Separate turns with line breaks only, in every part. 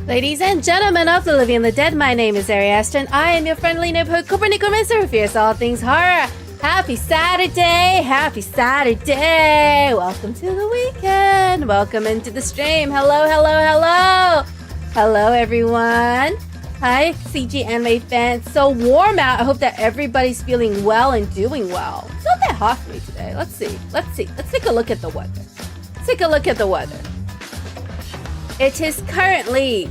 Ladies and gentlemen of the living and the dead, my name is Ari Ashton. I am your friendly neighborhood Copernican who fears all things horror. Happy Saturday! Happy Saturday! Welcome to the weekend. Welcome into the stream. Hello, hello, hello! Hello, everyone. Hi, CG anime fans. So warm out. I hope that everybody's feeling well and doing well. It's not that hot for me today. Let's see. Let's take a look at the weather. Let's take a look at the weather. It is currently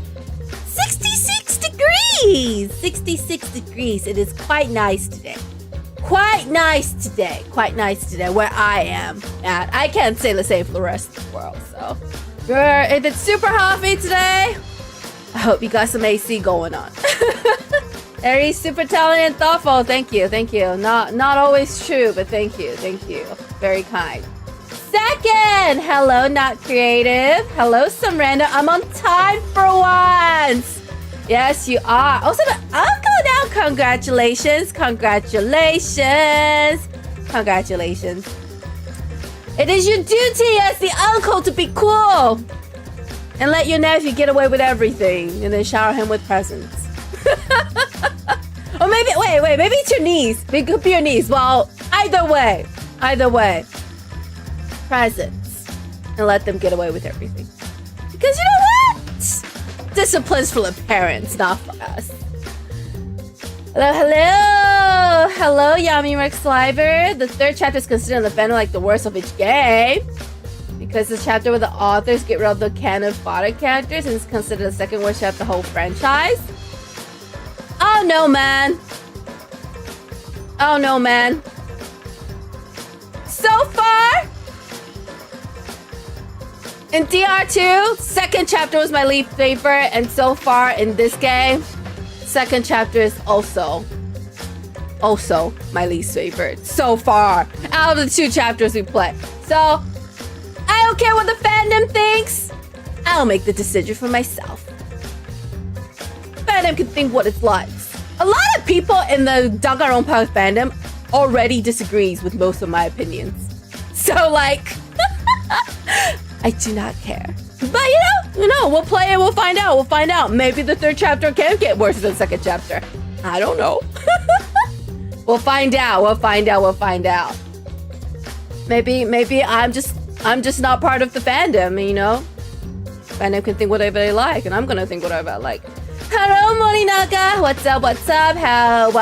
66 degrees! 66 degrees. It is quite nice today. Quite nice today where I am at. I can't say the same for the rest of the world, so. If it's super hot for you today, I hope you got some AC going on. Very super talented and thoughtful. Thank you. Not always true, but thank you. Very kind. Second, hello, not creative. Hello, some random. I'm on time for once. Yes, you are. Also, the uncle now. Congratulations. It is your duty as the uncle to be cool and let your nephew get away with everything, and then shower him with presents. Or maybe wait. Maybe it's your niece. It could be your niece. Well, either way. Presents and let them get away with everything, because you know what, discipline's for the parents, not for us. Hello Yami Rex Sliver. The third chapter is considered in the fandom like the worst of each game because the chapter where the authors get rid of the canon fodder characters, and it's considered the second worst chapter of the whole franchise. Oh no man, so far in DR2, second chapter was my least favorite, and so far in this game, second chapter is also my least favorite so far out of the two chapters we play. So I don't care what the fandom thinks. I'll make the decision for myself. Fandom can think what it likes. A lot of people in the Danganronpa fandom already disagrees with most of my opinions. So like, I do not care. But you know, we'll play it, we'll find out. Maybe the third chapter can get worse than the second chapter. I don't know. We'll find out. Maybe I'm just not part of the fandom, you know? Fandom can think whatever they like, and I'm gonna think whatever I like. Hello, Morinaga. What's up?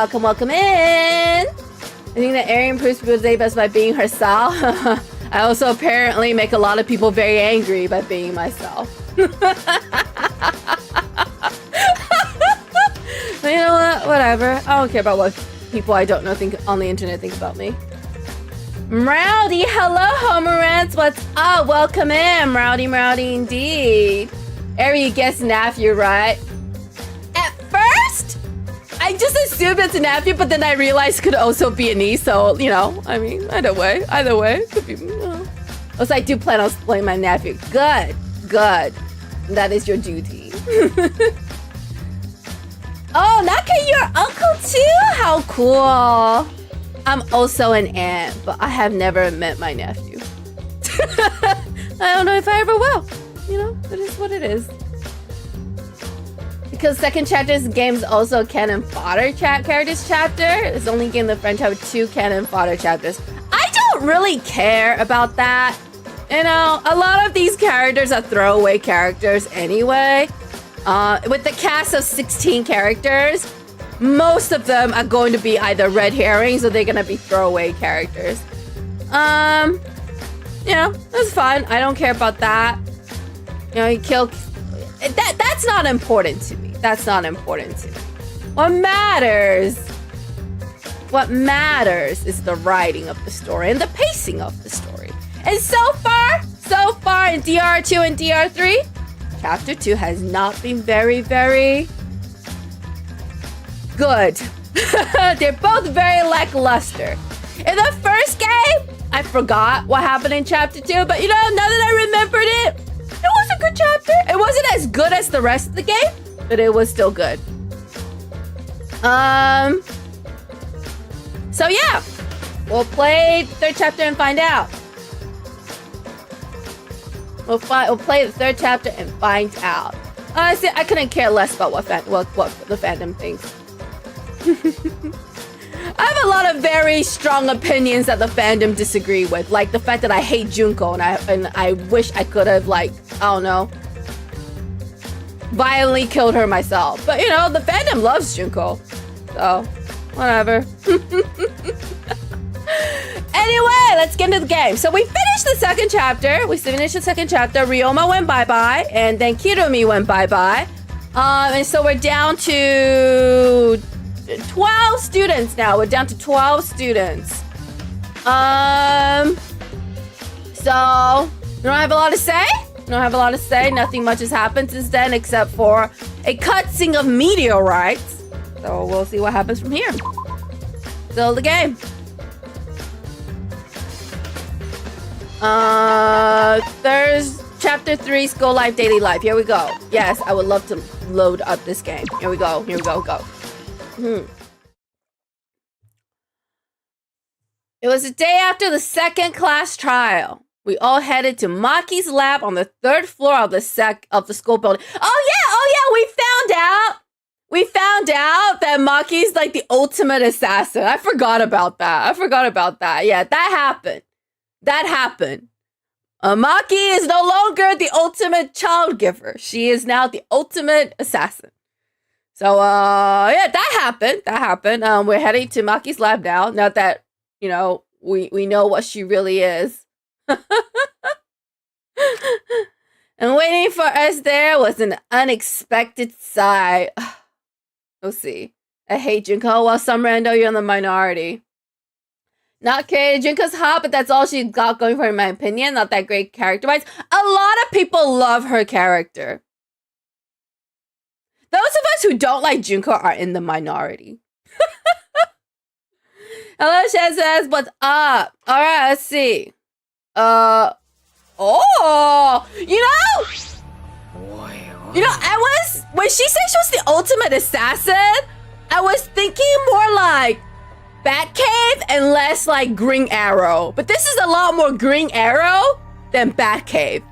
Welcome in. I think that Arian proves people's day best by being herself. I also apparently make a lot of people very angry by being myself. But you know what? Whatever. I don't care about what people I don't know think on the internet think about me. Rowdy, hello, Homerance. What's up? Welcome in. Rowdy indeed. Ari, you guessed nephew, right? At first, I just assumed it's a nephew, but then I realized it could also be a niece, so, you know, I mean, either way, could be, Also, I do plan on playing my nephew. Good. That is your duty. Oh, Naka, your uncle too? How cool. I'm also an aunt, but I have never met my nephew. I don't know if I ever will. You know, it is what it is. Because second chapter's game is also a canon fodder characters chapter. It's the only game in the franchise with 2 canon fodder chapters. I don't really care about that. You know, a lot of these characters are throwaway characters anyway. With the cast of 16 characters, most of them are going to be either red herrings or they're gonna be throwaway characters. You know, that's fine. I don't care about that. You know, you kill... That's not important to me. What matters is the writing of the story and the pacing of the story. And so far in DR2 and DR3, Chapter 2 has not been very, very good. They're both very lackluster. In the first game, I forgot what happened in Chapter 2, but you know, now that I remembered it was a good chapter. It wasn't as good as the rest of the game, but it was still good. So yeah, we'll play the third chapter and find out. We'll play the third chapter and find out. Honestly, I couldn't care less about what the fandom thinks. I have a lot of very strong opinions that the fandom disagree with, like the fact that I hate Junko and I wish I could have, like, I don't know, violently killed her myself. But you know, the fandom loves Junko, so whatever. Anyway, let's get into the game. So we finished the second chapter. Ryoma went bye-bye, and then Kirumi went bye-bye. And so we're down to 12 students now. We're down to 12 students. So we don't have a lot to say. Nothing much has happened since then, except for a cutscene of meteorites. So we'll see what happens from here. Still the game. There's chapter 3, School Life, Daily Life. Here we go. Yes, I would love to load up this game. Here we go. Go. It was the day after the second class trial. We all headed to Maki's lab on the 3rd floor of the school building. Oh yeah, we found out that Maki's like the ultimate assassin. I forgot about that. Yeah, that happened. Maki is no longer the ultimate child giver. She is now the ultimate assassin. So, yeah, that happened. We're heading to Maki's lab now. Now that, you know, we know what she really is. And waiting for us there was an unexpected sight. Let's see. I hate Junko. While some rando, you're in the minority. Not created. Junko's hot, but that's all she got going for her, in my opinion. Not that great character-wise. A lot of people love her character. Those of us who don't like Junko are in the minority. Hello, Shen says, what's up? Alright, let's see. When she said she was the ultimate assassin, I was thinking more like Batcave and less like Green Arrow. But this is a lot more Green Arrow than Batcave.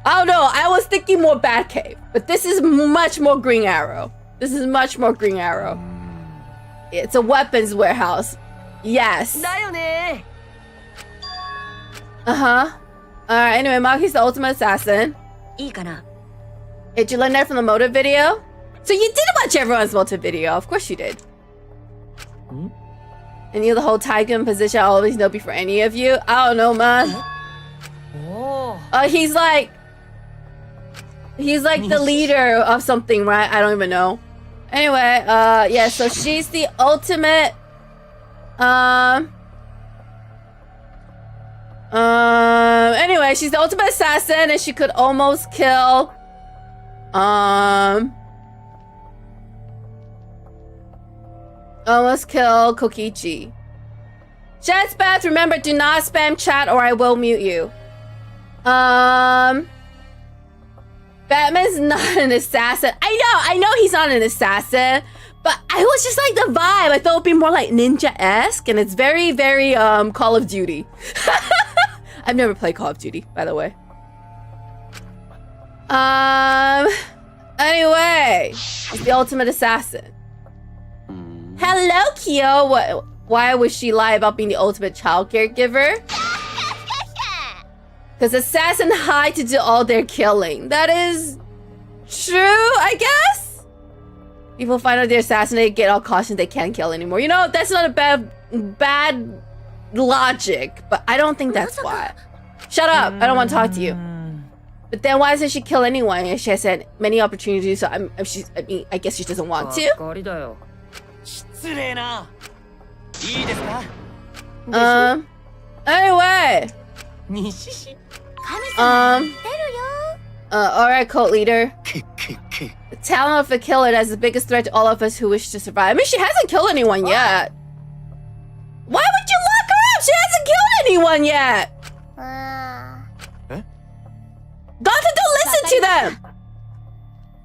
I don't know, I was thinking more Batcave, but this is much more Green Arrow. It's a weapons warehouse. Yes. Alright, anyway, Maki's the ultimate assassin. Did you learn that from the motive video? So you did watch everyone's motive video. Of course you did. And you the whole Tycoon position I always know before any of you. I don't know, man. He's like the leader of something, right? I don't even know. Anyway, yeah, so she's the ultimate anyway, she's the ultimate assassin and she could almost kill Kokichi. Chat spams, remember, do not spam chat or I will mute you. Batman's not an assassin. I know he's not an assassin, but I was just like the vibe. I thought it would be more like ninja-esque, and it's very, very Call of Duty. I've never played Call of Duty, by the way. Anyway, he's the ultimate assassin. Hello, Kyo. Why would she lie about being the ultimate child caregiver? Because assassins hide to do all their killing. That is true, I guess? People find out they're assassinated, get all caution they can't kill anymore. You know, that's not a bad logic, but I don't think that's why. Shut up, I don't want to talk to you. But then why doesn't she kill anyone? She has had many opportunities, so I guess she doesn't want to. Anyway. Alright, cult leader. The talent of a killer is the biggest threat to all of us who wish to survive. I mean, she hasn't killed anyone yet. Why would you lock her up? She hasn't killed anyone yet. Dante, don't listen to them.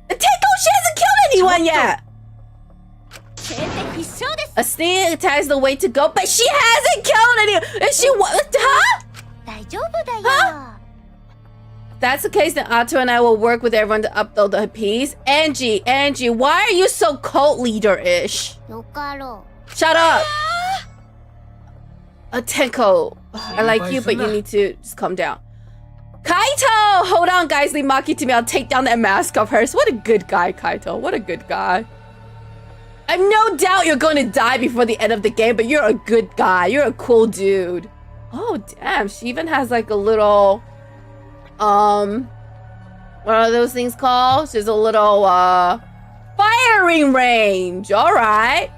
Teiko, she hasn't killed anyone yet. A sneak attack is the way to go, but she hasn't killed anyone. Is she what? Huh? that's the case, then Ato and I will work with everyone to upload the piece. Angie, why are you so cult leader-ish? Shut up! Tenko, I like you, but you need to just calm down. Kaito! Hold on, guys. Leave Maki to me. I'll take down that mask of hers. What a good guy, Kaito. What a good guy. I have no doubt you're going to die before the end of the game, but you're a good guy. You're a cool dude. Oh, damn. She even has like a little... what are those things called? She's a little, firing range. All right.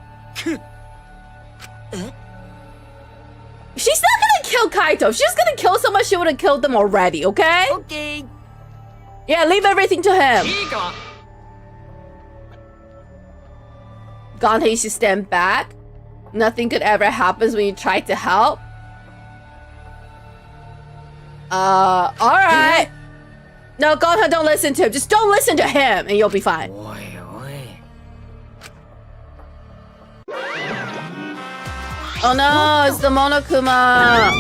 She's not gonna kill Kaito. If she's gonna kill someone, she would have killed them already, okay?
Okay.
Yeah, leave everything to him. Gante should stand back. Nothing could ever happen when you try to help. Alright. No, Gante, don't listen to him. Just don't listen to him and you'll be fine. Oh no, it's the Monokuma.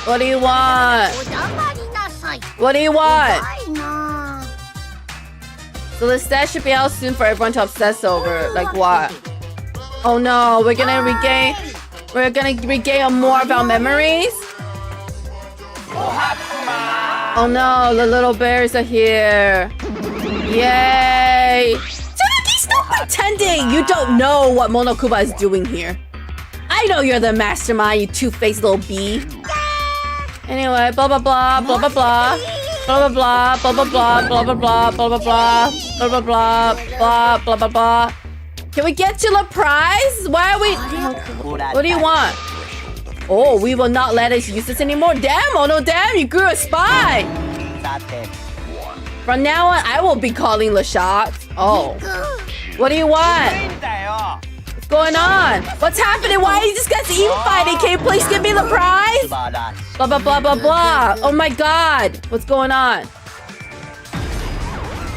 What do you want? What do you want? So the stat should be out soon for everyone to obsess over. Like what? Oh no, we're gonna regain more of our memories? Oh no, the little bears are here. Yay! Stop pretending you don't know what Monokuma is doing here. I know you're the mastermind, you two-faced little bee. Anyway, blah blah blah, blah blah blah, blah blah blah, blah blah blah, blah blah blah, blah blah blah, blah blah blah, blah blah blah blah. Can we get to the prize? Why are we? What do you want? Oh, we will not let us use this anymore. Damn, oh no, damn, you grew a spy. From now on, I will be calling the shots. Oh. What do you want? What's going on? What's happening? Why are you just guys even fighting? Can you please give me the prize? Blah, blah, blah, blah, blah. Oh my god. What's going on?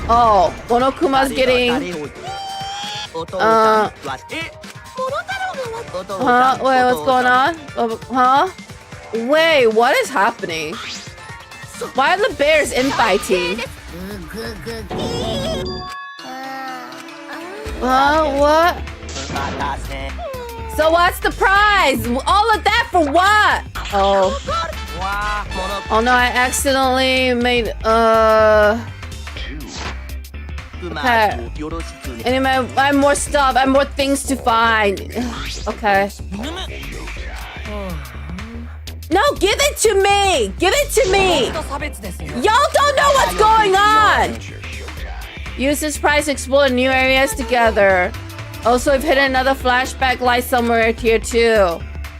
Oh, Monokuma's getting... Wait, what's going on? Huh? Wait, what is happening? Why are the bears infighting? What? So what's the prize? All of that for what? Oh. Oh no, I accidentally made, Okay. Anyway, I have more stuff. I have more things to find. Okay. No, give it to me! Give it to me! Y'all don't know what's going on! Use this prize to explore new areas together. Also, we've hidden another flashback light somewhere here too.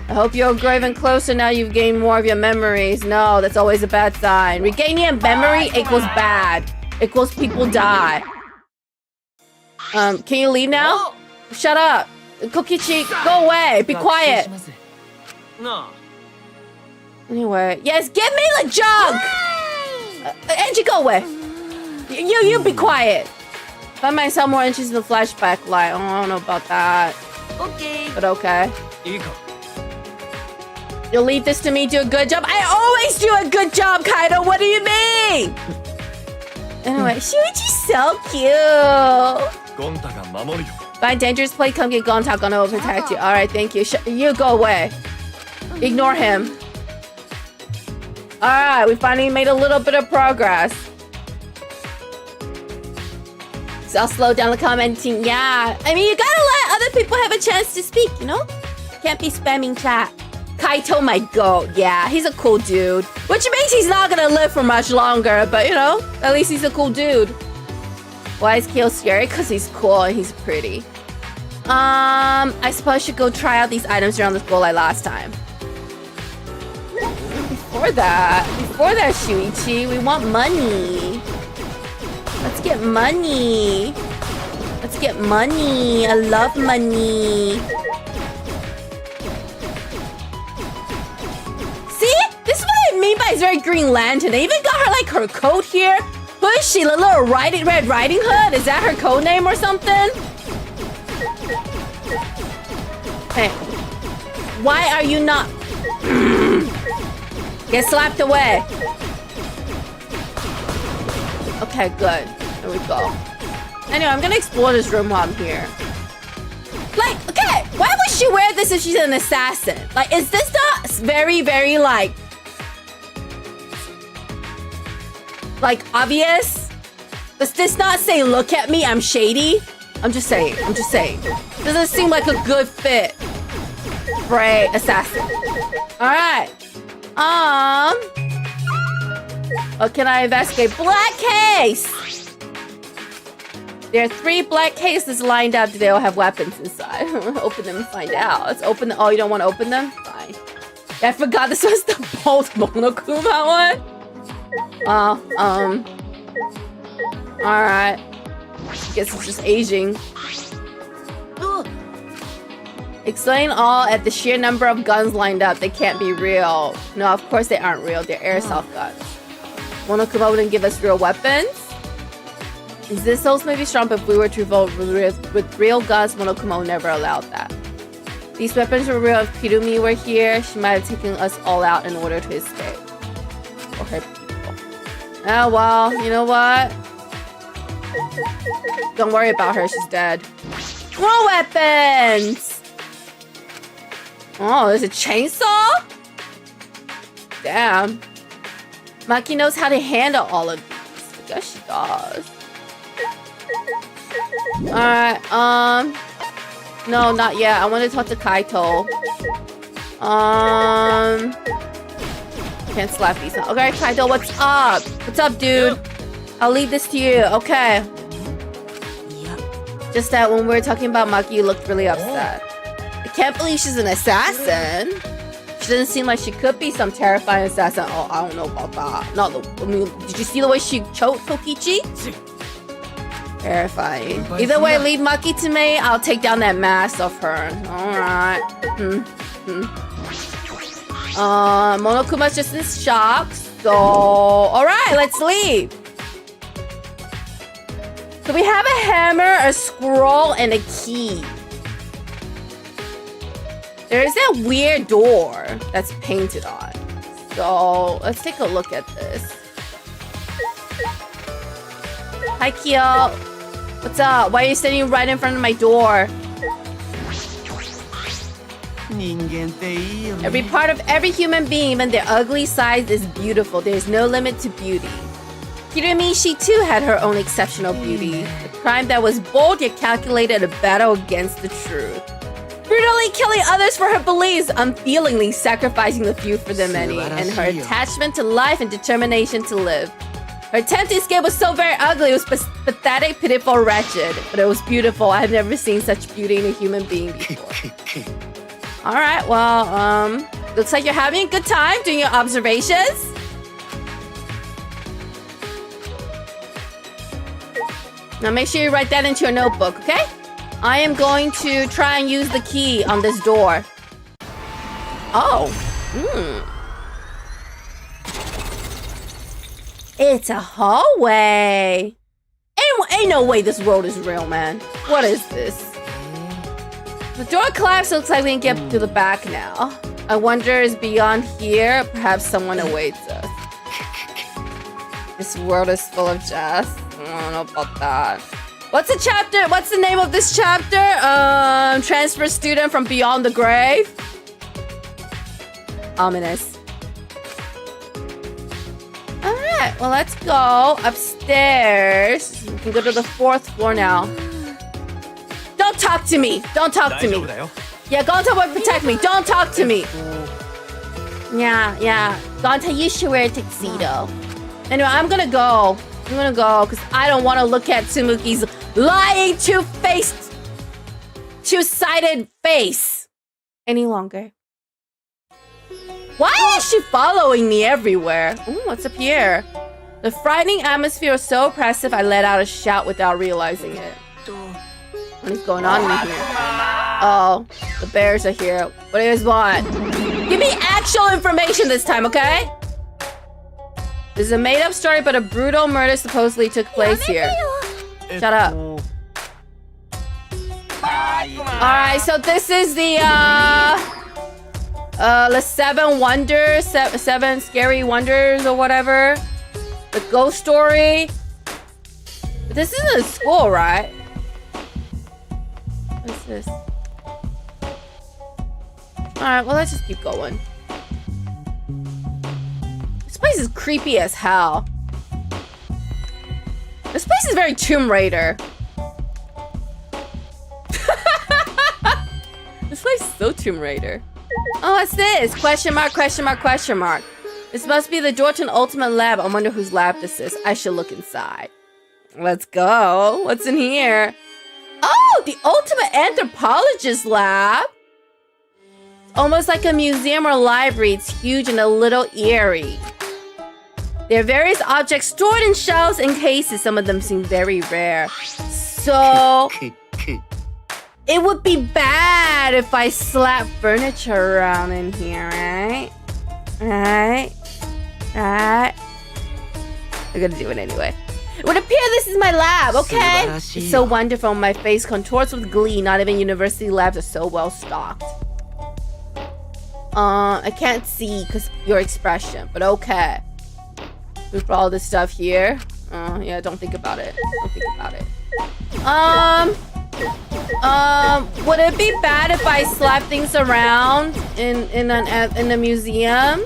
I hope you'll grow even closer now you've gained more of your memories. No, that's always a bad sign. Regaining a memory equals bad. Equals people die. Can you leave now? Shut up. Kokichi, go away. Be quiet. Anyway, yes, give me the jug! Angie, go away. You be quiet. Find myself more interested in the flashback light. Oh, I don't know about that.
Okay.
But okay. You'll leave this to me, do a good job? I always do a good job, Kaido. What do you mean? Anyway, Shuichi's so cute. Find dangerous play, come get Gonta. Gonta will protect you. Alright, thank you. You go away. Ignore him. Alright, we finally made a little bit of progress. So I'll slow down the commenting. Yeah, I mean, you gotta let other people have a chance to speak, you know? Can't be spamming chat. Kaito, my goat. Yeah, he's a cool dude. Which means he's not gonna live for much longer, but you know, at least he's a cool dude. Why is Kale scary? Because he's cool and he's pretty. I suppose I should go try out these items around this goal like last time. Before that, Shuichi, we want money. Let's get money. Let's get money. I love money. See? This is what I mean by it's very Green Lantern. They even got her like her coat here. Who is she? The little Red Riding Hood? Is that her code name or something? Hey. Why are you not... Get slapped away. Okay, good. There we go. Anyway, I'm gonna explore this room while I'm here. Like, okay, why would she wear this if she's an assassin? Like, is this not very, very, like obvious? Does this not say, look at me, I'm shady? I'm just saying. Doesn't seem like a good fit for a assassin. Alright. What can I investigate? Black case! There are 3 black cases lined up. They all have weapons inside. Open them and find out. Let's open them. Oh, you don't want to open them? Fine. Yeah, I forgot this was the both Monokuma one. Alright. Guess it's just aging. Explain all at the sheer number of guns lined up. They can't be real. No, of course they aren't real. They're airsoft guns. Monokuma wouldn't give us real weapons? Is this source may be strong, but if we were to revolt with real guns, Monokuma would never allow that. These weapons were real. If Kirumi were here, she might have taken us all out in order to escape. Or her people. Oh, well, you know what? Don't worry about her, she's dead. More weapons! Oh, there's a chainsaw? Damn. Maki knows how to handle all of these. I guess she does. Alright, no, not yet. I want to talk to Kaito. Can't slap these. Okay, Kaito, what's up? What's up, dude? I'll leave this to you. Okay. Just that when we were talking about Maki, you looked really upset. I can't believe she's an assassin. She doesn't seem like she could be some terrifying assassin. Oh, I don't know about that. I mean, did you see the way she choked Kokichi? Terrifying. Either way, leave Maki to me. I'll take down that mask of her. Alright. Monokuma's just in shock. So, alright, let's leave. So we have a hammer, a scroll, and a key. There is that weird door that's painted on. So, let's take a look at this. Hi, Kyo. What's up? Why are you standing right in front of my door? Every part of every human being, even their ugly sides, is beautiful. There's no limit to beauty. Kirumi, she too had her own exceptional beauty. A crime that was bold yet calculated, a battle against the truth. Brutally killing others for her beliefs, unfeelingly sacrificing the few for the many, and her attachment to life and determination to live. Her attempt to escape was so very ugly, it was pathetic, pitiful, wretched. But it was beautiful. I have never seen such beauty in a human being before. Alright, well, looks like you're having a good time doing your observations. Now make sure you write that into your notebook, okay? I am going to try and use the key on this door. Oh. It's a hallway. Ain't no way this world is real, man. What is this? The door collapsed. Looks like we can get to the back now. I wonder, is beyond here? Perhaps someone awaits us. This world is full of jazz. I don't know about that. What's the chapter? What's the name of this chapter? Transfer student from beyond the grave. Ominous. Alright, well, let's go upstairs. We can go to the 4th floor now. Don't talk to me. Don't talk to me. Yeah, Gonta will protect me. Don't talk to me. Yeah. Gonta, you should wear a tuxedo. Anyway, I'm gonna go because I don't want to look at Tsumuki's lying two-sided face any longer. Why is she following me everywhere? Ooh, what's up here? The frightening atmosphere was so oppressive, I let out a shout without realizing it. What is going on in here? Oh, the bears are here. What do you guys want? Give me actual information this time, okay? This is a made-up story, but a brutal murder supposedly took place here. Shut up. Alright, so this is the seven wonders, seven scary wonders or whatever. The ghost story. This isn't a school, right? What's this? Alright, well, let's just keep going. This place is creepy as hell. This place is very Tomb Raider. This place is so Tomb Raider. Oh, what's this? Question mark, question mark, question mark. This must be the Jordan Ultimate Lab. I wonder whose lab this is. I should look inside. Let's go. What's in here? Oh, the Ultimate Anthropologist Lab. It's almost like a museum or library. It's huge and a little eerie. There are various objects stored in shelves and cases. Some of them seem very rare. So, it would be bad if I slap furniture around in here, right? Right? Right? I'm gonna do it anyway. It would appear this is my lab, okay? It's so wonderful. My face contorts with glee. Not even university labs are so well stocked. I can't see because your expression, but okay. We put all this stuff here. Yeah, don't think about it. Don't think about it. Would it be bad if I slap things around in a museum?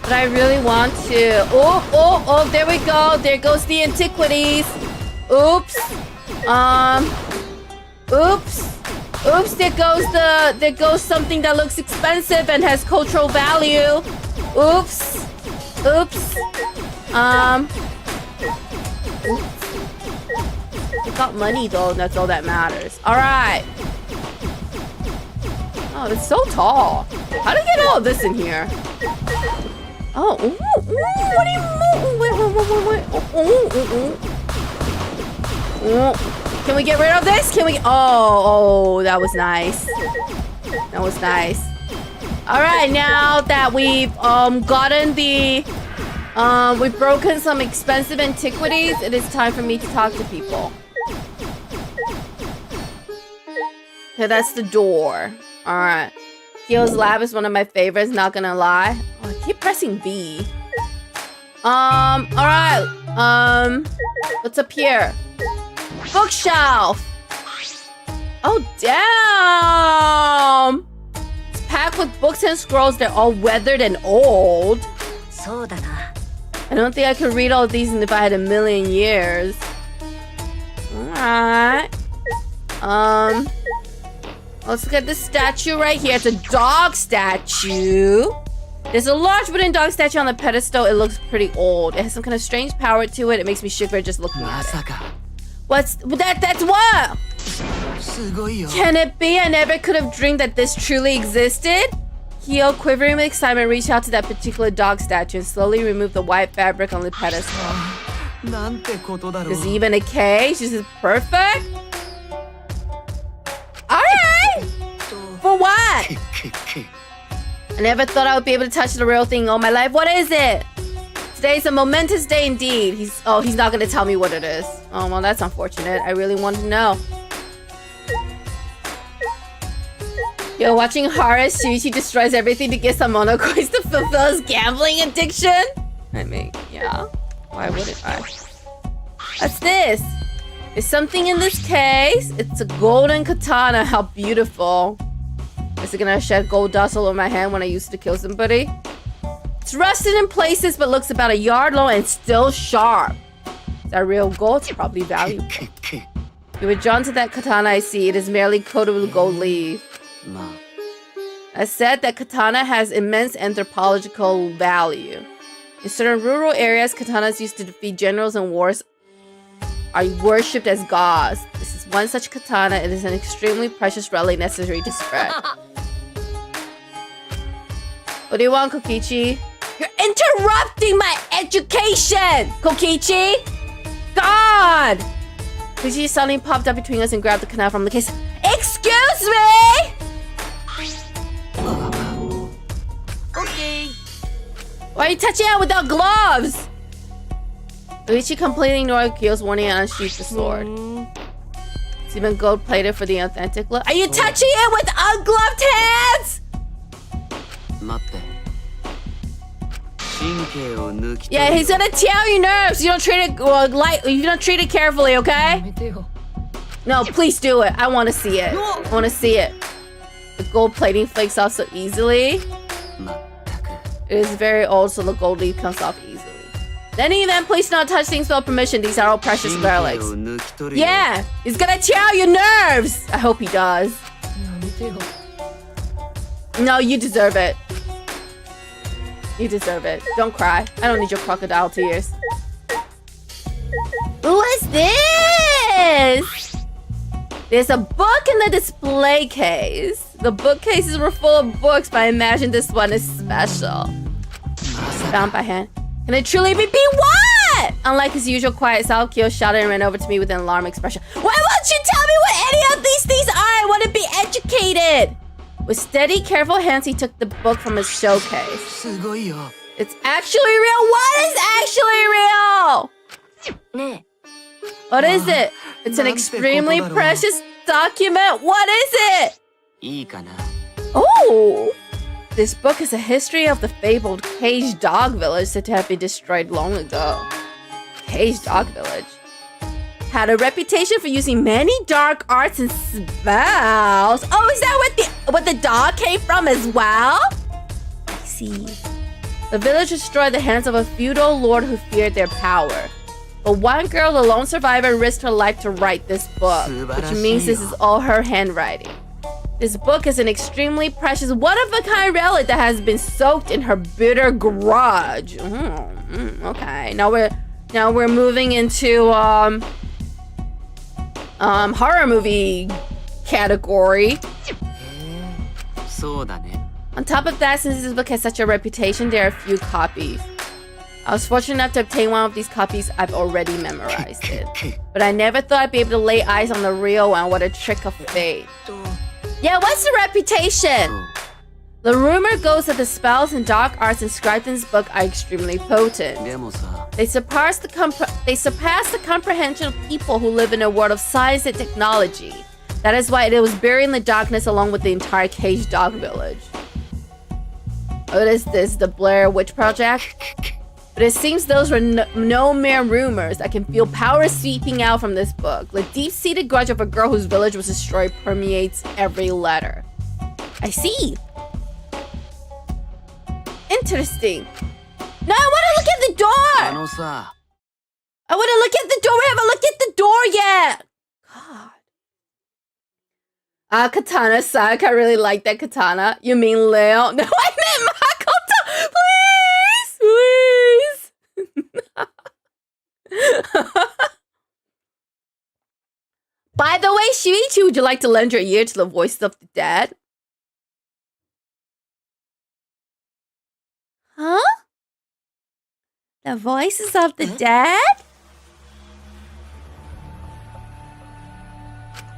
But I really want to. Oh, there we go. There goes the antiquities. Oops. Oops, there goes something that looks expensive and has cultural value. Oops. I got money though, and that's all that matters. Alright. Oh, it's so tall. How did I get all of this in here? Oh, what do you wait. Can we get rid of this? Can we? Oh, that was nice. That was nice. All right, now that we've gotten the we've broken some expensive antiquities, it is time for me to talk to people. Okay, that's the door. All right. Kyo's lab is one of my favorites, not gonna lie. Oh, I keep pressing B. All right. What's up here? Bookshelf. Oh, damn. It's packed with books and scrolls. They're all weathered and old. I don't think I could read all of these if I had 1,000,000 years. Alright. Let's look at this statue right here. It's a dog statue. There's a large wooden dog statue on the pedestal. It looks pretty old. It has some kind of strange power to it. It makes me shiver just looking at it. What's that? That's what? Can it be? I never could have dreamed that this truly existed. Kyo, quivering with excitement, reached out to that particular dog statue and slowly removed the white fabric on the pedestal. There's even a cage. This is perfect. Alright! For what? I never thought I would be able to touch the real thing all my life. What is it? Today's a momentous day indeed. He's not gonna tell me what it is. Oh, well, that's unfortunate. I really wanted to know. Yo, watching horror, Shuichi destroys everything to get some mono coins to fulfill his gambling addiction? I mean, yeah. Why wouldn't I? What's this? There's something in this case. It's a golden katana. How beautiful. Is it gonna shed gold dust all over my hand when I used to kill somebody? It's rusted in places, but looks about 1 yard long and still sharp. Is that real gold? It's probably valuable. You were drawn to that katana, I see. It is merely coated with gold leaf. I said that katana has immense anthropological value. In certain rural areas, katanas used to defeat generals in wars are worshipped as gods. This is one such katana. It is an extremely precious relic necessary to spread. What do you want, Kokichi? You're interrupting my education, Kokichi! God! Kokichi suddenly popped up between us and grabbed the katana from the case. Excuse me! Okay. Why are you touching it without gloves? Kokichi completely ignored Kyo's warning and unsheathed the sword. It's even gold-plated for the authentic look. Are you touching it with ungloved hands? Yeah, he's gonna tear your nerves. You don't treat it you don't treat it carefully, okay? No, please do it. I want to see it. I want to see it. The gold plating flakes off so easily. It is very old, so the gold leaf comes off easily. In any event, please do not touch things without permission. These are all precious relics. Yeah, he's gonna tear your nerves. I hope he does. No, you deserve it. You deserve it. Don't cry. I don't need your crocodile tears. What's this? There's a book in the display case. The bookcases were full of books, but I imagine this one is special. Found by hand. Can it truly be what? Unlike his usual quiet self, Kyo shouted and ran over to me with an alarmed expression. Why won't you tell me what any of these things are? I want to be educated. With steady, careful hands, he took the book from his showcase. It's actually real. What is actually real? What is it? It's an extremely precious document. What is it? Oh! This book is a history of the fabled caged dog village said to have been destroyed long ago. Caged dog village had a reputation for using many dark arts and spells. Oh, is that what the dog came from as well? I see. The village destroyed the hands of a feudal lord who feared their power. But one girl, the lone survivor, risked her life to write this book, which means this is all her handwriting. This book is an extremely precious, one-of-a-kind relic that has been soaked in her bitter grudge. Okay, now we're moving into horror movie category. On top of that, since this book has such a reputation, there are a few copies. I was fortunate enough to obtain one of these copies. I've already memorized it. But I never thought I'd be able to lay eyes on the real one. What a trick of fate. Yeah, what's the reputation? The rumor goes that the spells and dark arts inscribed in this book are extremely potent. They surpass the comprehension of people who live in a world of science and technology. That is why it was buried in the darkness along with the entire caged dog village. What is this? The Blair Witch Project? But it seems those were no mere rumors. I can feel power seeping out from this book. The deep-seated grudge of a girl whose village was destroyed permeates every letter. I see. Interesting. No, I want to look at the door. I want to look at the door. We haven't looked at the door yet. God. Katana Sayaka, I really like that katana. You mean Leo? No, I meant Makoto. Please. By the way, Shuichi, would you like to lend your ear to the voices of the dead? Huh? The voices of the dead?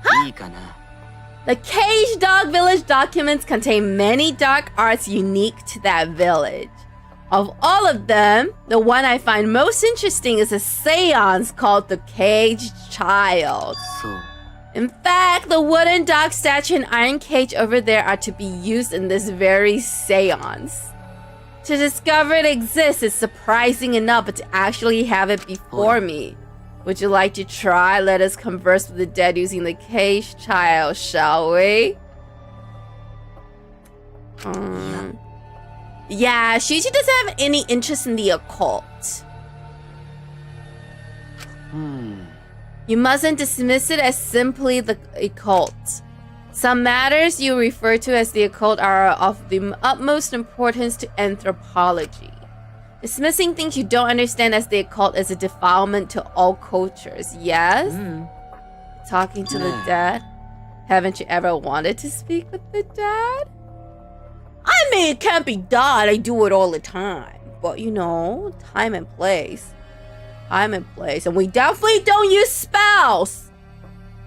Huh? The Caged Dog Village documents contain many dark arts unique to that village. Of all of them, the one I find most interesting is a seance called the Caged Child. In fact, the wooden dog statue and iron cage over there are to be used in this very seance. To discover it exists is surprising enough, but to actually have it before me. Would you like to try? Let us converse with the dead using the Caged Child, shall we? Yeah, Shuichi doesn't have any interest in the occult. You mustn't dismiss it as simply the occult. Some matters you refer to as the occult are of the utmost importance to anthropology. Dismissing things you don't understand as the occult is a defilement to all cultures, yes? Talking to the dead? Haven't you ever wanted to speak with the dead? I mean, it can't be done. I do it all the time. But, you know, time and place. Time and place. And we definitely don't use spells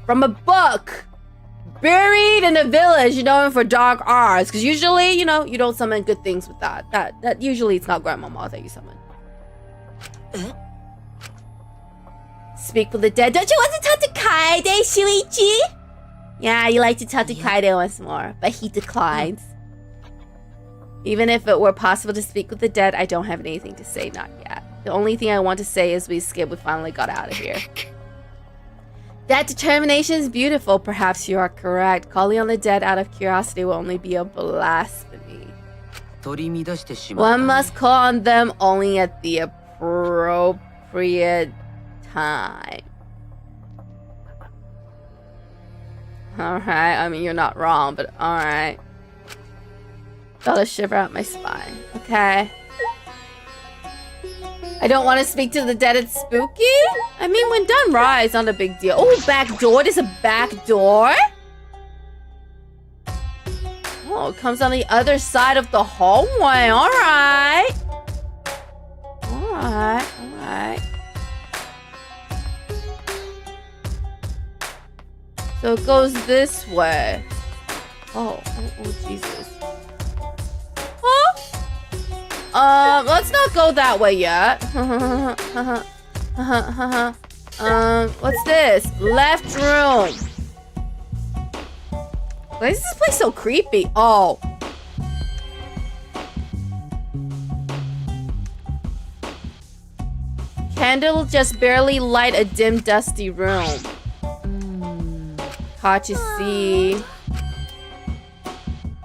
from a book buried in a village, known for dark arts. Because usually, you know, you don't summon good things with that. That usually it's not grandmama that you summon. Speak with the dead. Don't you want to talk to Kaede, Shuichi? Yeah, you like to talk to Kaede once more, but he declines. Even if it were possible to speak with the dead, I don't have anything to say, not yet. The only thing I want to say is we escaped, we finally got out of here. That determination is beautiful. Perhaps you are correct. Calling on the dead out of curiosity will only be a blasphemy. One must call on them only at the appropriate time. Alright, I mean, you're not wrong, but alright. Felt a shiver up my spine. Okay. I don't want to speak to the dead, it's spooky? I mean, when done right, it's not a big deal. Oh, back door? There's a back door? Oh, it comes on the other side of the hallway. Alright. Alright, alright. So it goes this way. Oh, Jesus. Huh? Let's not go that way yet. What's this? Left room. Why is this place so creepy? Oh. Candle just barely light a dim, dusty room. Can't you see?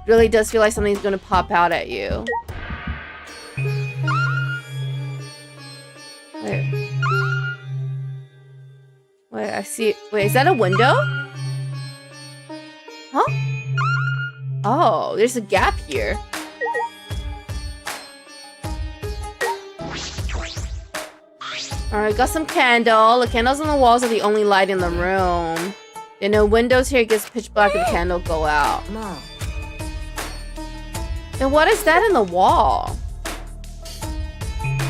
Really does feel like something's gonna pop out at you. Wait, I see. Wait, is that a window? Huh? Oh, there's a gap here. Alright, got some candle. The candles on the walls are the only light in the room. There are no windows here. It gets pitch black and the candle go out. Then what is that in the wall?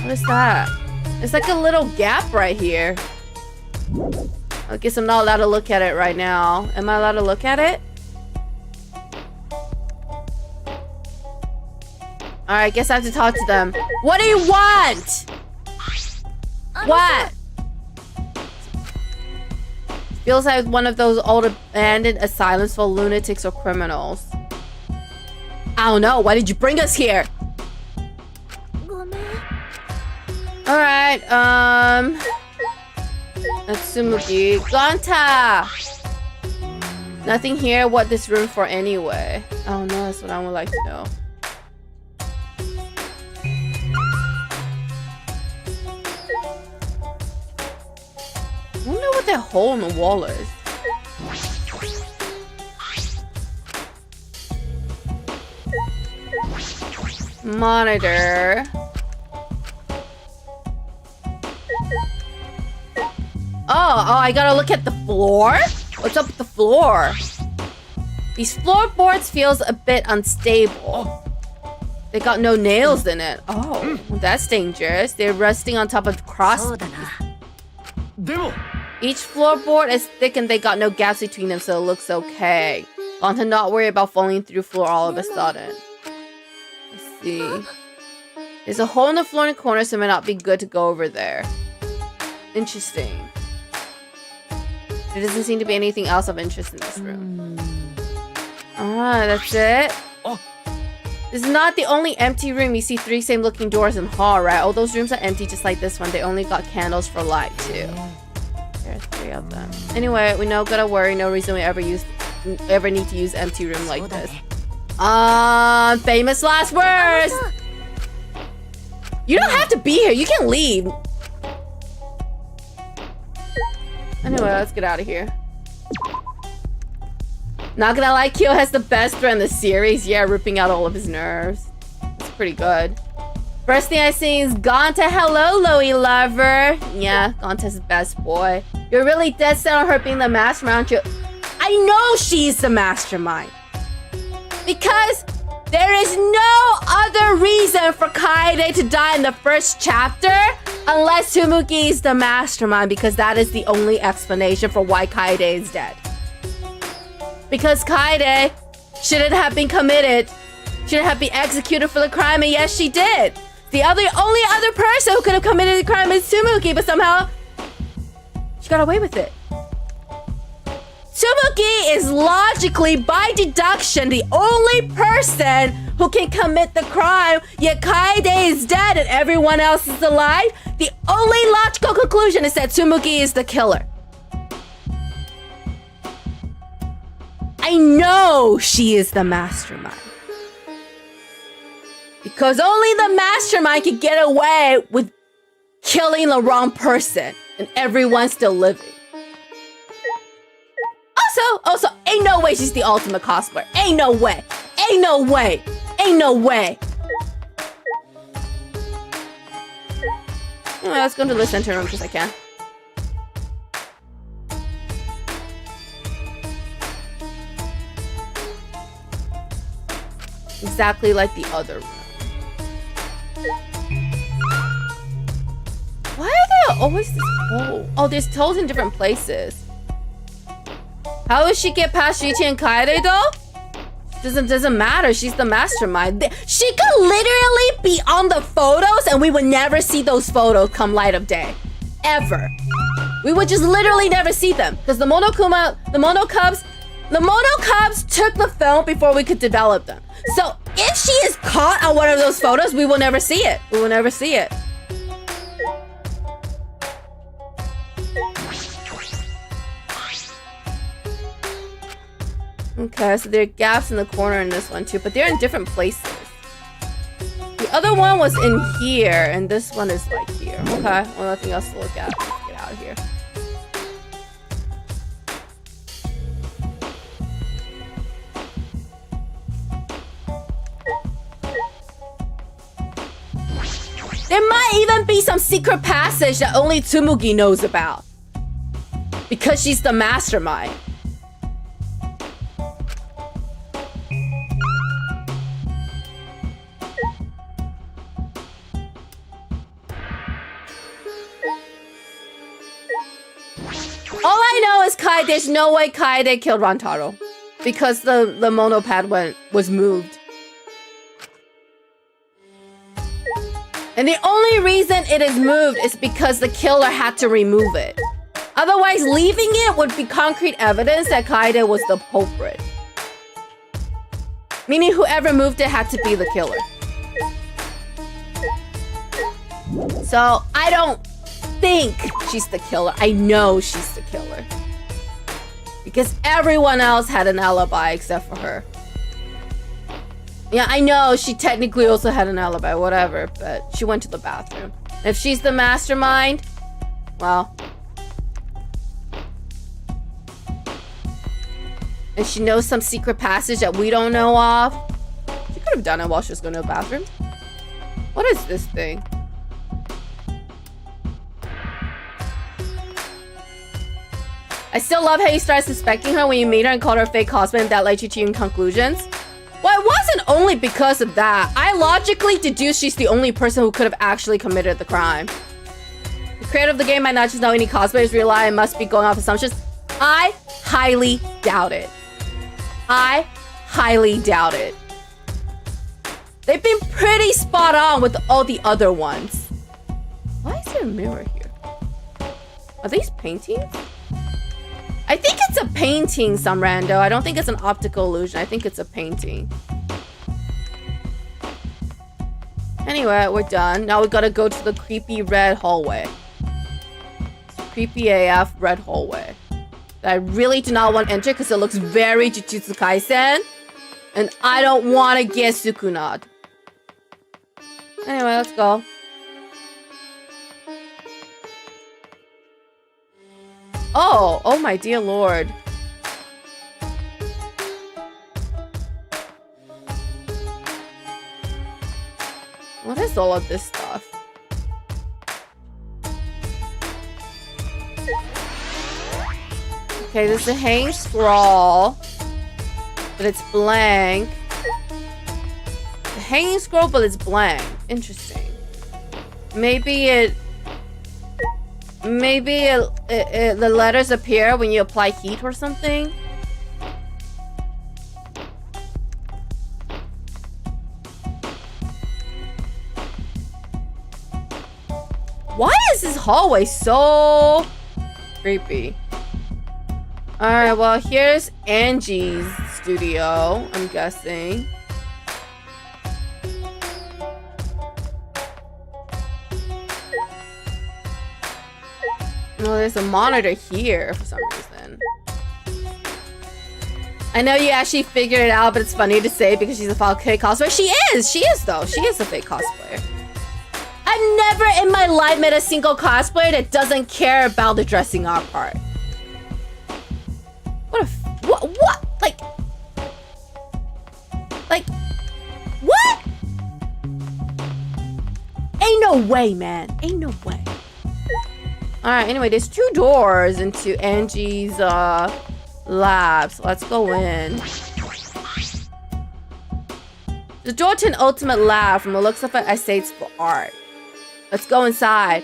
What is that? It's like a little gap right here. I guess I'm not allowed to look at it right now. Am I allowed to look at it? Alright, I guess I have to talk to them. What do you want? What? Feels like one of those old abandoned asylums for lunatics or criminals. I don't know. Why did you bring us here? Alright, Natsumugi. Ganta! Nothing here. What this room for anyway? Oh no, that's what I would like to know. I wonder what that hole in the wall is. Monitor. Oh, I gotta look at the floor? What's up with the floor? These floorboards feels a bit unstable. They got no nails in it. Oh, that's dangerous. They're resting on top of cross. Each floorboard is thick and they got no gaps between them, so it looks okay. Want to not worry about falling through floor all of a sudden. Let's see. There's a hole in the floor in the corner, so it might not be good to go over there. Interesting. There doesn't seem to be anything else of interest in this room. Alright, that's it. This is not the only empty room. You see 3 same looking doors in hall, right? All those rooms are empty just like this one. They only got candles for light too. There are 3 of them. Anyway, we no gotta worry. No reason we ever need to use empty room like this. Famous last words! You don't have to be here. You can leave. Anyway, let's get out of here. Not gonna lie, Kyo has the best friend in the series. Yeah, ripping out all of his nerves. It's pretty good. First thing I see is Gonta. Hello, Loey lover. Yeah, Gonta's the best boy. You're really dead set on her being the mastermind, aren't you? I know she's the mastermind. Because there is no other reason for Kaede to die in the first chapter unless Tsumugi is the mastermind, because that is the only explanation for why Kaede is dead. Because Kaede shouldn't have been committed, shouldn't have been executed for the crime, and yes, she did. The only other person who could have committed the crime is Tsumugi, but somehow she got away with it. Tsumugi is logically, by deduction, the only person who can commit the crime, yet Kaede is dead and everyone else is alive, the only logical conclusion is that Tsumugi is the killer. I know she is the mastermind. Because only the mastermind can get away with killing the wrong person and everyone's still living. Also, ain't no way she's the ultimate cosplayer. Ain't no way. Ain't no way. Ain't no way. Anyway, let's go into the center room because I can. Exactly like the other room. Why are there always this hole? Oh, there's toes in different places. How does she get past Shichi and Kaede though? Doesn't matter. She's the mastermind. She could literally be on the photos and we would never see those photos come light of day. Ever. We would just literally never see them. Because the Mono Cubs took the film before we could develop them. So if she is caught on one of those photos, we will never see it. We will never see it. Okay, so there are gaps in the corner in this one too, but they're in different places. The other one was in here, and this one is like here. Okay, well, nothing else to look at. Let's get out of here. There might even be some secret passage that only Tsumugi knows about. Because she's the mastermind. All I know is there's no way Kaede killed Rantaro. Because the monopad was moved. And the only reason it is moved is because the killer had to remove it. Otherwise, leaving it would be concrete evidence that Kaede was the culprit. Meaning whoever moved it had to be the killer. So, I don't think she's the killer. I know she's the killer. Because everyone else had an alibi except for her. Yeah, I know she technically also had an alibi, whatever, but she went to the bathroom. If she's the mastermind, well. And she knows some secret passage that we don't know of. She could have done it while she was going to the bathroom. What is this thing? I still love how you started suspecting her when you meet her and called her a fake husband and that led you to your conclusions. Well, it wasn't only because of that. I logically deduced she's the only person who could have actually committed the crime. The creator of the game might not just know any cosplayers rely and must be going off assumptions. I highly doubt it. I highly doubt it. They've been pretty spot on with all the other ones. Why is there a mirror here? Are these paintings? I think it's a painting, some rando. I don't think it's an optical illusion. I think it's a painting. Anyway, we're done. Now we gotta go to the creepy red hallway. Creepy AF red hallway. That I really do not want to enter because it looks very Jujutsu Kaisen. And I don't want to get Sukunad. Anyway, let's go. Oh my dear lord. What is all of this stuff? Okay, there's a hang scroll, but it's blank. The hanging scroll, but it's blank. Interesting. Maybe the letters appear when you apply heat or something. Why is this hallway so creepy? Alright, well, here's Angie's studio, I'm guessing. No, there's a monitor here for some reason. I know you actually figured it out, but it's funny to say because she's a fake cosplayer. She is though. She is a fake cosplayer. I've never in my life met a single cosplayer that doesn't care about the dressing up part. What? Like, what? Ain't no way, man. Ain't no way. Alright, anyway, there's 2 doors into Angie's, labs. Let's go in. The door to an ultimate lab. From the looks of it, I say it's for art. Let's go inside.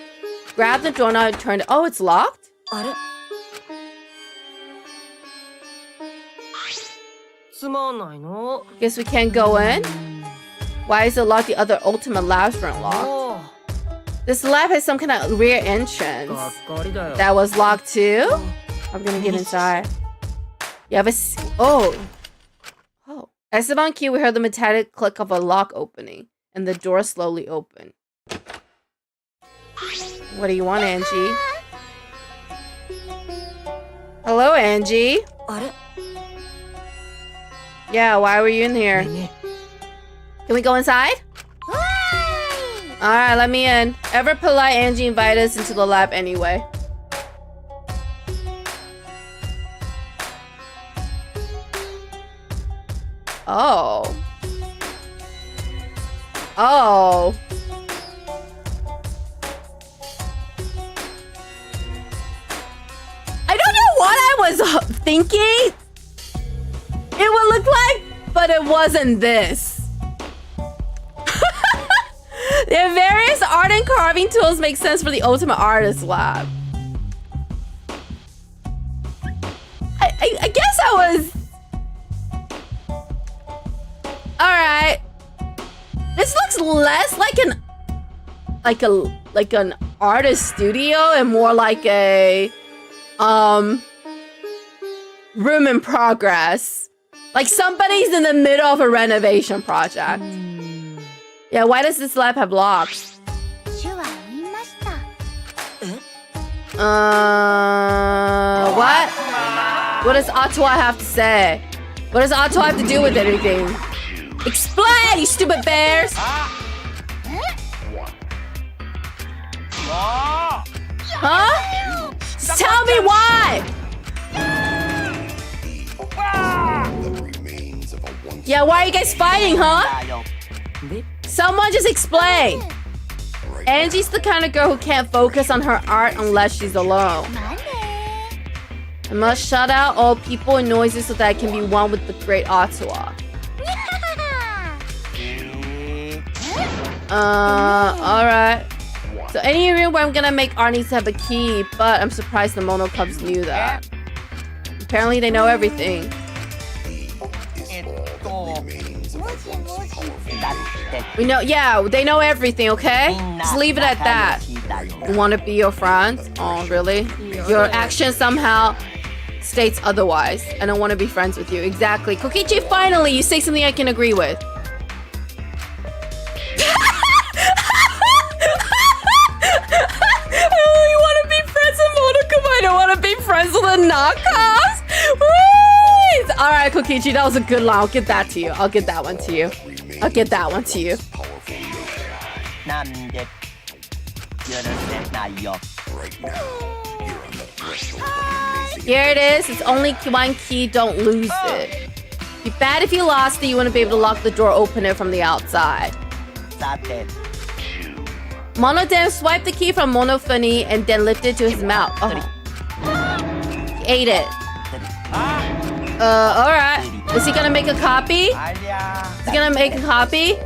Grab the doorknob and turn it. Oh, it's locked? Guess we can't go in? Why is it locked? The other ultimate labs weren't locked. This lab has some kind of rear entrance. That was locked too? I'm gonna get inside. You have a... Oh. As the on key, we heard the metallic click of a lock opening. And the door slowly opened. What do you want, Angie? Hello, Angie. Yeah, why were you in here? Can we go inside? Alright, let me in. Ever polite Angie invited us into the lab anyway. Oh. I don't know what I was thinking it would look like, but it wasn't this. Their various art and carving tools make sense for the Ultimate Artist Lab. I guess I was... Alright. This looks less like an artist studio and more like a room in progress. Like somebody's in the middle of a renovation project. Yeah, why does this lab have locks? What? What does Ottawa have to say? What does Ottawa have to do with anything? Explain, you stupid bears! Huh? Just tell me why! Yeah, why are you guys fighting, huh? Someone just explain. Angie's the kind of girl who can't focus on her art unless she's alone. I must shut out all people and noises so that I can be one with the great Ottawa. Alright. So any room where I'm gonna make art needs to have a key, but I'm surprised the Mono Cubs knew that. Apparently they know everything. We know, yeah, they know everything, okay? Just leave it at that. Want to be your friend? Oh, really? Your action somehow states otherwise. I don't want to be friends with you. Exactly. Kokichi, finally, you say something I can agree with. I only want to be friends with Monokuma. I don't want to be friends with the knockoffs. Alright, Kokichi, that was a good line. I'll get that to you. I'll get that one to you. I'll get that one to you. Here it is. It's only one key. Don't lose it. Be bad if you lost it. You wouldn't be able to lock the door, open it from the outside. Mono then swiped the key from Monofuni and then lifted it to his mouth. Oh. He ate it. Alright. Is he gonna make a copy? Is he gonna make a copy?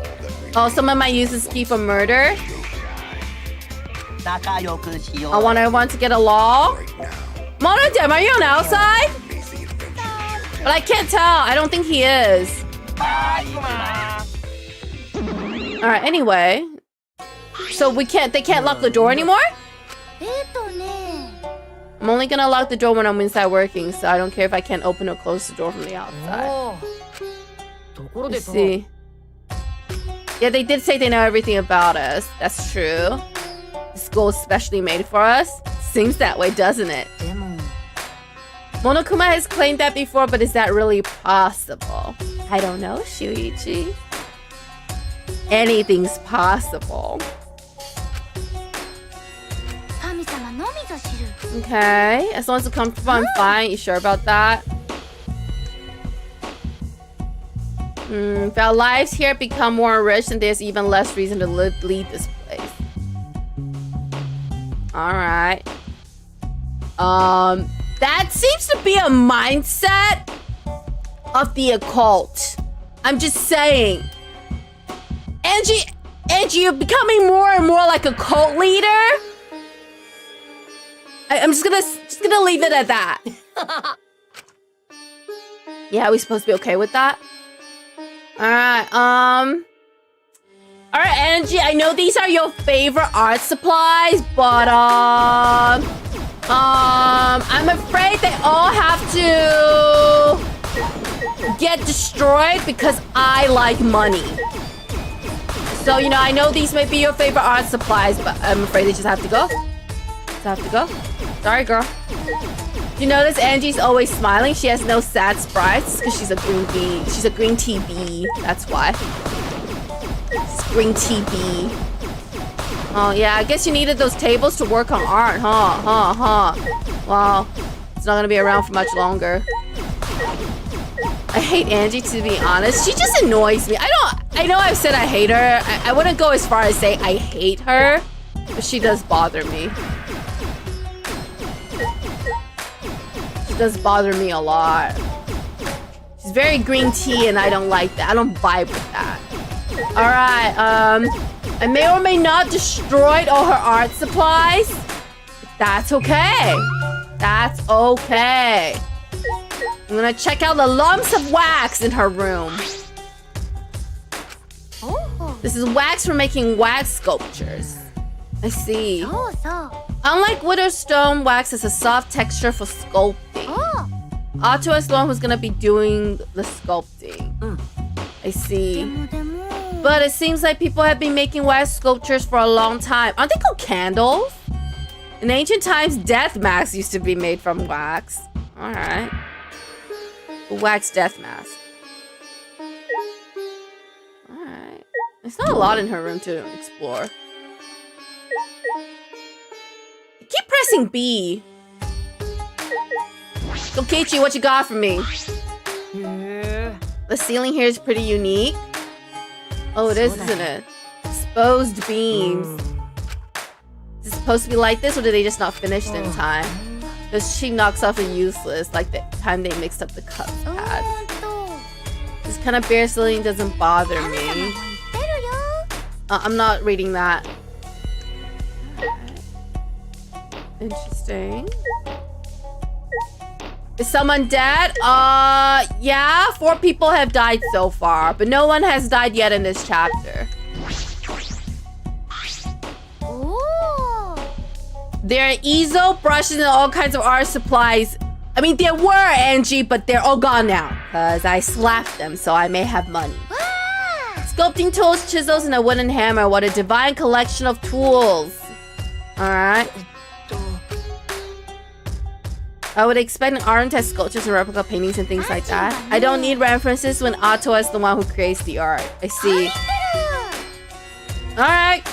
Oh, someone might use this key for murder. I want everyone to get along. Monodem, are you on the outside? But I can't tell. I don't think he is. Alright, anyway. So they can't lock the door anymore? I'm only gonna lock the door when I'm inside working, so I don't care if I can't open or close the door from the outside. Let's see. Yeah, they did say they know everything about us. That's true. The school is specially made for us. Seems that way, doesn't it? Monokuma has claimed that before, but is that really possible? I don't know, Shuichi. Anything's possible. Okay, as long as it's comfortable, I'm fine. You sure about that? If our lives here become more rich, then there's even less reason to leave this place. Alright. That seems to be a mindset of the occult. I'm just saying. Angie, you're becoming more and more like a cult leader. I'm just gonna leave it at that. Yeah, are we supposed to be okay with that? Alright, alright, Angie, I know these are your favorite art supplies, but I'm afraid they all have to get destroyed because I like money. So, you know, I know these may be your favorite art supplies, but I'm afraid they just have to go. Just have to go. Sorry, girl. You notice Angie's always smiling? She has no sad sprites because she's a green bee. She's a green tea bee. That's why. It's green tea bee. Oh, yeah. I guess you needed those tables to work on art, huh? Well, it's not gonna be around for much longer. I hate Angie, to be honest. She just annoys me. I know I've said I hate her. I wouldn't go as far as say I hate her, but she does bother me. She does bother me a lot. She's very green tea and I don't like that. I don't vibe with that. Alright, I may or may not destroyed all her art supplies. That's okay. That's okay. I'm gonna check out the lumps of wax in her room. This is wax for making wax sculptures. I see. Unlike wood or stone, wax has a soft texture for sculpting. Ato is the one who's gonna be doing the sculpting. I see. But it seems like people have been making wax sculptures for a long time. Aren't they called candles? In ancient times, death masks used to be made from wax. Alright. Wax death mask. Alright. There's not a lot in her room to explore. I keep pressing B. Kokichi, what you got for me? The ceiling here is pretty unique. Oh, it is, isn't it? Exposed beams. Is it supposed to be like this, or did they just not finish it in time? This cheap knocks off are useless, like the time they mixed up the cup pad. This kind of bare ceiling doesn't bother me. I'm not reading that. Interesting. Is someone dead? Yeah, 4 people have died so far, but no one has died yet in this chapter. There are easel, brushes, and all kinds of art supplies. I mean, there were, Angie, but they're all gone now. Because I slapped them, so I may have money. Sculpting tools, chisels, and a wooden hammer. What a divine collection of tools. Alright. I would expect an artist has sculptures and replica paintings and things like that. I don't need references when Ato is the one who creates the art. I see. Alright.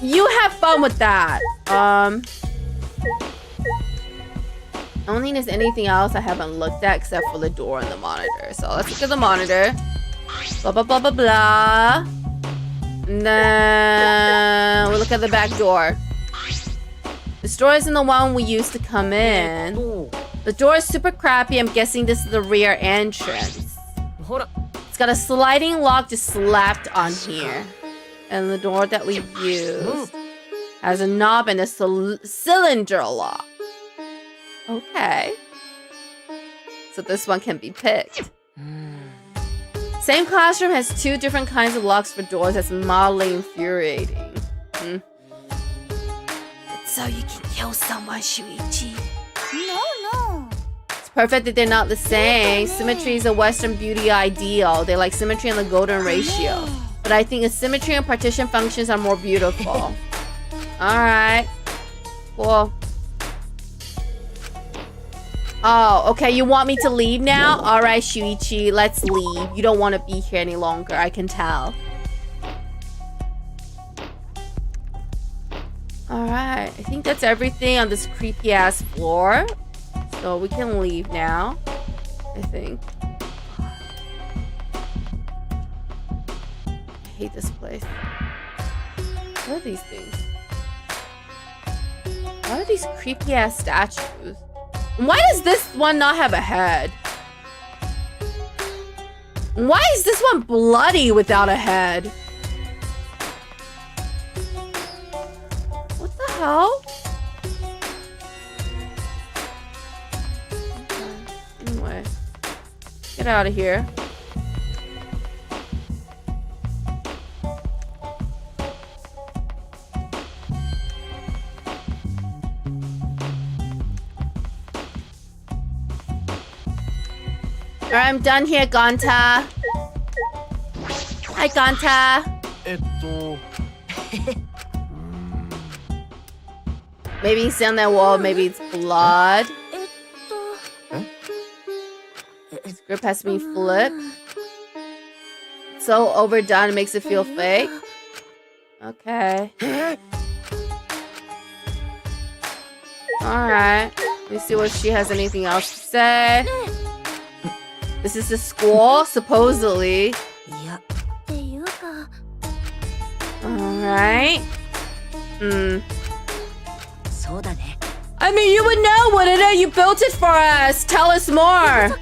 You have fun with that. I don't think there's anything else I haven't looked at except for the door and the monitor. So let's look at the monitor. Blah, blah, blah, blah, blah. And then we'll look at the back door. This door isn't the one we used to come in. The door is super crappy. I'm guessing this is the rear entrance. It's got a sliding lock just slapped on here. And the door that we used has a knob and a cylinder lock. Okay. So this one can be picked. Same classroom has 2 different kinds of locks for doors. That's mildly infuriating. So you can kill someone, Shuichi. No. It's perfect that they're not the same. Symmetry is a Western beauty ideal. They like symmetry and the golden ratio. But I think asymmetry and partition functions are more beautiful. Alright. Cool. Oh, okay. You want me to leave now? All right, Shuichi, let's leave. You don't want to be here any longer. I can tell. All right. I think that's everything on this creepy ass floor. So we can leave now. I think. I hate this place. What are these things? What are these creepy ass statues? Why does this one not have a head? Why is this one bloody without a head? What the hell? Okay. Anyway, get out of here. Alright, I'm done here, Ganta. Hi, Ganta. Maybe it's on that wall, maybe it's blood. Script has to be flipped. So overdone, it makes it feel fake. Okay. Alright. Let me see what she has anything else to say. This is the school, supposedly. Alright. I mean, you would know, wouldn't it? You built it for us. Tell us more.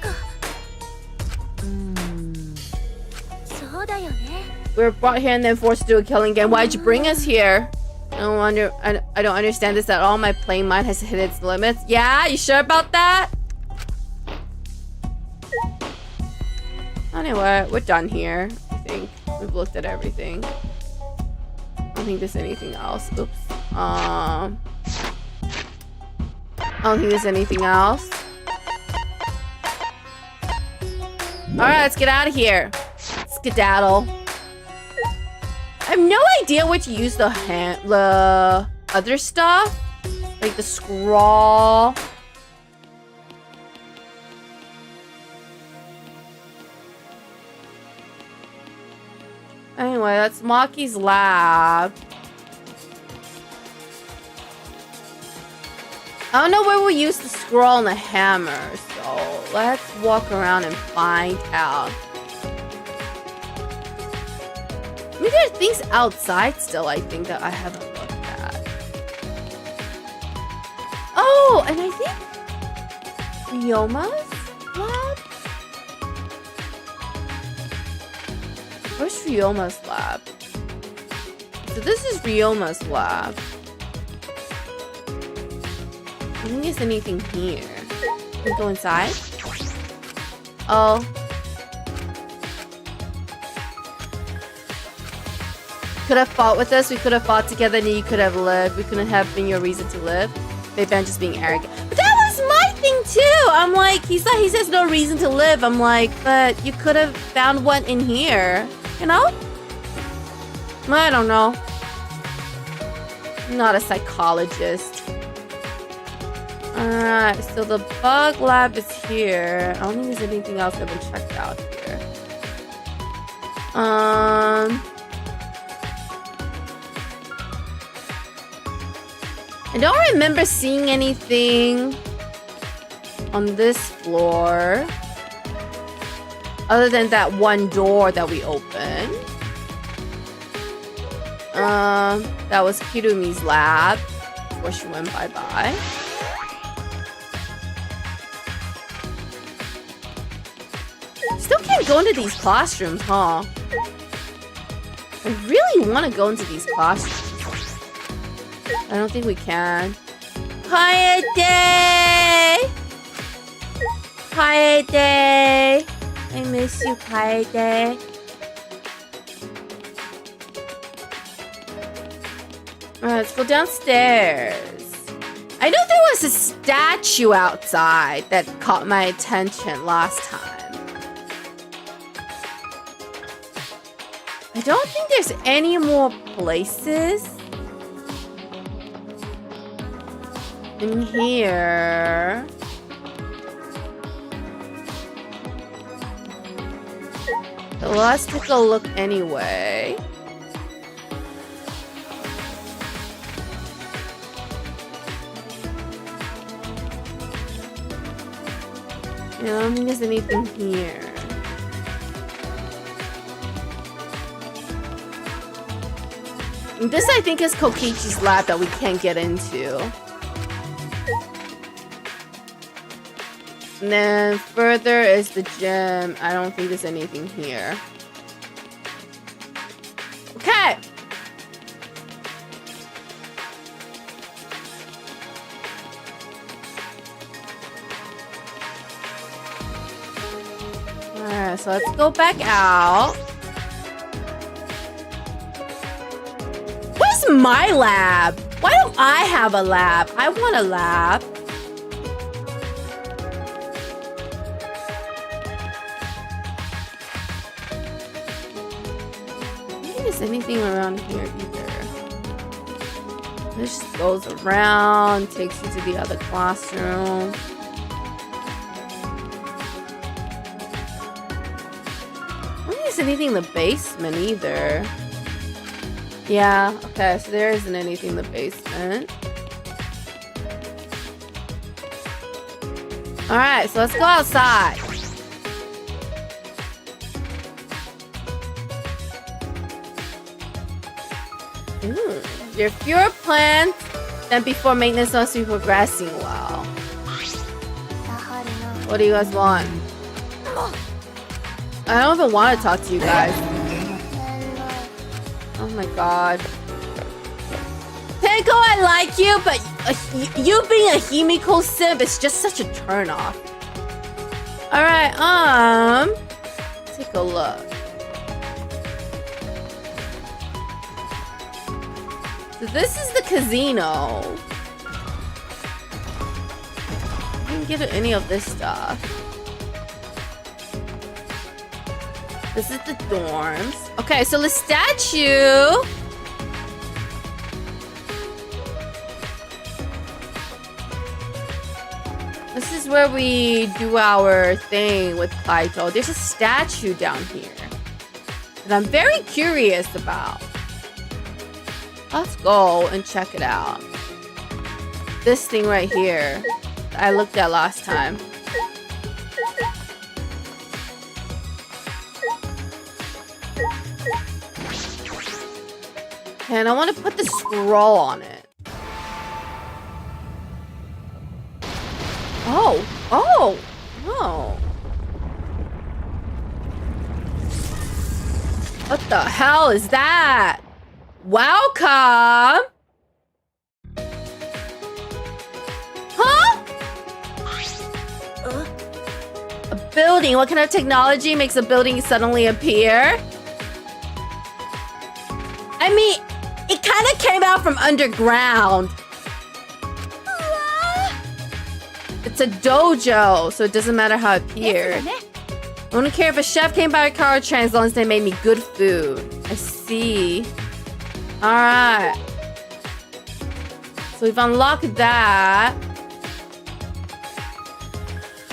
We were brought here and then forced to do a killing game. Why'd you bring us here? I don't understand this at all. My playing mind has hit its limits. Yeah, you sure about that? Anyway, we're done here. I think we've looked at everything. I don't think there's anything else. Oops. I don't think there's anything else. Alright, let's get out of here. Skedaddle. I have no idea where to use the other stuff. Like the scroll. Anyway, that's Maki's lab. I don't know where we'll use the scroll and the hammer, so let's walk around and find out. Maybe there are things outside still, I think, that I haven't looked at. Oh, and I think Ryoma's lab? Where's Ryoma's lab? So this is Ryoma's lab. I don't think there's anything here. Can we go inside? Oh. Could have fought with us. We could have fought together and you could have lived. We couldn't have been your reason to live. Maybe I'm just being arrogant. But that was my thing too. I'm like, he says no reason to live. I'm like, but you could have found one in here. You know? I don't know. I'm not a psychologist. Alright, so the bug lab is here. I don't think there's anything else I've been checked out here. I don't remember seeing anything on this floor other than that one door that we opened. That was Kirumi's lab before she went bye-bye. Still can't go into these classrooms, huh? I really want to go into these classrooms. I don't think we can. Kaede! Kaede! I miss you, Kaede. Alright, let's go downstairs. I know there was a statue outside that caught my attention last time. I don't think there's any more places. In here. So let's take a look anyway. I don't think there's anything here. This, I think, is Kokichi's lab that we can't get into. And then further is the gym. I don't think there's anything here. Okay. Alright, so let's go back out. Where's my lab? Why don't I have a lab? I want a lab. Anything around here either. This just goes around, takes you to the other classroom. I don't think there's anything in the basement either. Yeah, okay, so there isn't anything in the basement. Alright, so let's go outside. There are fewer plants than before. Maintenance must be progressing well. What do you guys want? I don't even want to talk to you guys. Oh my god. Tenko, I like you, but you being a Himiko simp is just such a turnoff. Alright, take a look. So this is the casino. I didn't get any of this stuff. This is the dorms. Okay, so the statue. This is where we do our thing with Kaito. There's a statue down here that I'm very curious about. Let's go and check it out. This thing right here I looked at last time. And I want to put the scroll on it. Oh. What the hell is that? Welcome! Huh? A building. What kind of technology makes a building suddenly appear? I mean, it kind of came out from underground. It's a dojo, so it doesn't matter how it appeared. I don't care if a chef came by a car or train as long as they made me good food. I see. Alright. So we've unlocked that.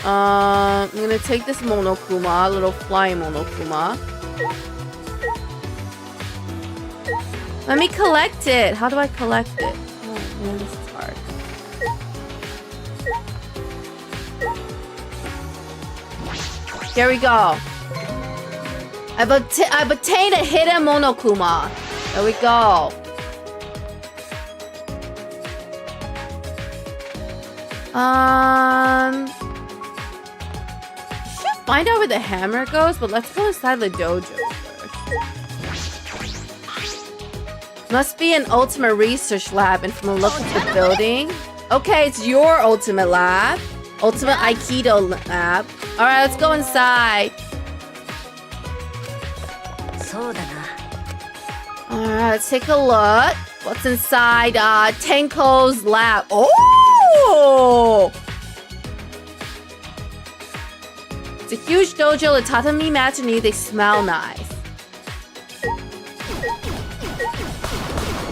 I'm gonna take this Monokuma, little flying Monokuma. Let me collect it. How do I collect it? Oh man, this is hard. Here we go. I've obtained a hidden Monokuma. There we go. Should find out where the hammer goes, but let's go inside the dojo first. Must be an ultimate research lab, and from the look of the building. Okay, it's your ultimate lab. Ultimate Aikido lab. Alright, let's go inside. Alright, let's take a look. What's inside Tenko's lab? Oh! It's a huge dojo, the tatami mats are neat, they smell nice.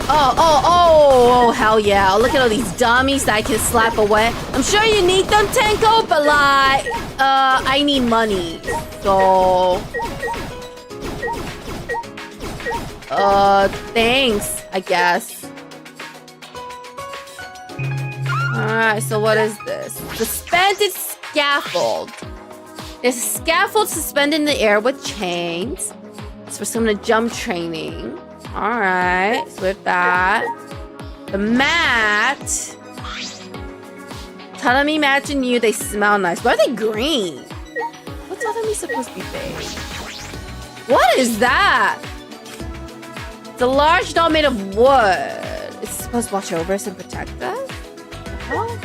Oh, hell yeah. Look at all these dummies that I can slap away. I'm sure you need them, Tenko, but like, I need money. So, thanks, I guess. Alright, so what is this? Suspended scaffold. There's a scaffold suspended in the air with chains. It's for some of the jump training. Alright, so with that. The mat. Tatami mats and you, they smell nice. Why are they green? What's tatami supposed to be beige? What is that? It's a large doll made of wood. It's supposed to watch over us and protect us? Oh.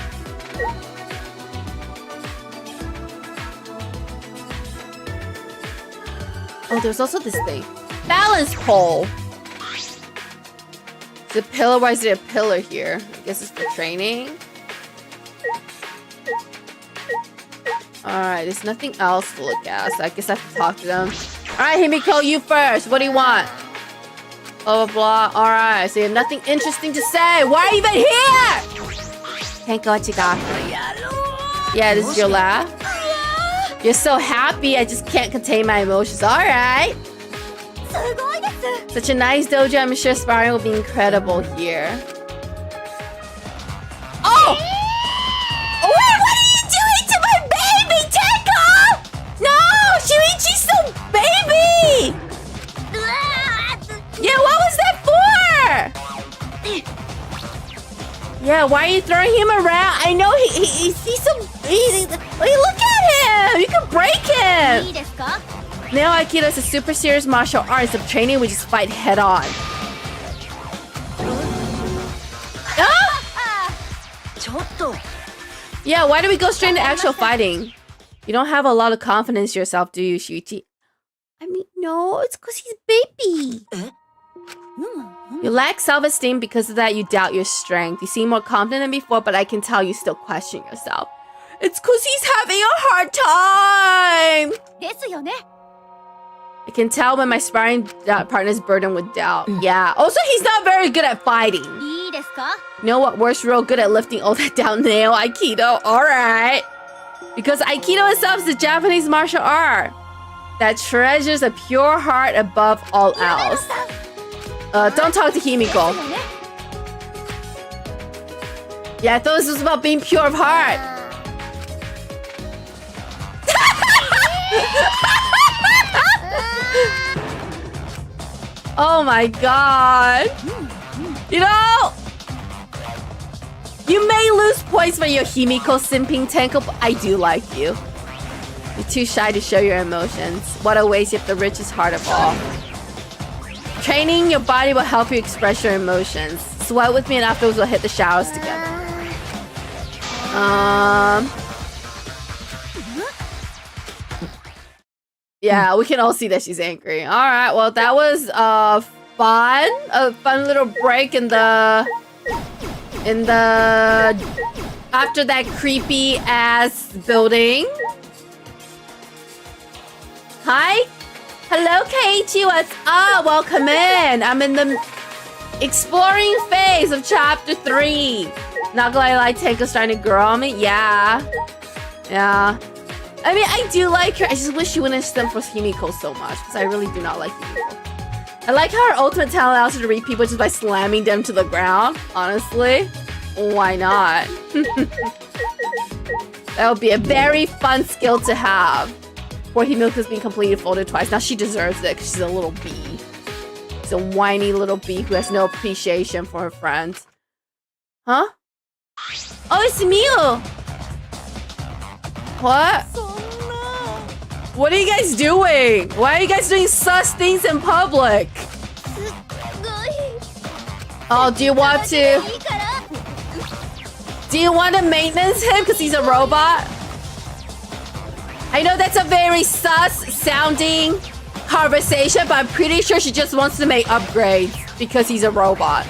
Oh, there's also this thing. Balance pole. It's a pillar. Why is it a pillar here? I guess it's for training. Alright, there's nothing else to look at, so I guess I have to talk to them. Alright, Himiko, you first. What do you want? Blah, blah, blah. Alright, so you have nothing interesting to say. Why are you even here? Can't go, yeah, this is your laugh. You're so happy, I just can't contain my emotions. Alright. Such a nice dojo, I'm sure sparring will be incredible here. Oh! Wait, what are you doing to my baby, Tenko? No! Shuichi's so baby! Yeah, what was that for? Yeah, why are you throwing him around? I know he's so... look at him! You can break him! Now Aikido is a super serious martial arts of training. We just fight head on. Yeah, why do we go straight into actual fighting? You don't have a lot of confidence in yourself, do you, Shuichi? I mean, no, it's because he's baby. You lack self-esteem. Because of that, you doubt your strength. You seem more confident than before, but I can tell you still question yourself. It's because he's having a hard time. I can tell when my sparring partner's burdened with doubt. Yeah. Also, he's not very good at fighting. You know what? We're real good at lifting all that down nail Aikido. Alright. Because Aikido itself is a Japanese martial art that treasures a pure heart above all else. Don't talk to Himiko. Yeah, I thought this was about being pure of heart. Oh my god. You know, you may lose points for your Himiko simping, Tenko, but I do like you. You're too shy to show your emotions. What a waste, you have the richest heart of all. Training your body will help you express your emotions. Sweat with me and afterwards we'll hit the showers together. Yeah, we can all see that she's angry. Alright, well that was fun. A fun little break in the after that creepy ass building. Hi? Hello, Keiichi, what's up? Welcome in. I'm in the exploring phase of chapter 3. Not gonna lie, Tenko's starting to grow on me. Yeah. Yeah. I mean, I do like her. I just wish she wouldn't stem for Himiko so much, because I really do not like Himiko. I like how her ultimate talent allows her to read people just by slamming them to the ground. Honestly, why not? That would be a very fun skill to have. Poor Himiko's been completely folded twice. Now she deserves it because she's a little bee. She's a whiny little bee who has no appreciation for her friends. Huh? Oh, it's Miu! What? What are you guys doing? Why are you guys doing sus things in public? Oh, do you want to maintenance him because he's a robot? I know that's a very sus sounding conversation, but I'm pretty sure she just wants to make upgrades because he's a robot.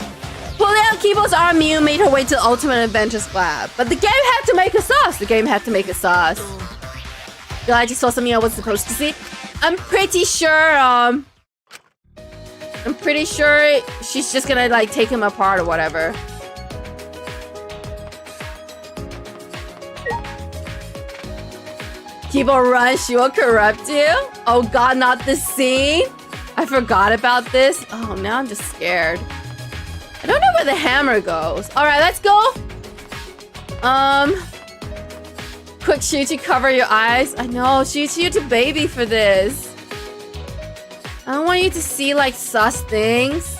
Pulling out Kibo's arm, Miu made her way to the Ultimate Adventures Lab. But the game had to make a sus. The game had to make a sus. Yo, I just saw something I wasn't supposed to see. I'm pretty sure, I'm pretty sure she's just gonna like take him apart or whatever. Keep on run, she will corrupt you. Oh god, not this scene. I forgot about this. Oh, now I'm just scared. I don't know where the hammer goes. All right, let's go. Quick, Shuichi, cover your eyes. I know, Shuichi, you're too baby for this. I don't want you to see like sus things.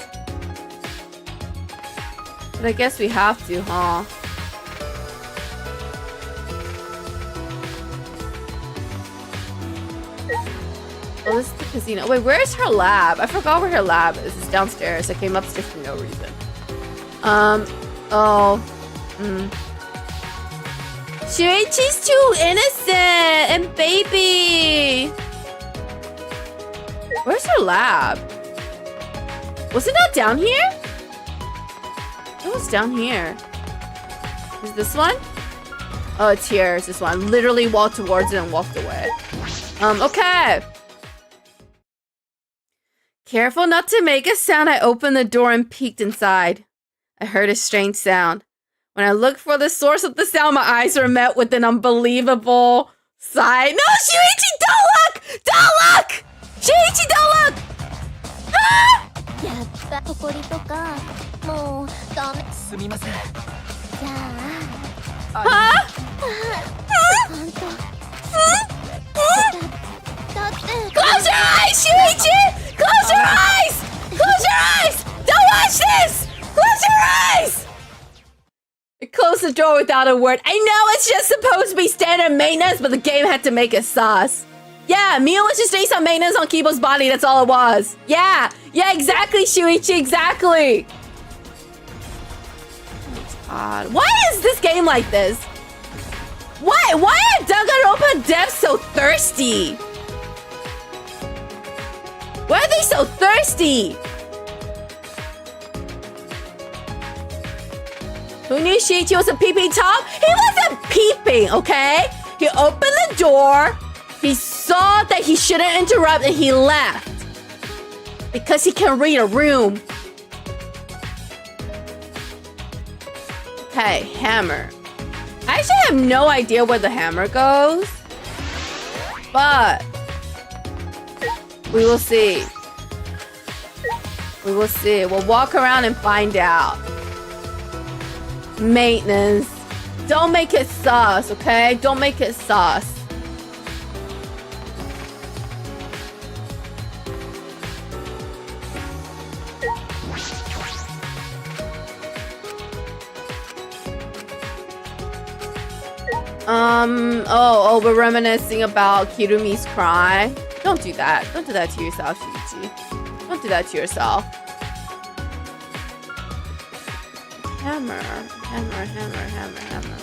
But I guess we have to, huh? Oh, this is the casino. Wait, where's her lab? I forgot where her lab is. It's downstairs. I came upstairs for no reason. Shuichi's too innocent and baby. Where's her lab? Was it not down here? It was down here. Is this one? Oh, it's here. It's this one. Literally walked towards it and walked away. Okay. Careful not to make a sound. I opened the door and peeked inside. I heard a strange sound. When I looked for the source of the sound, my eyes were met with an unbelievable sight. No, Shuichi, don't look! Don't look! Shuichi, don't look! Ah! Huh? Close your eyes, Shuichi! Close your eyes! Close your eyes! Don't watch this! Close your eyes! I closed the door without a word. I know it's just supposed to be standard maintenance, but the game had to make it sus. Yeah, Mio was just doing some maintenance on Kibo's body, that's all it was. Yeah, exactly, Shuichi, exactly. Oh, God. Why is this game like this? Why are Danganronpa devs so thirsty? Why are they so thirsty? Who knew Shuichi was a peeping Tom? He wasn't peeping, okay? He opened the door, he saw that he shouldn't interrupt, and he left. Because he can read a room. Okay, hammer. I actually have no idea where the hammer goes. But we will see. We will see. We'll walk around and find out. Maintenance. Don't make it sus, okay? Don't make it sus. Oh, we're reminiscing about Kirumi's cry. Don't do that. Don't do that to yourself, Shuichi. Don't do that to yourself. Hammer. Hammer, hammer, hammer, hammer.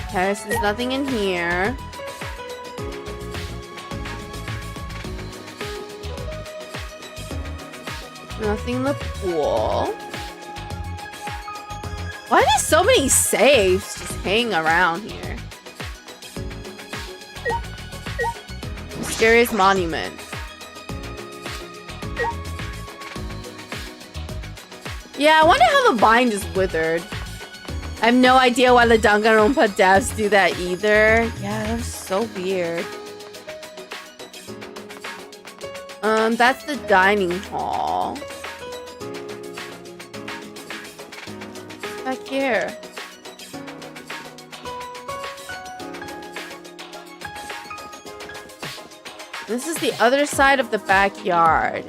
Okay, so there's nothing in here. Nothing in the pool. Why are there so many safes just hanging around here? Mysterious monument. Yeah, I wonder how the vine just withered. I have no idea why the Danganronpa devs do that either. Yeah, that was so weird. That's the dining hall. Back here. This is the other side of the backyard.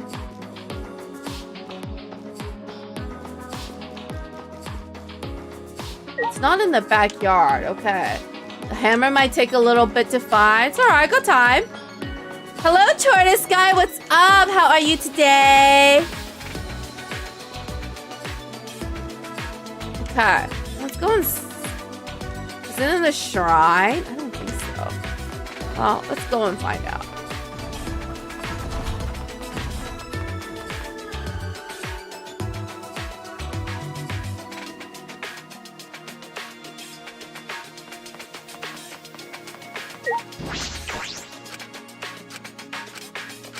It's not in the backyard, okay. The hammer might take a little bit to find. It's alright, I got time. Hello, tortoise guy, what's up? How are you today? Okay, let's go and... Is it in the shrine? I don't think so. Well, let's go and find out.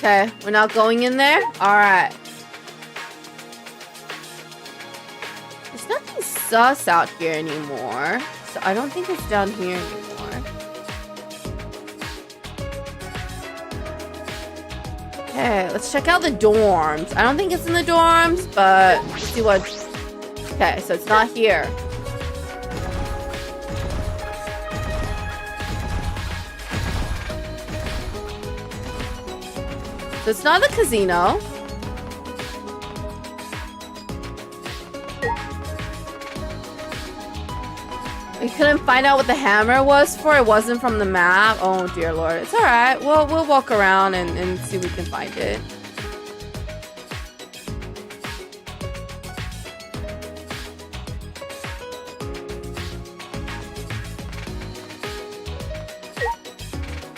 Okay, we're not going in there? Alright. There's nothing sus out here anymore. So I don't think it's down here anymore. Okay, let's check out the dorms. I don't think it's in the dorms, but let's see what... Okay, so it's not here. So it's not the casino. We couldn't find out what the hammer was for. It wasn't from the map. Oh dear lord. It's alright. We'll walk around and see if we can find it.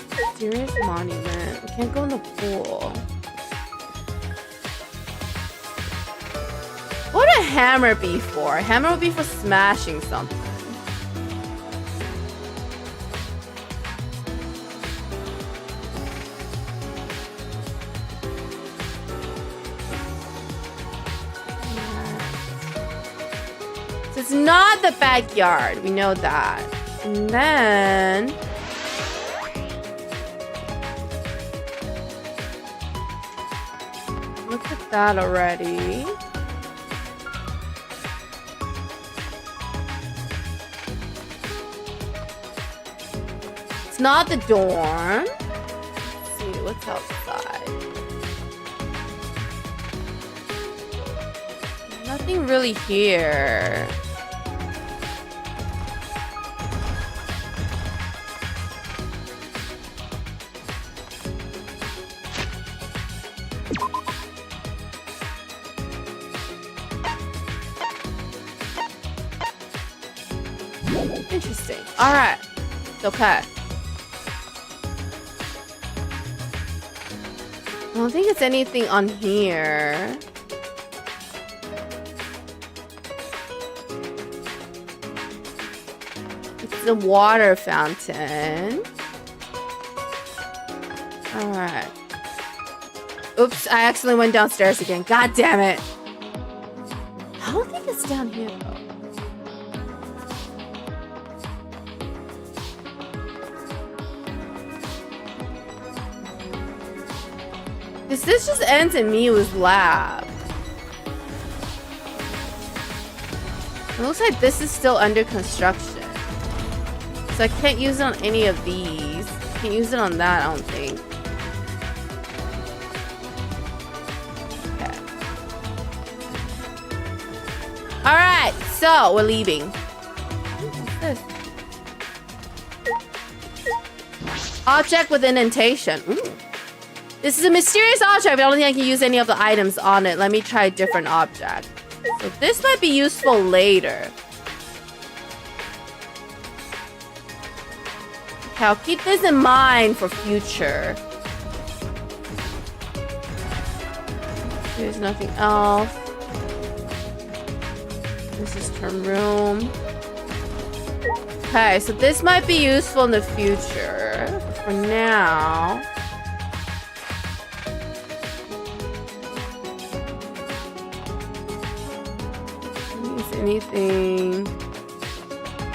Mysterious monument. We can't go in the pool. What would a hammer be for? A hammer would be for smashing something. So it's not the backyard. We know that. And then... look at that already. It's not the dorm. Let's see what's outside. Nothing really here. Interesting. Alright. It's okay. I don't think it's anything on here. It's the water fountain. Alright. Oops, I accidentally went downstairs again. God damn it. I don't think it's down here though. This just ends in Miu's lab. It looks like this is still under construction. So I can't use it on any of these. Can't use it on that, I don't think. Okay. Alright, so we're leaving. What's this? Object with indentation. Ooh. This is a mysterious object, but I don't think I can use any of the items on it. Let me try a different object. So this might be useful later. Okay, I'll keep this in mind for future. There's nothing else. This is her room. Okay, so this might be useful in the future. But for now... anything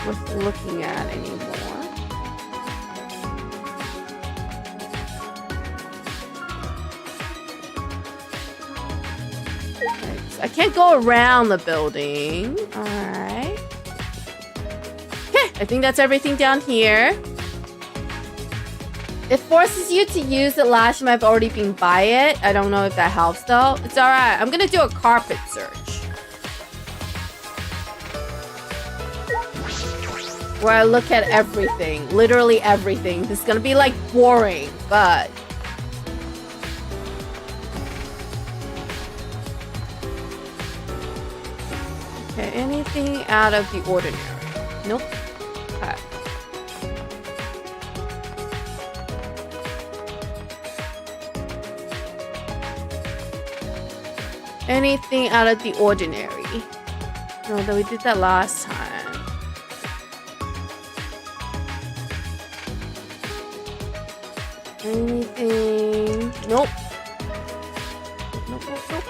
worth looking at anymore. Okay, so I can't go around the building. Alright. Okay, I think that's everything down here. It forces you to use the last time I've already been by it. I don't know if that helps though. It's alright. I'm gonna do a carpet search. Where I look at everything. Literally everything. This is gonna be like boring, but... okay, anything out of the ordinary? Nope. Okay. Anything out of the ordinary? No, that we did that last time. Anything? Nope. Nope, nope, nope.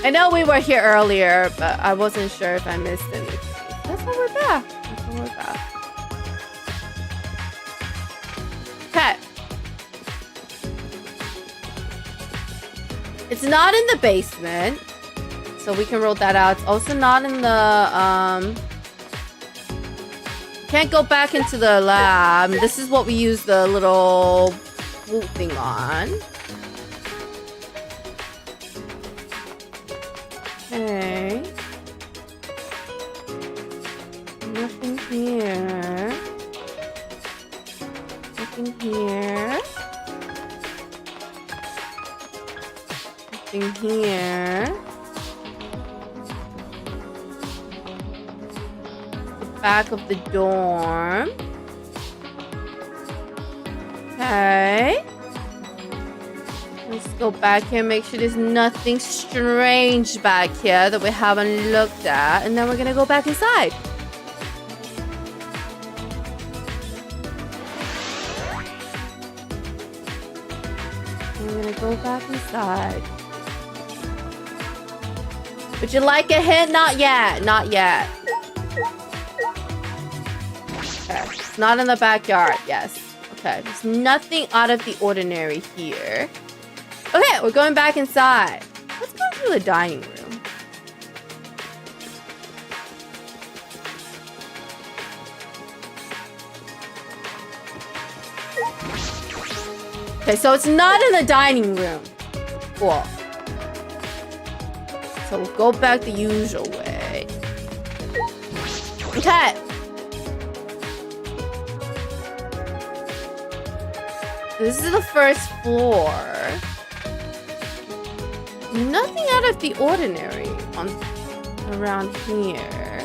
I know we were here earlier, but I wasn't sure if I missed anything. That's why we're back. That's why we're back. Okay. It's not in the basement, so we can roll that out. It's also not in the, can't go back into the lab. This is what we use the little boot thing on. Okay. Nothing here. Nothing here. Nothing here. The back of the dorm. Okay. Let's go back here, make sure there's nothing strange back here that we haven't looked at. And then we're gonna go back inside. We're gonna go back inside. Would you like a hint? Not yet. Not yet. Okay. It's not in the backyard. Yes. Okay. There's nothing out of the ordinary here. Okay, we're going back inside. Let's go to the dining room. Okay, so it's not in the dining room. Cool. So we'll go back the usual way. Okay. This is the first floor. Nothing out of the ordinary around here.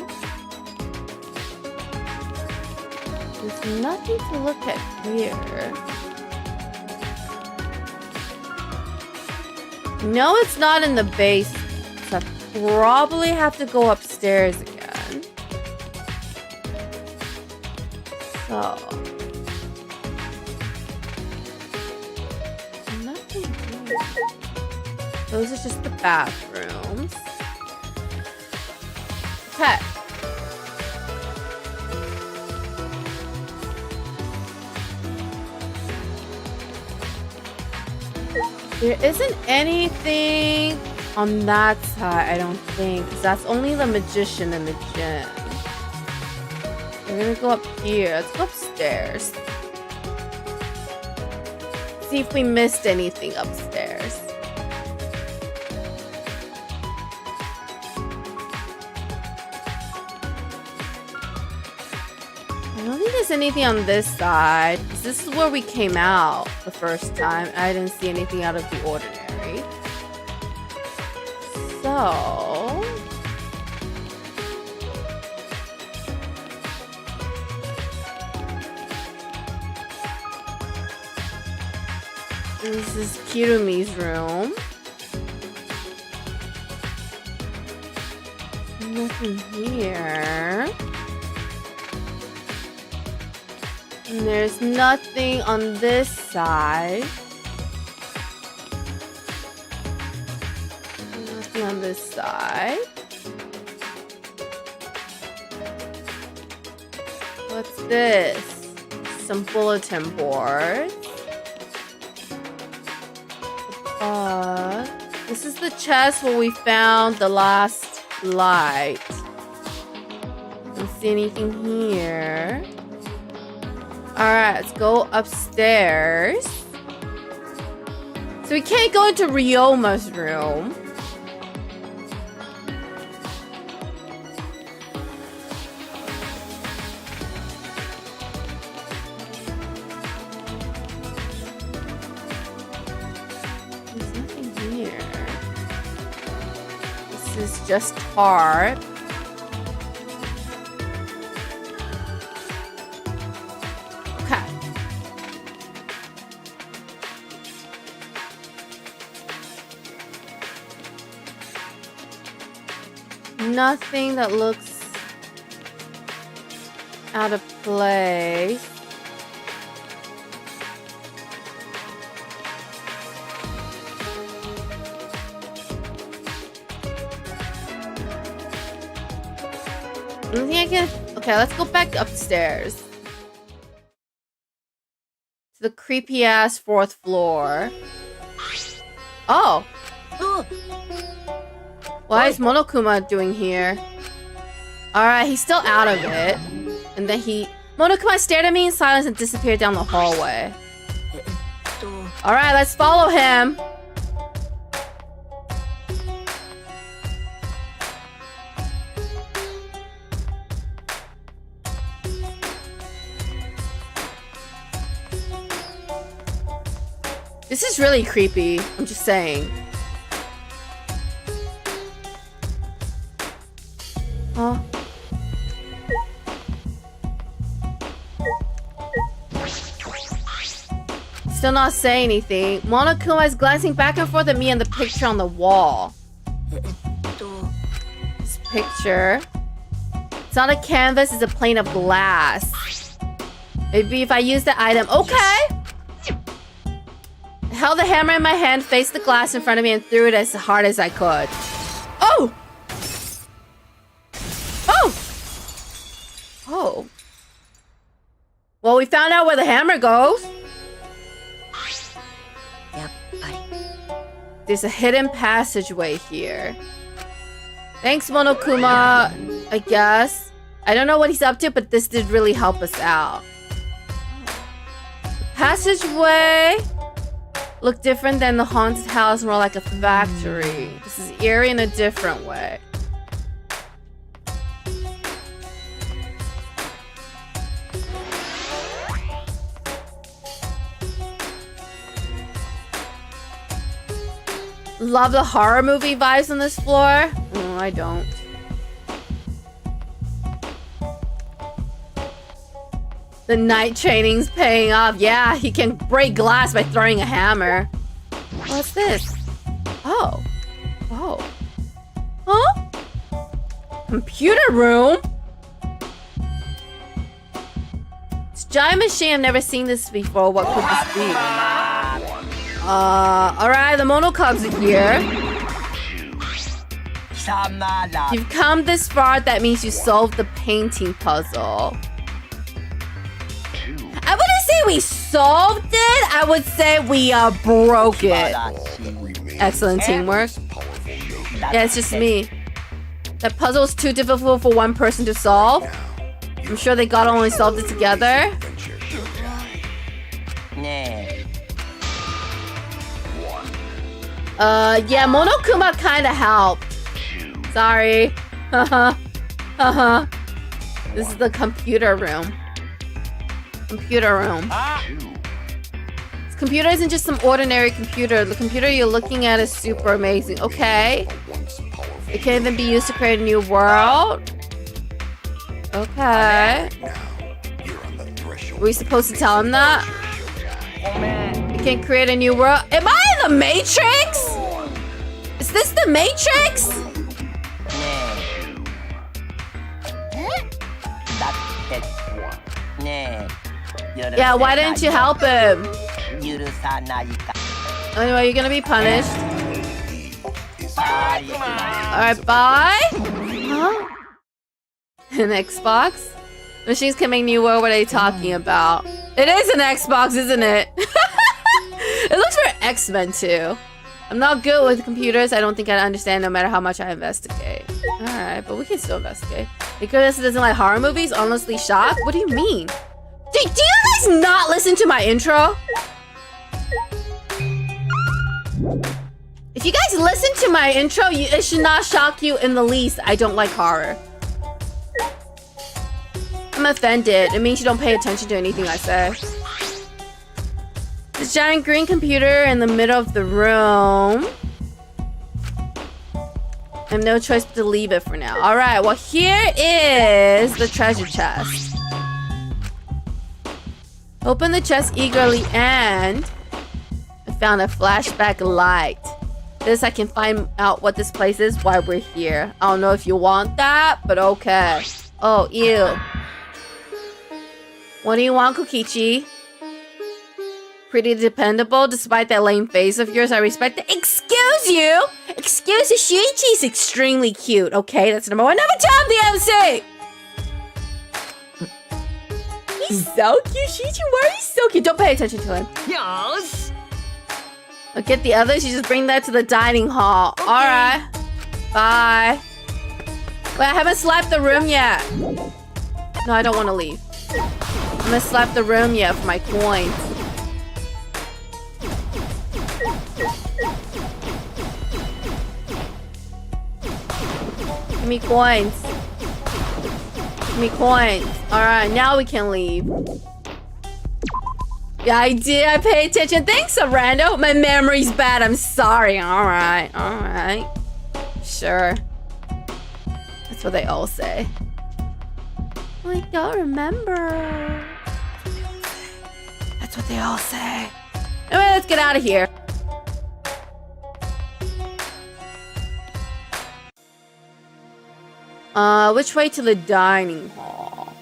There's nothing to look at here. No, it's not in the basement. So I probably have to go upstairs again. So. Nothing here. Those are just the bathrooms. Okay. There isn't anything on that side, I don't think. 'Cause that's only the magician and the gym. We're gonna go up here. Let's go upstairs. See if we missed anything upstairs. I don't think there's anything on this side. This is where we came out the first time. I didn't see anything out of the ordinary. So... this is Kirumi's room. Nothing here. And there's nothing on this side. Nothing on this side. What's this? Some bulletin boards. This is the chest where we found the last light. Don't see anything here. Alright, let's go upstairs. So we can't go into Ryoma's room. There's nothing here. This is just tarp. Nothing that looks out of place. don't think I can... Okay, let's go back upstairs. To the creepy-ass 4th floor. Oh. Why is Monokuma doing here? Alright, he's still out of it. And then Monokuma stared at me in silence and disappeared down the hallway. Alright, let's follow him. This is really creepy. I'm just saying. Huh? Still not saying anything. Monokuma is glancing back and forth at me and the picture on the wall. This picture. It's not a canvas, it's a plane of glass. Maybe if I use the item. Okay! I held the hammer in my hand, faced the glass in front of me, and threw it as hard as I could. Oh! Oh! Oh. Well, we found out where the hammer goes. There's a hidden passageway here. Thanks, Monokuma, I guess. I don't know what he's up to, but this did really help us out. Passageway looked different than the haunted house, more like a factory. This is eerie in a different way. Love the horror movie vibes on this floor. Oh, I don't. The night training's paying off. Yeah, he can break glass by throwing a hammer. What's this? Oh. Oh. Huh? Computer room? It's a giant machine. I've never seen this before. What could this be? Alright, the Monokubs are here. You've come this far, that means you solved the painting puzzle. I wouldn't say we solved it, I would say we broke it. Excellent teamwork. Yeah, it's just me. That puzzle was too difficult for one person to solve. I'm sure they gotta only solved it together. Yeah, Monokuma kinda helped. Sorry. Haha. Haha. This is the computer room. Computer room. This computer isn't just some ordinary computer. The computer you're looking at is super amazing. Okay. It can even be used to create a new world. Okay. Are we supposed to tell him that? You can create a new world. Am I in the Matrix? Is this the Matrix? Yeah, why didn't you help him? Anyway, you're gonna be punished. Alright, bye. Huh? An Xbox? Machines can make new world. What are you talking about? It is an Xbox, isn't it? It looks for X-Men too. I'm not good with computers. I don't think I'd understand no matter how much I investigate. Alright, but we can still investigate. Because it doesn't like horror movies? Honestly shocked? What do you mean? Do you guys not listen to my intro? If you guys listen to my intro, it should not shock you in the least. I don't like horror. I'm offended. It means you don't pay attention to anything I say. This giant green computer in the middle of the room. I have no choice but to leave it for now. Alright, well here is the treasure chest. Open the chest eagerly and I found a flashback light. This I can find out what this place is while we're here. I don't know if you want that, but okay. Oh, ew. What do you want, Kokichi? Pretty dependable, despite that lame face of yours. I respect it. Excuse you! Excuse you, Shuichi's extremely cute. Okay, that's number one. Number two, I'm the MC! he's so cute. Shichi, why are you so cute? Don't pay attention to him.
Yes.
I'll get the others. You just bring that to the dining hall.
Okay.
Alright. Bye. Wait, I haven't slapped the room yet. No, I don't want to leave. I haven't slapped the room yet for my coins. Give me coins. Give me coins. Alright, now we can leave. Yeah, I did. I pay attention. Thanks, Arando. My memory's bad. I'm sorry. Alright. Alright. Sure. That's what they all say. I don't remember. That's what they all say. Anyway, let's get out of here. Which way to the dining hall?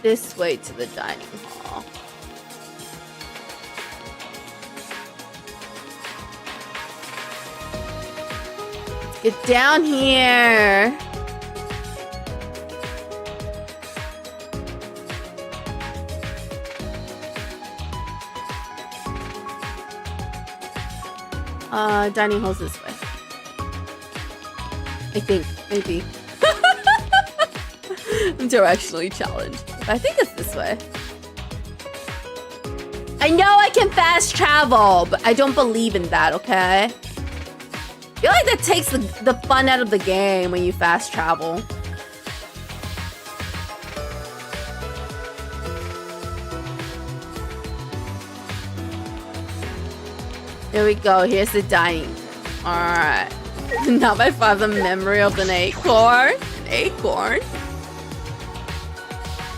This way to the dining hall. Let's get down here. Dining hall's this way. I think, maybe. I'm directionally challenged. But I think it's this way. I know I can fast travel, but I don't believe in that, okay? I feel like that takes the fun out of the game when you fast travel. Here we go. Here's the dining. Alright. Now I find the memory of an acorn. An acorn.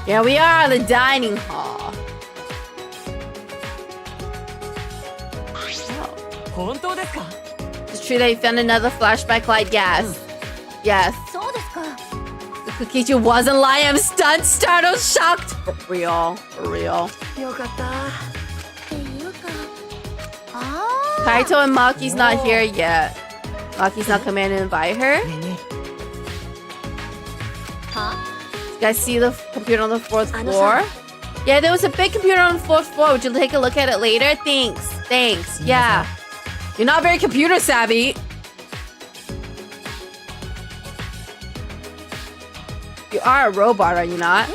Here we are, the dining hall. Oh. It's true that you found another flashback light. Yes. Yes. The Kokichi wasn't lying. I'm stunned, startled, shocked. For real. For real. Kaito and Maki's not here yet. Maki's not coming in and invite her. You guys see the computer on the 4th floor? Yeah, there was a big computer on the 4th floor. Would you take a look at it later? Thanks. Thanks. Yeah. You're not very computer savvy. You are a robot, are you not?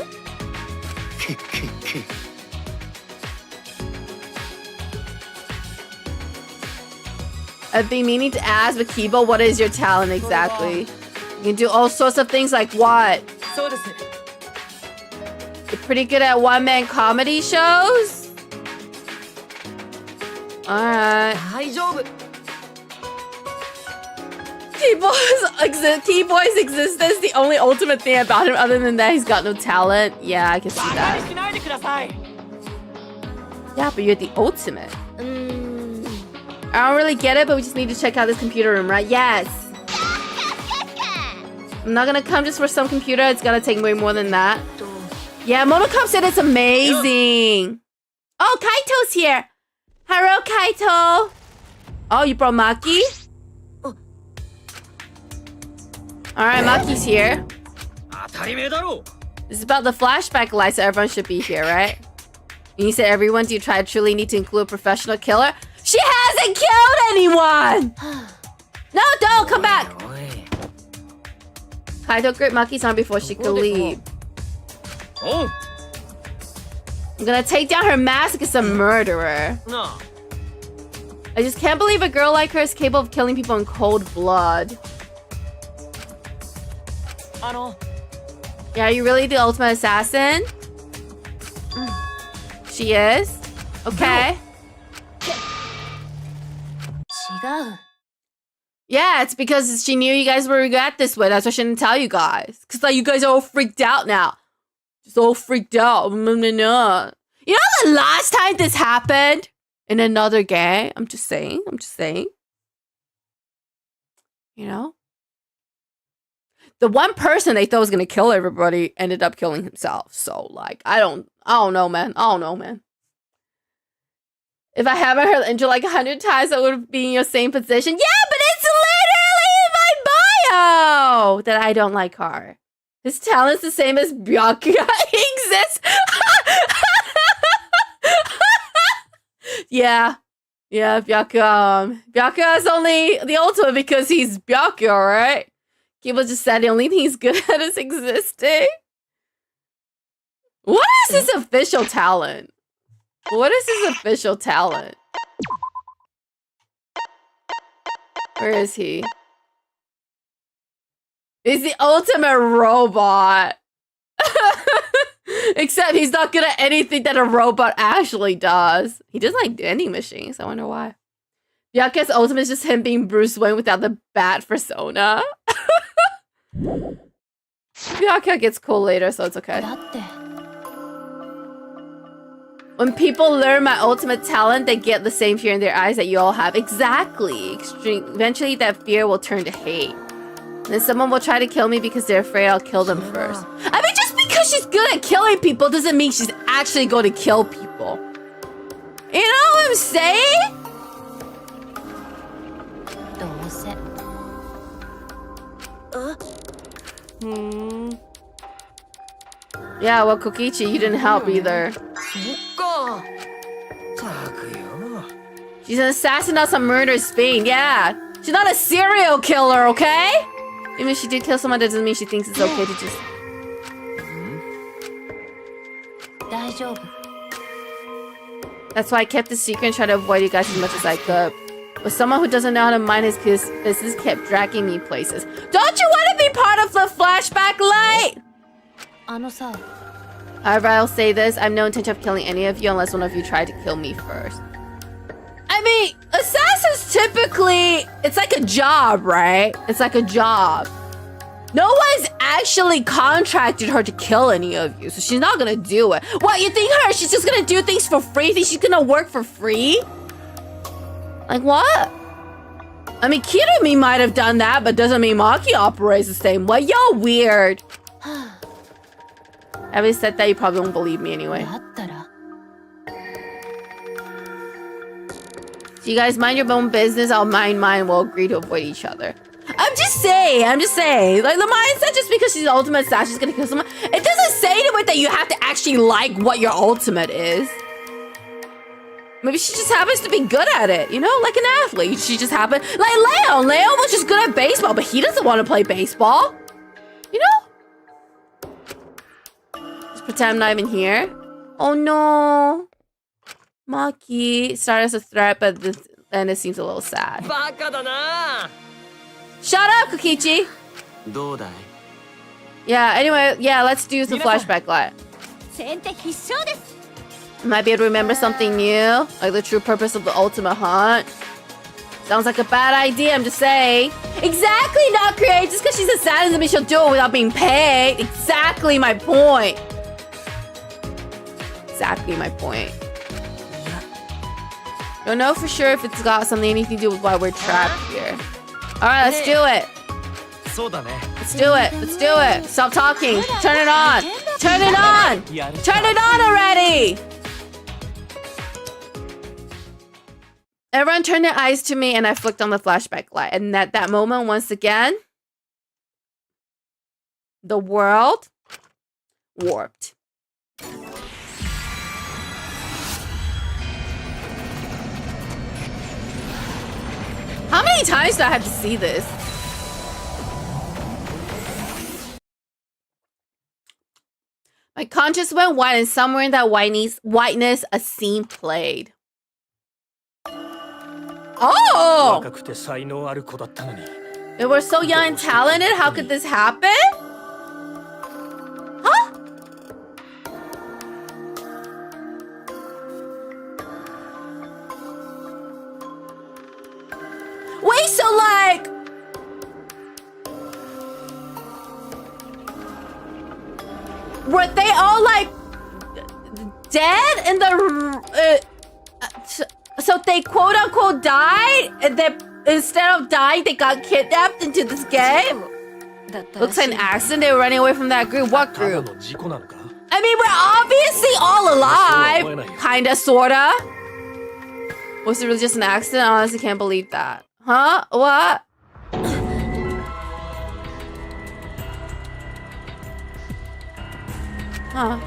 I've been meaning to ask, but Kibo, what is your talent exactly? You can do all sorts of things like what? You're pretty good at one-man comedy shows? Alright. Keyboy's existence, the only ultimate thing about him other than that he's got no talent. Yeah, I can see that. Yeah, but you're the ultimate. I don't really get it, but we just need to check out this computer room, right? Yes. I'm not gonna come just for some computer. It's gonna take way more than that. Yeah, Monocom said it's amazing. Oh, Kaito's here. Hello, Kaito. Oh, you brought Maki? Alright, Maki's here. This is about the flashback lights, so everyone should be here, right? And you said everyone, do you truly need to include a professional killer? She hasn't killed anyone! No, don't! Come back! Kaito gripped Maki's arm before she could leave. I'm gonna take down her mask as a murderer. I just can't believe a girl like her is capable of killing people in cold blood. Yeah, are you really the ultimate assassin? She is? Okay. Yeah, it's because she knew you guys were at this way. That's why she didn't tell you guys. Because like, you guys are all freaked out now. Just all freaked out. You know the last time this happened? In another game? I'm just saying. You know? The one person they thought was gonna kill everybody ended up killing himself. So like, I don't know, man. If I haven't heard Angel like 100 times, I would be in your same position. Yeah, but it's literally in my bio! know that I don't like horror. His talent's the same as Byakuya. He exists. Yeah, Byakuya is only the ultimate because he's Byakuya, right? People just said the only thing he's good at is existing. What is his official talent? What is his official talent? Where is he? He's the ultimate robot. Except he's not good at anything that a robot actually does. He doesn't like vending machines. I wonder why. Byakuya's ultimate is just him being Bruce Wayne without the bat persona. Byakuya gets cool later, so it's okay. When people learn my ultimate talent, they get the same fear in their eyes that you all have. Exactly. Eventually, that fear will turn to hate. Then someone will try to kill me because they're afraid I'll kill them first. I mean, just because she's good at killing people doesn't mean she's actually going to kill people. You know what I'm saying? Yeah, well, Kokichi, you didn't help either. She's an assassin, not some murderous fiend. Yeah, she's not a serial killer, okay? Even if she did kill someone, that doesn't mean she thinks it's okay to just... That's why I kept the secret and tried to avoid you guys as much as I could. But someone who doesn't know how to mind his business kept dragging me places. Don't you want to be part of the flashback light? However, I'll say this. I have no intention of killing any of you unless one of you tried to kill me first. I mean, assassins typically, it's like a job, right? It's like a job. No one's actually contracted her to kill any of you, so she's not gonna do it. What, you think she's just gonna do things for free? You think she's gonna work for free? Like what? I mean, Kirumi might have done that, but doesn't mean Maki operates the same way. Yo, weird. Having said that, you probably won't believe me anyway. So you guys mind your own business, I'll mind mine, we'll agree to avoid each other. I'm just saying. Like, the mindset, just because she's the ultimate assassin, she's gonna kill someone, it doesn't say to it that you have to actually like what your ultimate is. Maybe she just happens to be good at it, you know? Like an athlete. She just happened... Like Leon was just good at baseball, but he doesn't want to play baseball. You know? Just pretend I'm not even here. Oh no. Maki started as a threat, but then it seems a little sad. Shut up, Kokichi! Yeah, anyway, yeah, let's do some flashback light. Might be able to remember something new, like the true purpose of the ultimate hunt. Sounds like a bad idea, I'm just saying. Exactly, not create. Just because she's a assassin doesn't mean she'll do it without being paid. Exactly my point. Exactly my point. Don't know for sure if it's got anything to do with why we're trapped here. Alright, let's do it. Let's do it. Let's do it. Stop talking. Turn it on. Turn it on. Turn it on already. Everyone turned their eyes to me and I flicked on the flashback light. And at that moment, once again, the world warped. How many times do I have to see this? My conscience went white, and somewhere in that whiteness, a scene played. Oh! They were so young and talented. How could this happen? Huh? Wait, so like... were they all like dead in the so they quote unquote died and then instead of dying they got kidnapped into this game? Looks like an accident. They were running away from that group. What group? I mean, we're obviously all alive. Kinda, sorta. Was it really just an accident? I honestly can't believe that. Huh? What? Huh.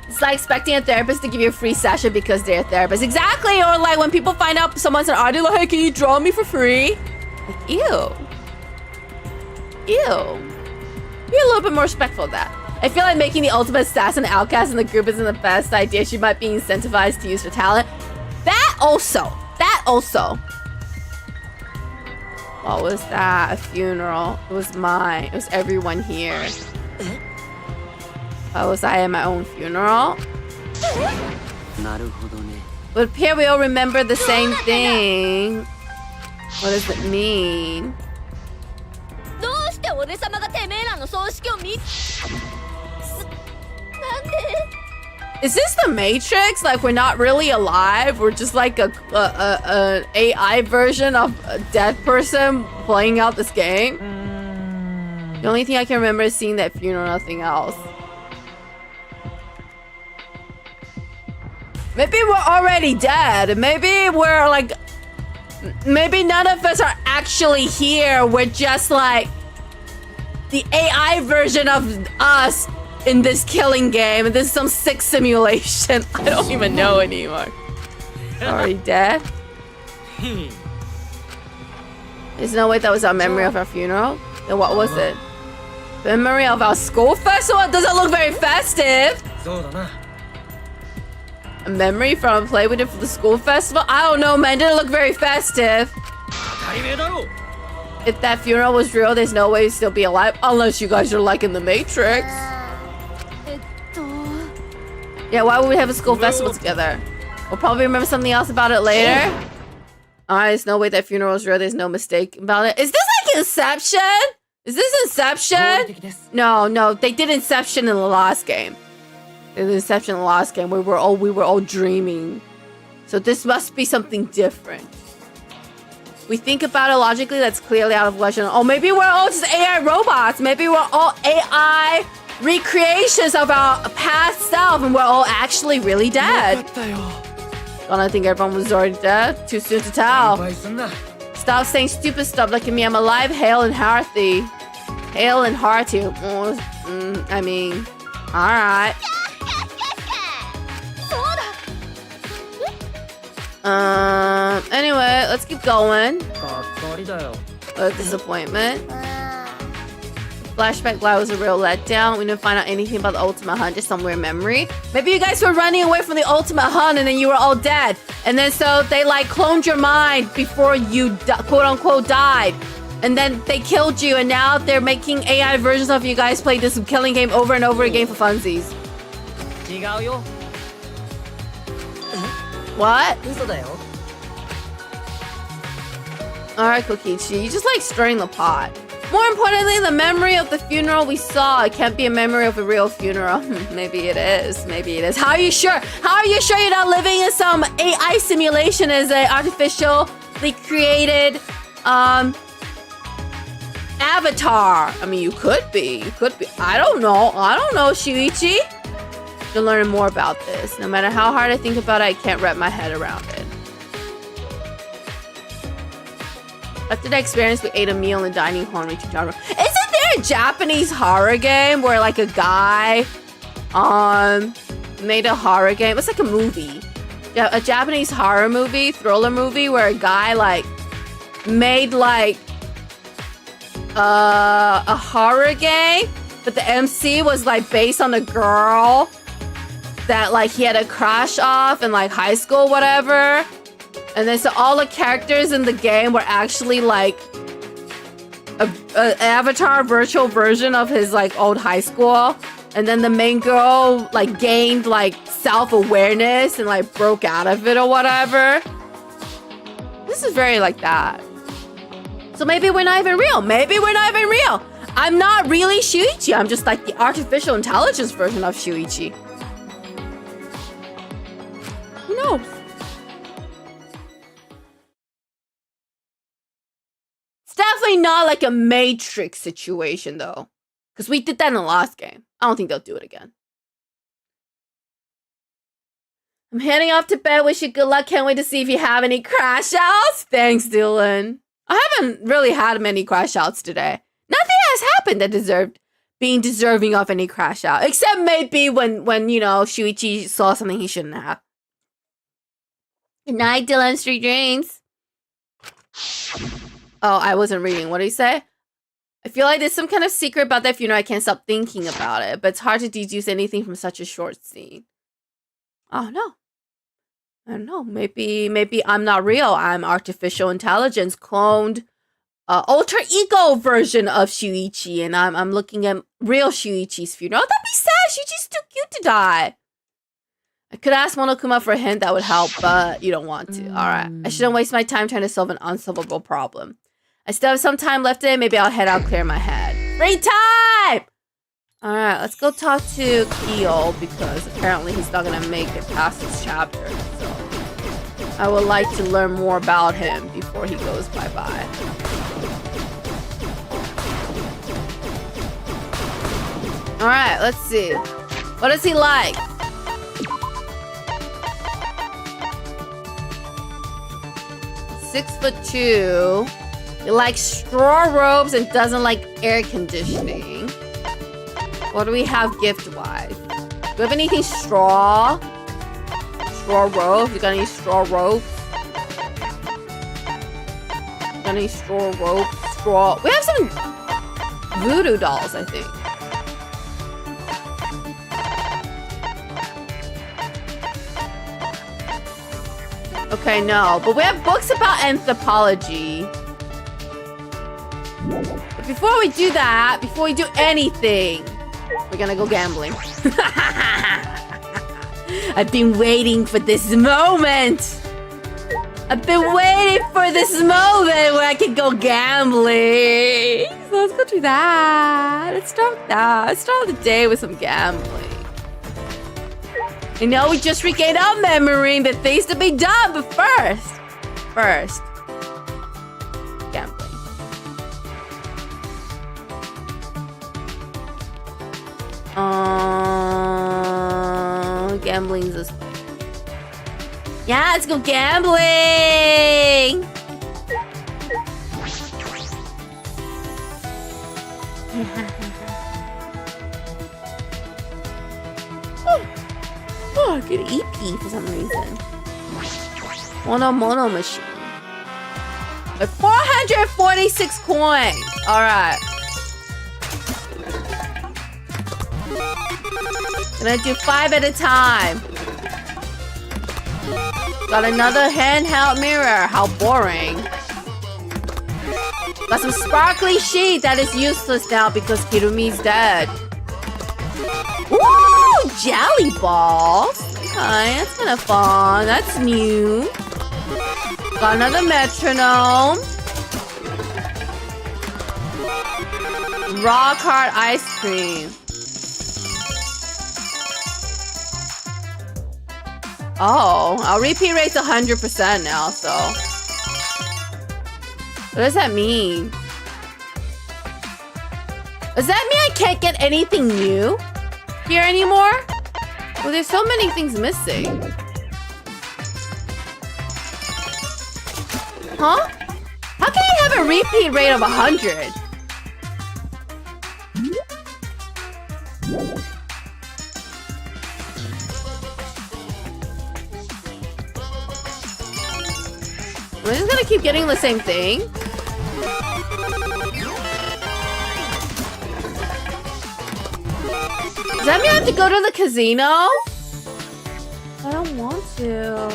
It's like expecting a therapist to give you a free session because they're a therapist. Exactly! Or like when people find out someone's an artist, like, hey, can you draw me for free? Like, ew. Ew. Be a little bit more respectful of that. I feel like making the ultimate assassin outcast in the group isn't the best idea. She might be incentivized to use her talent. That also. That also. What was that? A funeral. It was mine. It was everyone here. Oh, was I at my own funeral? But here we all remember the same thing. What does it mean? Is this the Matrix? Like we're not really alive? We're just like a AI version of a dead person playing out this game? The only thing I can remember is seeing that funeral, nothing else. Maybe we're already dead. Maybe we're like... Maybe none of us are actually here. We're just like... the AI version of us in this killing game. And this is some sick simulation. I don't even know anymore. Already dead? There's no way that was our memory of our funeral. Then what was it? Memory of our school festival? It doesn't look very festive. A memory from a play we did for the school festival? I don't know, man. It didn't look very festive. If that funeral was real, there's no way you'd still be alive. Unless you guys are like in the Matrix. Yeah, why would we have a school festival together? We'll probably remember something else about it later. Alright, there's no way that funeral was real. There's no mistake about it. Is this like Inception? Is this Inception? No, they did Inception in the last game. They did Inception in the last game. We were all dreaming. So this must be something different. We think about it logically, that's clearly out of question. Oh, maybe we're all just AI robots. Maybe we're all AI recreations of our past self and we're all actually really dead. Gonna think everyone was already dead? Too soon to tell. Stop saying stupid stuff like me. I'm alive, hale and hearty. Hale and hearty. I mean, alright. Anyway, let's keep going. What a disappointment. Flashback Live was a real letdown. We didn't find out anything about the Ultimate Hunt, just some weird memory. Maybe you guys were running away from the Ultimate Hunt and then you were all dead. And then so they like cloned your mind before you quote unquote died. And then they killed you and now they're making AI versions of you guys play this killing game over and over again for funsies. What? Alright, Kokichi, you just like stirring the pot. More importantly, the memory of the funeral we saw. It can't be a memory of a real funeral. Maybe it is. Maybe it is. How are you sure? How are you sure you're not living in some AI simulation as an artificially created avatar? I mean, you could be. You could be. I don't know. I don't know, Shuichi. You're learning more about this. No matter how hard I think about it, I can't wrap my head around it. After that experience, we ate a meal in the dining hall and reached genre. Isn't there a Japanese horror game where like a guy made a horror game? It's like a movie. Yeah, a Japanese horror movie, thriller movie where a guy like made like a horror game, but the MC was like based on a girl that like he had a crush off in like high school, whatever. And then so all the characters in the game were actually like a avatar virtual version of his like old high school. And then the main girl like gained like self-awareness and like broke out of it or whatever. This is very like that. So maybe we're not even real. Maybe we're not even real. I'm not really Shuichi. I'm just like the artificial intelligence version of Shuichi. Who knows? It's definitely not like a Matrix situation though. Because we did that in the last game. I don't think they'll do it again. I'm heading off to bed. Wish you good luck. Can't wait to see if you have any crash outs. Thanks, Dylan. I haven't really had many crash outs today. Nothing has happened that deserved being deserving of any crash out. Except maybe when you know, Shuichi saw something he shouldn't have. Good night, Dylan. Street dreams. Oh, I wasn't reading. What did he say? I feel like there's some kind of secret about that funeral. I can't stop thinking about it, but it's hard to deduce anything from such a short scene. Oh, no. I don't know. Maybe I'm not real. I'm artificial intelligence, cloned, alter ego version of Shuichi, and I'm looking at real Shuichi's funeral. Oh, that'd be sad. Shuichi's too cute to die. I could ask Monokuma for a hint that would help, but you don't want to. All right. I shouldn't waste my time trying to solve an unsolvable problem. I still have some time left in. Maybe I'll head out, clear my head. Free time! All right, let's go talk to Kyo because apparently he's not gonna make it past this chapter. So I would like to learn more about him before he goes bye-bye. All right, let's see. What is he like? (6'2". He likes straw robes and doesn't like air conditioning. What do we have gift-wise? Do we have anything straw? Straw robes? You got any straw robes? Got any straw robes? Straw... We have some voodoo dolls, I think. Okay, no. But we have books about anthropology. But before we do that, before we do anything, we're gonna go gambling. I've been waiting for this moment. I've been waiting for this moment where I can go gambling. So let's go do that. Let's start with that. Let's start the day with some gambling. You know, we just regained our memory and the things to be done, but first, gambling. Gambling's this way. Yeah, let's go gambling! Oh, I get an EP for some reason. Mono machine. With 446 coins. Alright. Gonna do 5 at a time. Got another handheld mirror. How boring. Got some sparkly sheet that is useless now because Kirumi's dead. Woo! Jelly balls. Okay, that's kind of fun. That's new. Got another metronome. Rock hard ice cream. Oh, our repeat rate's 100% now, so. What does that mean? Does that mean I can't get anything new here anymore? Well, there's so many things missing. Huh? How can I have a repeat rate of 100? Am I just gonna keep getting the same thing? Does that mean I have to go to the casino? I don't want to.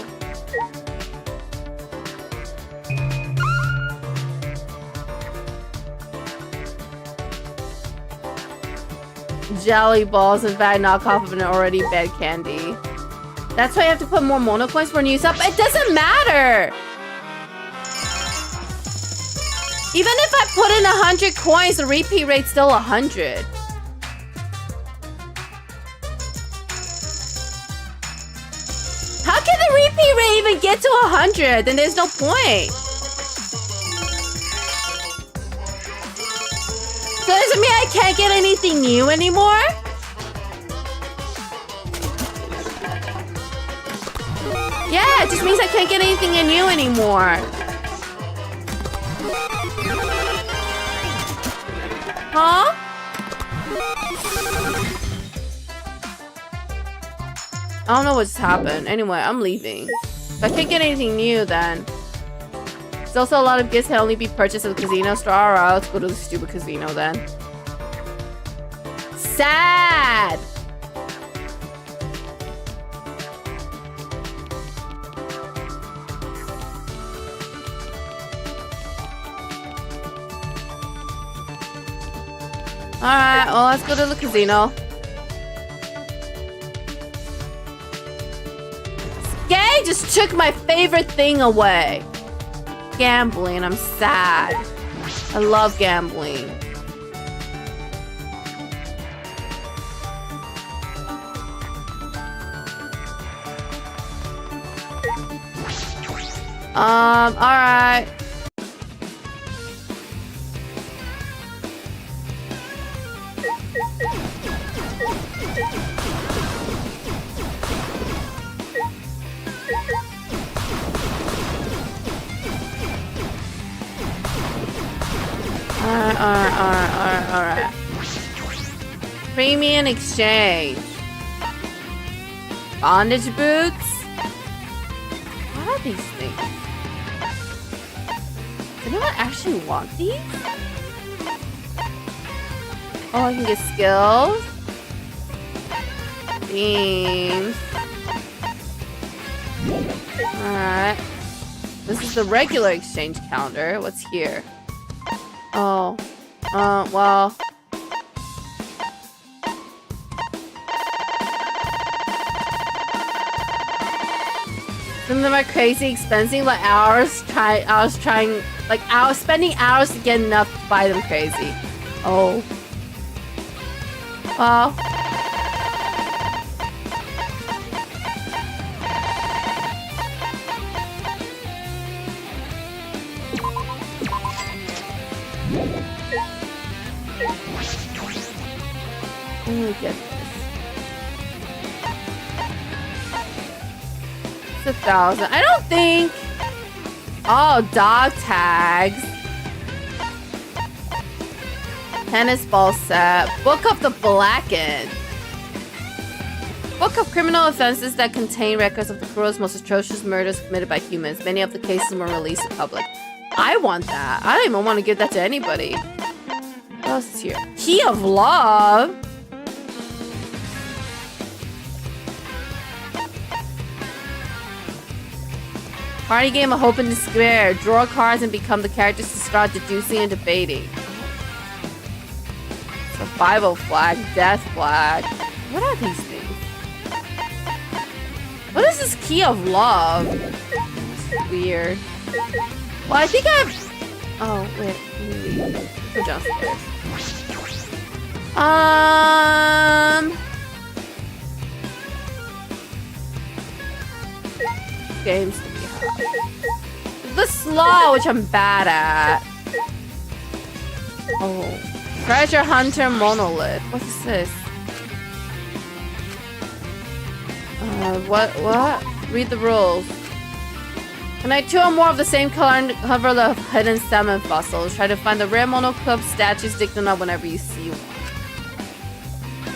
Jelly balls, in fact, knockoff of an already bad candy. That's why I have to put more mono coins for new stuff. It doesn't matter. Even if I put in 100 coins, the repeat rate's still 100. How can the repeat rate even get to 100? Then there's no point. So does it mean I can't get anything new anymore? Yeah, it just means I can't get anything new anymore. Huh? I don't know what's happened. Anyway, I'm leaving. If I can't get anything new, then... There's also a lot of gifts that only be purchased at the casino store. Alright, let's go to the stupid casino then. Sad! Alright, well, let's go to the casino. This game just took my favorite thing away. Gambling, I'm sad. I love gambling. Alright. Alright. Premium exchange. Bondage boots? What are these things? Does anyone actually want these? Oh, I can get skills. Themes. Alright. This is the regular exchange calendar. What's here? Oh. Well. Some of them are crazy expensive, like I was spending hours to get enough to buy them crazy. Oh. Well. Let me get this. It's 1,000. I don't think. Oh, dog tags. Tennis ball set. Book of the Blackened. Book of criminal offenses that contain records of the cruelest, most atrocious murders committed by humans. Many of the cases were released to public. I want that. I don't even want to give that to anybody. What else is here? Key of Love. Party game of hope and despair. Draw cards and become the characters to start deducing and debating. Survival flag, death flag. What are these things? What is this key of love? It's weird. Well, I think I've... Oh, wait. Go downstairs. Games to be had. The slaw, which I'm bad at. Oh. Treasure Hunter Monolith. What is this? What? Read the rules. Connect two or more of the same color cover the hidden salmon fossils. Try to find the rare monoclub statues, dig them up whenever you see one.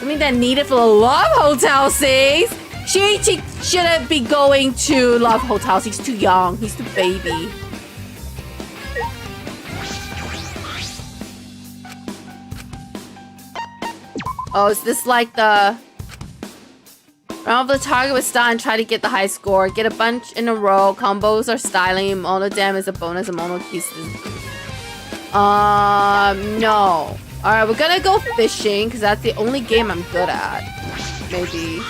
I mean, that needed for the Love Hotel scenes. She shouldn't be going to Love Hotels. He's too young. He's too baby. Oh, is this like the... Round of the target with style and try to get the high score. Get a bunch in a row. Combos are styling. Mono dam is a bonus. And mono keys is... no. Alright, we're gonna go fishing, because that's the only game I'm good at. Maybe.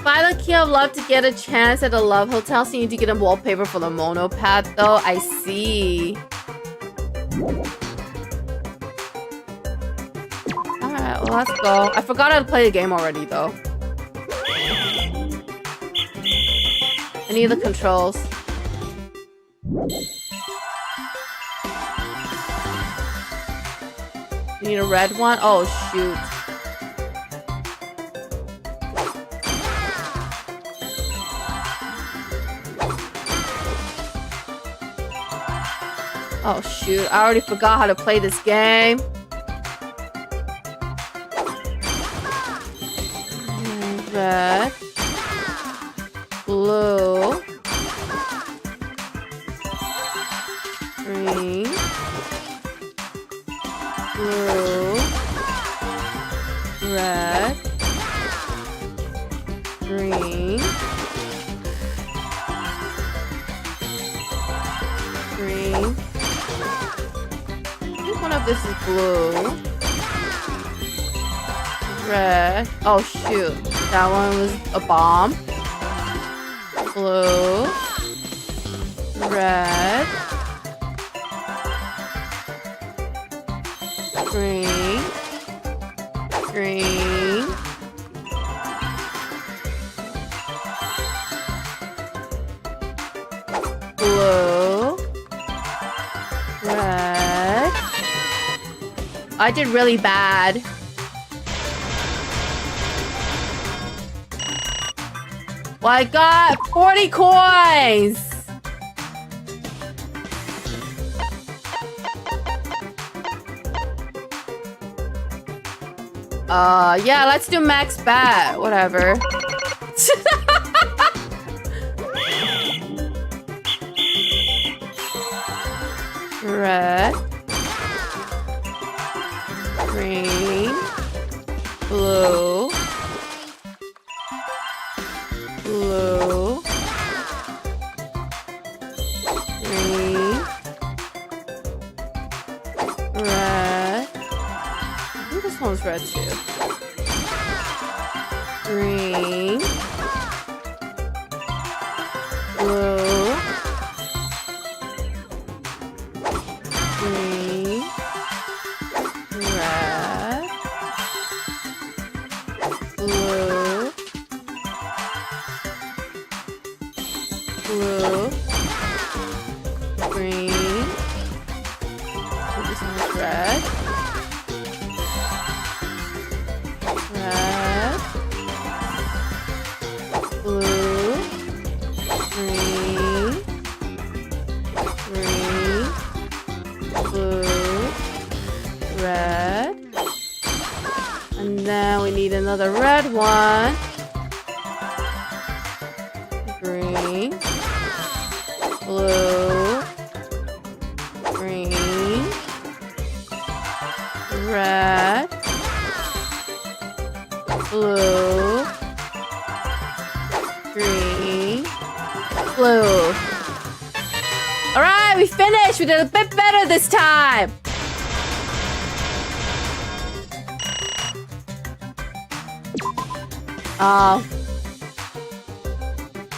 Buy the key of love to get a chance at the Love Hotel, so you need to get a wallpaper for the monopad though. I see. Alright, well let's go. I forgot how to play the game already though. I need the controls. You need a red one? Oh, shoot. Oh, shoot. I already forgot how to play this game. Red. Blue. Green. Blue. Red. Green. Green. I think one of this is blue. Red. Oh shoot. That one was a bomb. Blue. Red. Green. Green. Blue. Red. I did really bad. Well, I got 40 coins! Yeah, let's do max bet. Whatever. Red. Green. Blue. Blue. Green. Red. I think this one's red too. Green. Blue. Green. Red. Blue. Blue. Green. This one's red. Red. Blue. Green. Green. Blue. Red. And then we need another red one. Green. Blue. Green. Red. Blue. Green. Blue. Alright, we finished! We did a bit better this time! Oh.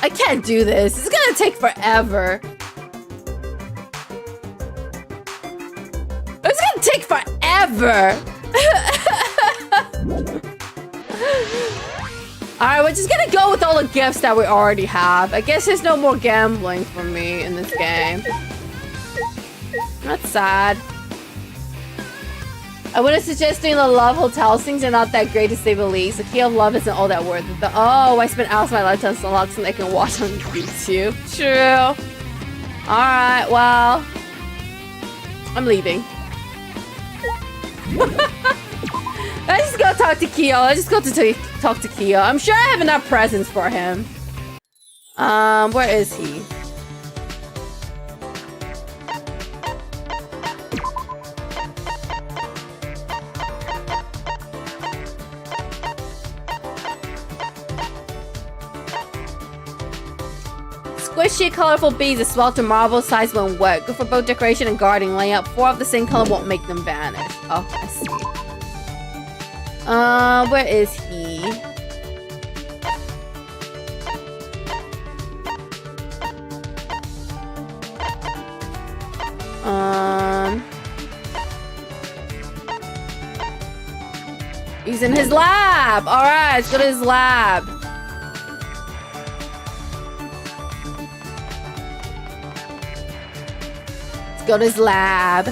I can't do this. It's gonna take forever. It's gonna take forever! Alright, we're just gonna go with all the gifts that we already have. I guess there's no more gambling for me in this game. That's sad. I wouldn't suggest doing the love hotel. Things are not that great to say the least. The key of love isn't all that worth it. Oh, I spent hours of my life to unlock something I can watch on YouTube. True. Alright, well. I'm leaving. Let's just go talk to Kyo. Let's just go to talk to Kyo. I'm sure I have enough presents for him. Where is he? Squishy, colorful beads that swell to marble size when wet. Good for both decoration and gardening layout. 4 of the same color won't make them vanish. Oh, I see. Where is he? He's in his lab! Alright, let's go to his lab. Let's go to his lab.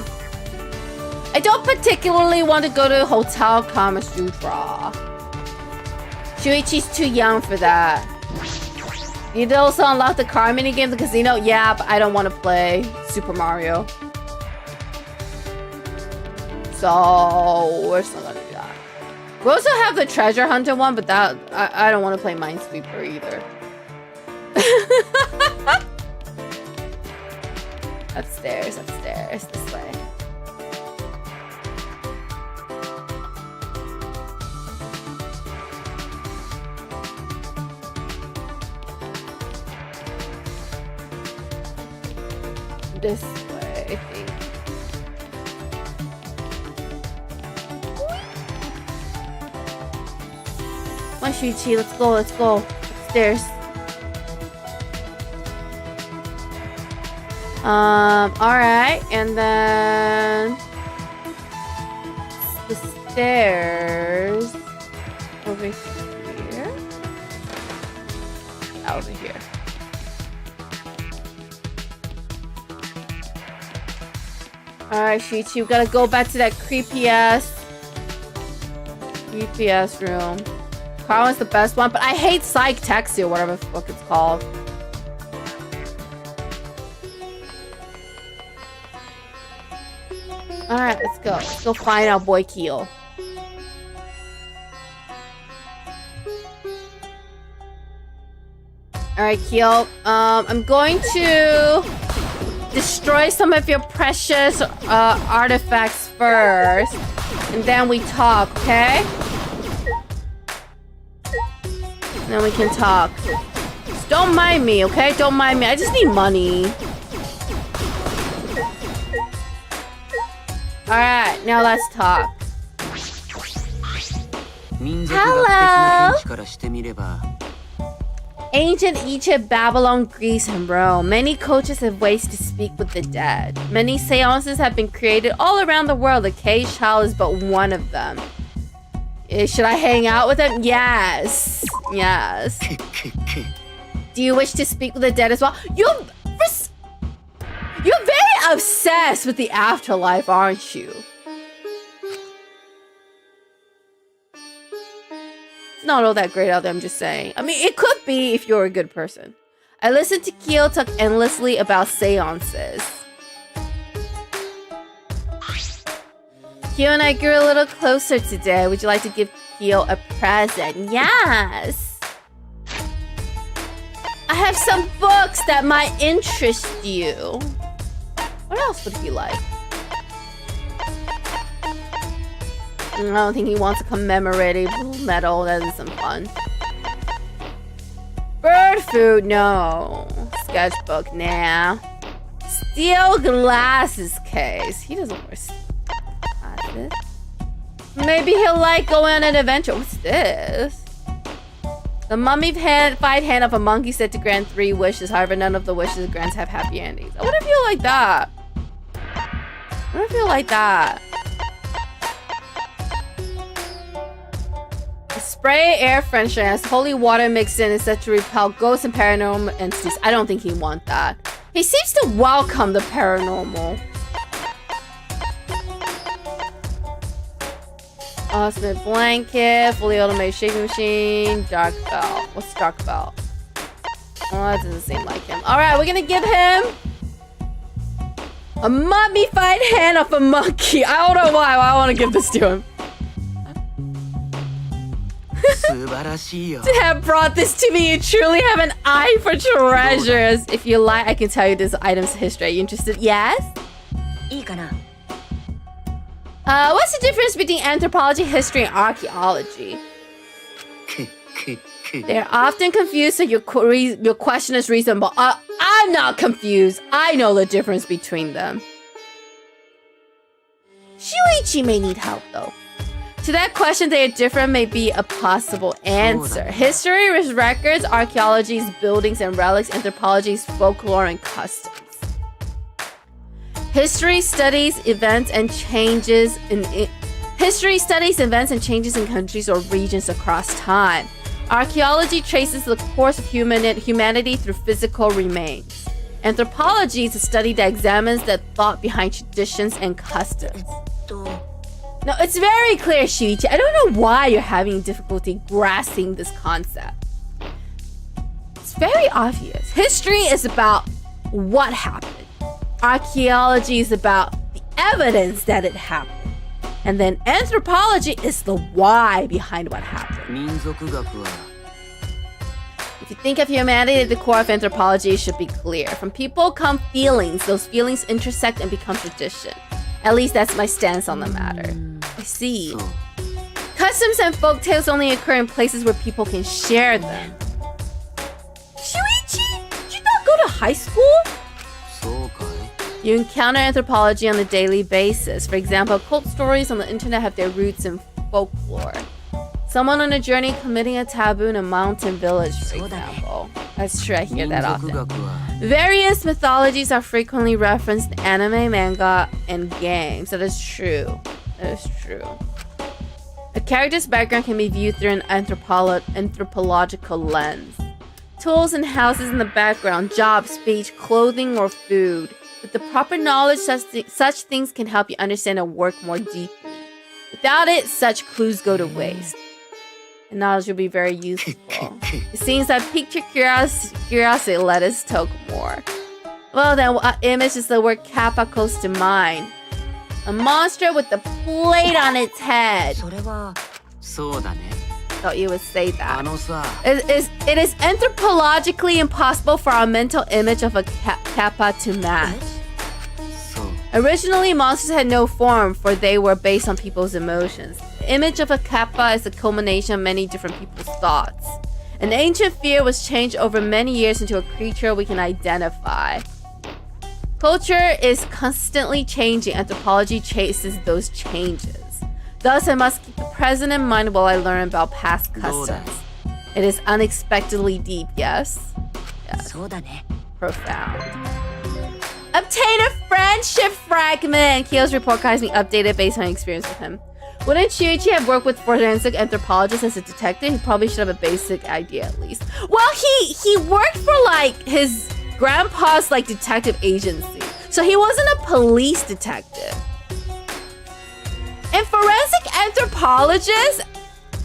I don't particularly want to go to Hotel Kama Sutra. Shuichi's too young for that. You also unlock the car minigame, the casino? Yeah, but I don't want to play Super Mario. So, we're still gonna do that. We also have the treasure hunter one, but that I don't want to play Minesweeper either. Upstairs, this way. This way, I think. Come on, Shuichi, let's go. Upstairs. Alright, and then the stairs over here. Over here. Alright, Shuichi, we gotta go back to that creepy ass room. Carlin's the best one, but I hate Psych Taxi or whatever the fuck it's called. Alright, let's go. Let's go find our boy Keel. Alright, Keel. I'm going to destroy some of your precious artifacts first. And then we talk, okay? And then we can talk. Just don't mind me, okay? Don't mind me. I just need money. Alright, now let's talk. Hello! Ancient Egypt, Babylon, Greece, and Rome. Many cultures have ways to speak with the dead. Many seances have been created all around the world. The cage child is but one of them. Should I hang out with him? Yes. Yes. Do you wish to speak with the dead as well? You're very obsessed with the afterlife, aren't you? It's not all that great out there, I'm just saying. I mean, it could be if you're a good person. I listened to Keel talk endlessly about seances. Keel and I grew a little closer today. Would you like to give Keel a present? Yes! I have some books that might interest you. What else would he like? I don't think he wants a commemorative medal. That isn't fun. Bird food, no. Sketchbook, nah. Steel glasses case. He doesn't wear glasses. Maybe he'll like going on an adventure. What's this? The mummified hand of a monkey said to grant 3 wishes. However, none of the wishes grants have happy endings. I wonder if you like that. I wonder if you like that. A spray air freshener has holy water mixed in and said to repel ghosts and paranormal entities. I don't think he wants that. He seems to welcome the paranormal. Ultimate blanket, fully automated shaking machine, dark belt. What's dark belt? Oh, that doesn't seem like him. Alright, we're gonna give him a mummified hand of a monkey. I don't know why I want to give this to him. To have brought this to me, you truly have an eye for treasures. If you like, I can tell you this item's history. Are you interested? Yes? What's the difference between anthropology, history, and archaeology? They're often confused, so your question is reasonable. I'm not confused. I know the difference between them. Shuichi may need help, though. To that question, they are different may be a possible answer. History is records, archaeology is buildings and relics, anthropology is folklore and customs. History studies events and changes in countries or regions across time. Archaeology traces the course of humanity through physical remains. Anthropology is a study that examines the thought behind traditions and customs. No, it's very clear, Shuichi. I don't know why you're having difficulty grasping this concept. It's very obvious. History is about what happened. Archaeology is about the evidence that it happened. And then anthropology is the why behind what happened. If you think of humanity at the core of anthropology, it should be clear. From people come feelings. Those feelings intersect and become tradition. At least that's my stance on the matter. I see. Customs and folktales only occur in places where people can share them. Shuichi, did you not go to high school? You encounter anthropology on a daily basis. For example, cult stories on the internet have their roots in folklore. Someone on a journey committing a taboo in a mountain village, for example. That's true, I hear that often. Various mythologies are frequently referenced in anime, manga, and games. That is true. That is true. A character's background can be viewed through an anthropological lens. Tools and houses in the background, job, speech, clothing, or food. With the proper knowledge, such things can help you understand a work more deeply. Without it, such clues go to waste. And knowledge will be very useful. It seems that piqued your curiosity. Let us talk more. Well then, what image does the word kappa close to mind? A monster with a plate on its head. Thought you would say that. It is anthropologically impossible for our mental image of a kappa to match. Originally, monsters had no form, for they were based on people's emotions. The image of a kappa is a culmination of many different people's thoughts. An ancient fear was changed over many years into a creature we can identify. Culture is constantly changing. Anthropology chases those changes. Thus, I must keep the present in mind while I learn about past customs. It is unexpectedly deep, yes? Yes. Profound. Obtain a friendship fragment! Kyo's report card has been updated based on experience with him. Wouldn't Shuichi have worked with forensic anthropologists as a detective? He probably should have a basic idea at least. Well, he worked for like his grandpa's like detective agency. So he wasn't a police detective. And forensic anthropologists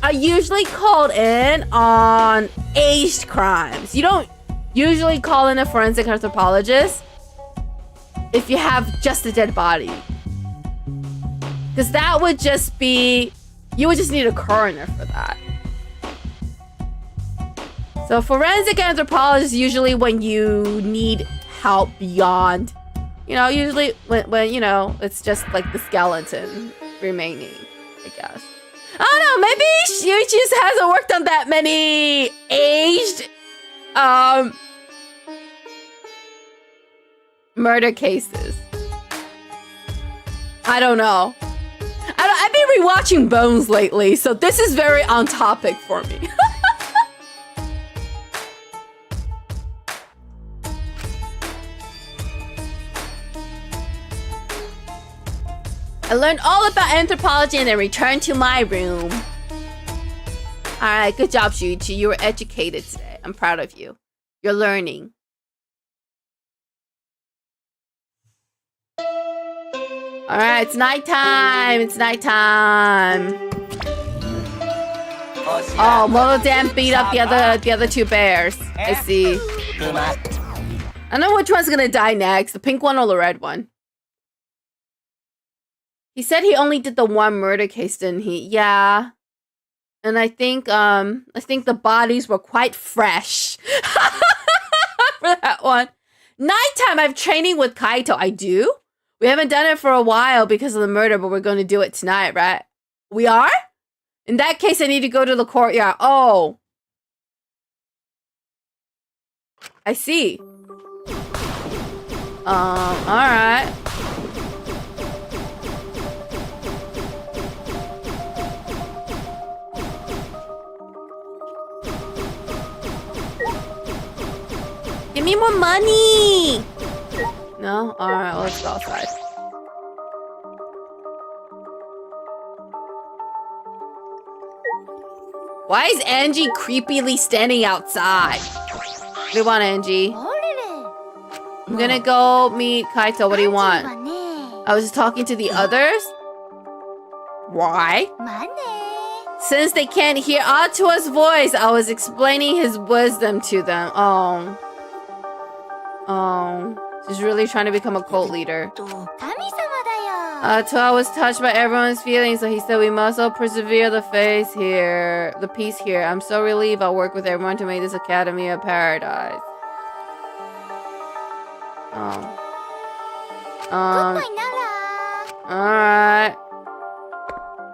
are usually called in on aged crimes. You don't usually call in a forensic anthropologist if you have just a dead body. Because that would just be... You would just need a coroner for that. So forensic anthropologist usually when you need help beyond... You know, usually when you know, it's just like the skeleton remaining, I guess. I don't know, maybe Shuichi just hasn't worked on that many aged... murder cases. I don't know. I've been rewatching Bones lately, so this is very on topic for me. I learned all about anthropology and then returned to my room. Alright, good job, Shuichi. You were educated today. I'm proud of you. You're learning. Alright, it's nighttime. It's nighttime. Oh, Monodam beat up the other two bears. I see. I don't know which one's gonna die next, the pink one or the red one. He said he only did the one murder case, didn't he? Yeah. And I think the bodies were quite fresh for that one. Nighttime, I'm training with Kaito. I do? We haven't done it for a while because of the murder, but we're going to do it tonight, right? We are? In that case, I need to go to the courtyard. Oh. I see. Alright. Give me more money! No? Alright, well, let's go outside. Why is Angie creepily standing outside? What do you want, Angie? I'm gonna go meet Kaito. What do you want? I was just talking to the others? Why? Since they can't hear Atua's voice, I was explaining his wisdom to them. Oh. She's really trying to become a cult leader. Atua was touched by everyone's feelings, so he said we must all persevere the peace here. I'm so relieved I'll work with everyone to make this academy a paradise. Alright.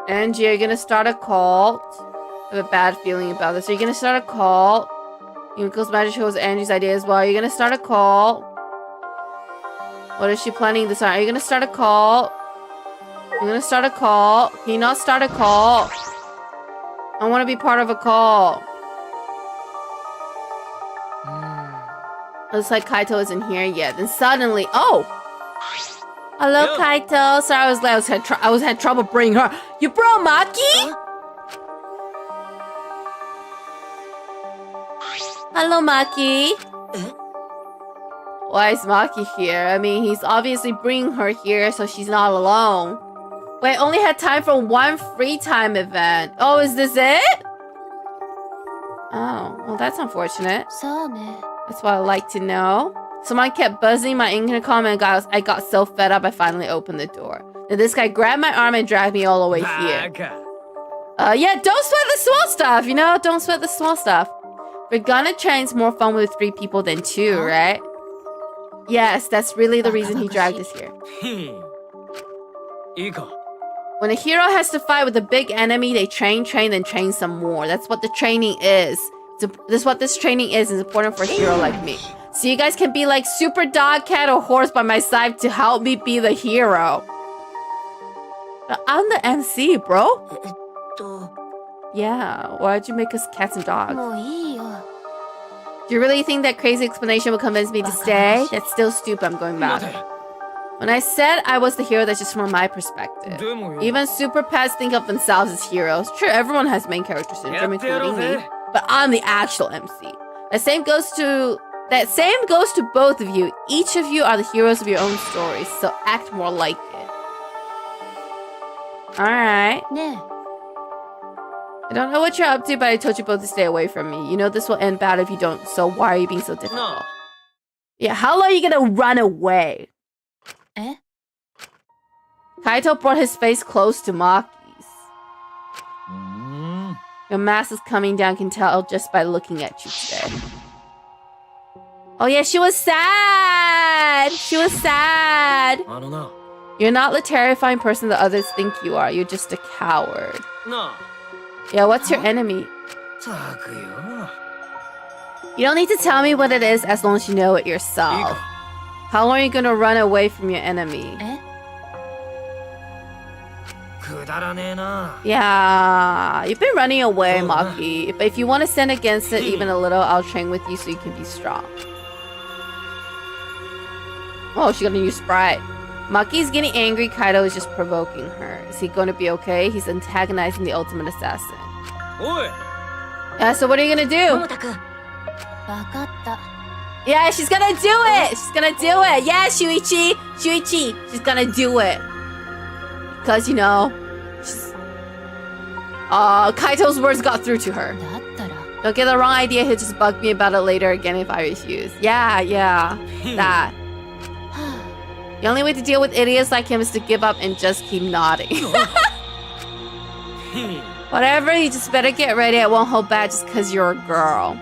Angie, you're gonna start a cult. I have a bad feeling about this. So you're gonna start a cult. Yumiko's magic show was Angie's idea as well. You're gonna start a cult. What is she planning this time? Are you gonna start a cult? You're gonna start a cult? Can you not start a cult? I want to be part of a cult. Looks like Kaito isn't here yet. Then suddenly, oh! Hello, Kaito. Sorry, I was had trouble bringing her. You brought Maki? Hello, Maki. Why is Maki here? I mean, he's obviously bringing her here, so she's not alone. Wait, only had time for one free time event. Oh, is this it? Oh, well, that's unfortunate. That's what I like to know. Someone kept buzzing my intercom and I got so fed up I finally opened the door. Then this guy grabbed my arm and dragged me all the way here. Yeah, don't sweat the small stuff, you know? Don't sweat the small stuff. We're gonna train's more fun with 3 people than 2, right? Yes, that's really the reason he dragged us here. When a hero has to fight with a big enemy, they train, then train some more. That's what the training is. This what this training is. It's important for a hero like me. So you guys can be like super dog, cat, or horse by my side to help me be the hero. I'm the MC, bro. Yeah, why'd you make us cats and dogs? Do you really think that crazy explanation will convince me to stay? That's still stupid, I'm going back. When I said I was the hero, that's just from my perspective. Even super pets think of themselves as heroes. Sure, everyone has main character syndrome, including me. But I'm the actual MC. That same goes to both of you. Each of you are the heroes of your own stories, so act more like it. Alright. I don't know what you're up to, but I told you both to stay away from me. You know this will end bad if you don't, so why are you being so difficult? Yeah, how long are you gonna run away? Kaito brought his face close to Maki's. Your mask is coming down, can tell just by looking at you today. Oh yeah, she was sad! She was sad!
I don't know.
You're not the terrifying person that others think you are. You're just a coward.
No.
Yeah, what's your enemy? You don't need to tell me what it is as long as you know it yourself. How long are you gonna run away from your enemy? Yeah, you've been running away, Maki. But if you want to stand against it even a little, I'll train with you so you can be strong. Oh, she's gonna use Sprite. Maki's getting angry, Kaito is just provoking her. Is he going to be okay? He's antagonizing the ultimate assassin. Yeah, so what are you gonna do? Yeah, she's gonna do it! She's gonna do it! Yeah, Shuichi! Shuichi! She's gonna do it. Because, you know, she's... Kaito's words got through to her. Don't get the wrong idea, he'll just bug me about it later again if I refuse. Yeah, that. The only way to deal with idiots like him is to give up and just keep nodding. Whatever, you just better get ready. I won't hold back just because you're a girl.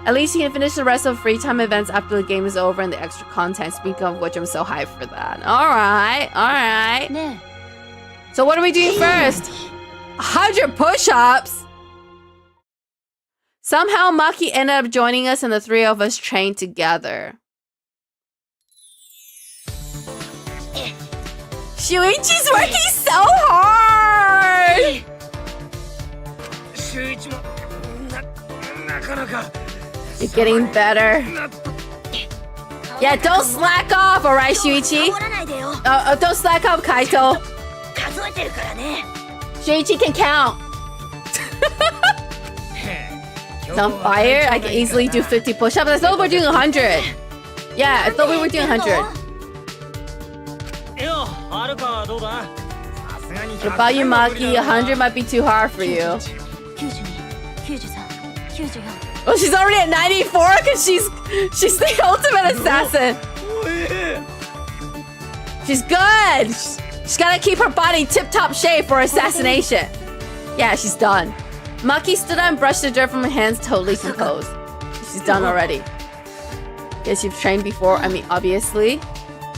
At least you can finish the rest of free time events after the game is over and the extra content. Speaking of which, I'm so hyped for that. Alright. So what are we doing first? 100 push-ups? Somehow Maki ended up joining us and the 3 of us trained together. Shuichi's working so hard! You're getting better. Yeah, don't slack off, alright, Shuichi? Don't slack off, Kaito. Shuichi can count. It's on fire? I can easily do 50 push-ups. I thought we were doing 100. Yeah, I thought we were doing 100. What about you, Maki? 100 might be too hard for you. Oh, she's already at 94 because she's the ultimate assassin. She's good. She's gotta keep her body tip-top shape for assassination. Yeah, she's done. Maki stood up and brushed the dirt from her hands, totally composed. She's done already. Guess you've trained before. I mean, obviously.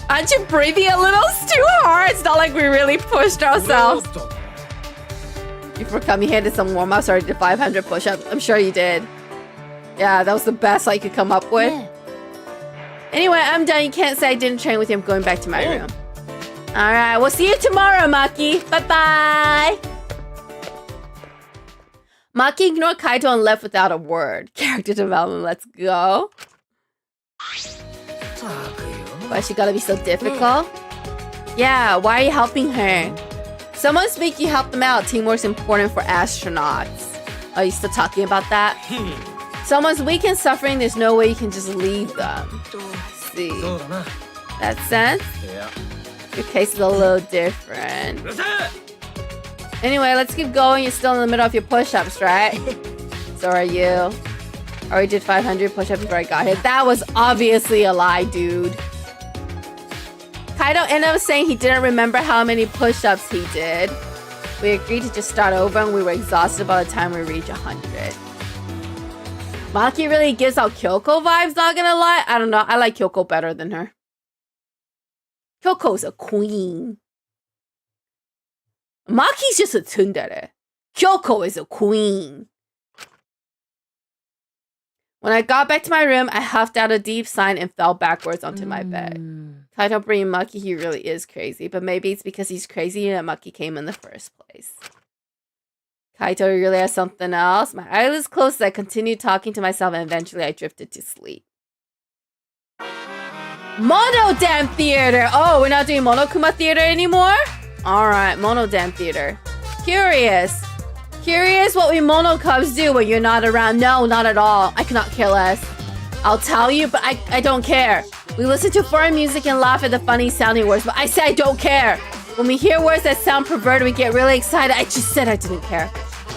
Aren't you breathing a little? It's too hard. It's not like we really pushed ourselves. Before coming here, did some warm-ups or did 500 push-ups. I'm sure you did. Yeah, that was the best I could come up with. Anyway, I'm done. You can't say I didn't train with you. I'm going back to my room. Alright, we'll see you tomorrow, Maki. Bye-bye. Maki ignored Kaito and left without a word. Character development, let's go. Why she gotta be so difficult? Yeah, why are you helping her? Someone speak, you help them out. Teamwork's important for astronauts. Are you still talking about that? Someone's weak and suffering, there's no way you can just leave them. Let's see. That sense? Yeah. Your case is a little different. Anyway, let's keep going. You're still in the middle of your push-ups, right? So are you. I already did 500 push-ups before I got here. That was obviously a lie, dude. Kaito ended up saying he didn't remember how many push-ups he did. We agreed to just start over and we were exhausted by the time we reached 100. Maki really gives out Kyoko vibes, not gonna lie. I don't know. I like Kyoko better than her. Kyoko's a queen. Maki's just a tsundere. Kyoko is a queen. When I got back to my room, I huffed out a deep sigh and fell backwards onto my bed. Kaito bringing Maki, he really is crazy. But maybe it's because he's crazy and Maki came in the first place. Kaito really has something else. My eyelids closed as I continued talking to myself and eventually I drifted to sleep. Mono Damn Theater! Oh, we're not doing Monokuma Theater anymore? Alright, Mono Damn Theater. Curious. Curious what we Mono Cubs do when you're not around. No, not at all. I cannot care less. I'll tell you, but I don't care. We listen to foreign music and laugh at the funny sounding words, but I say I don't care. When we hear words that sound perverted, we get really excited. I just said I didn't care.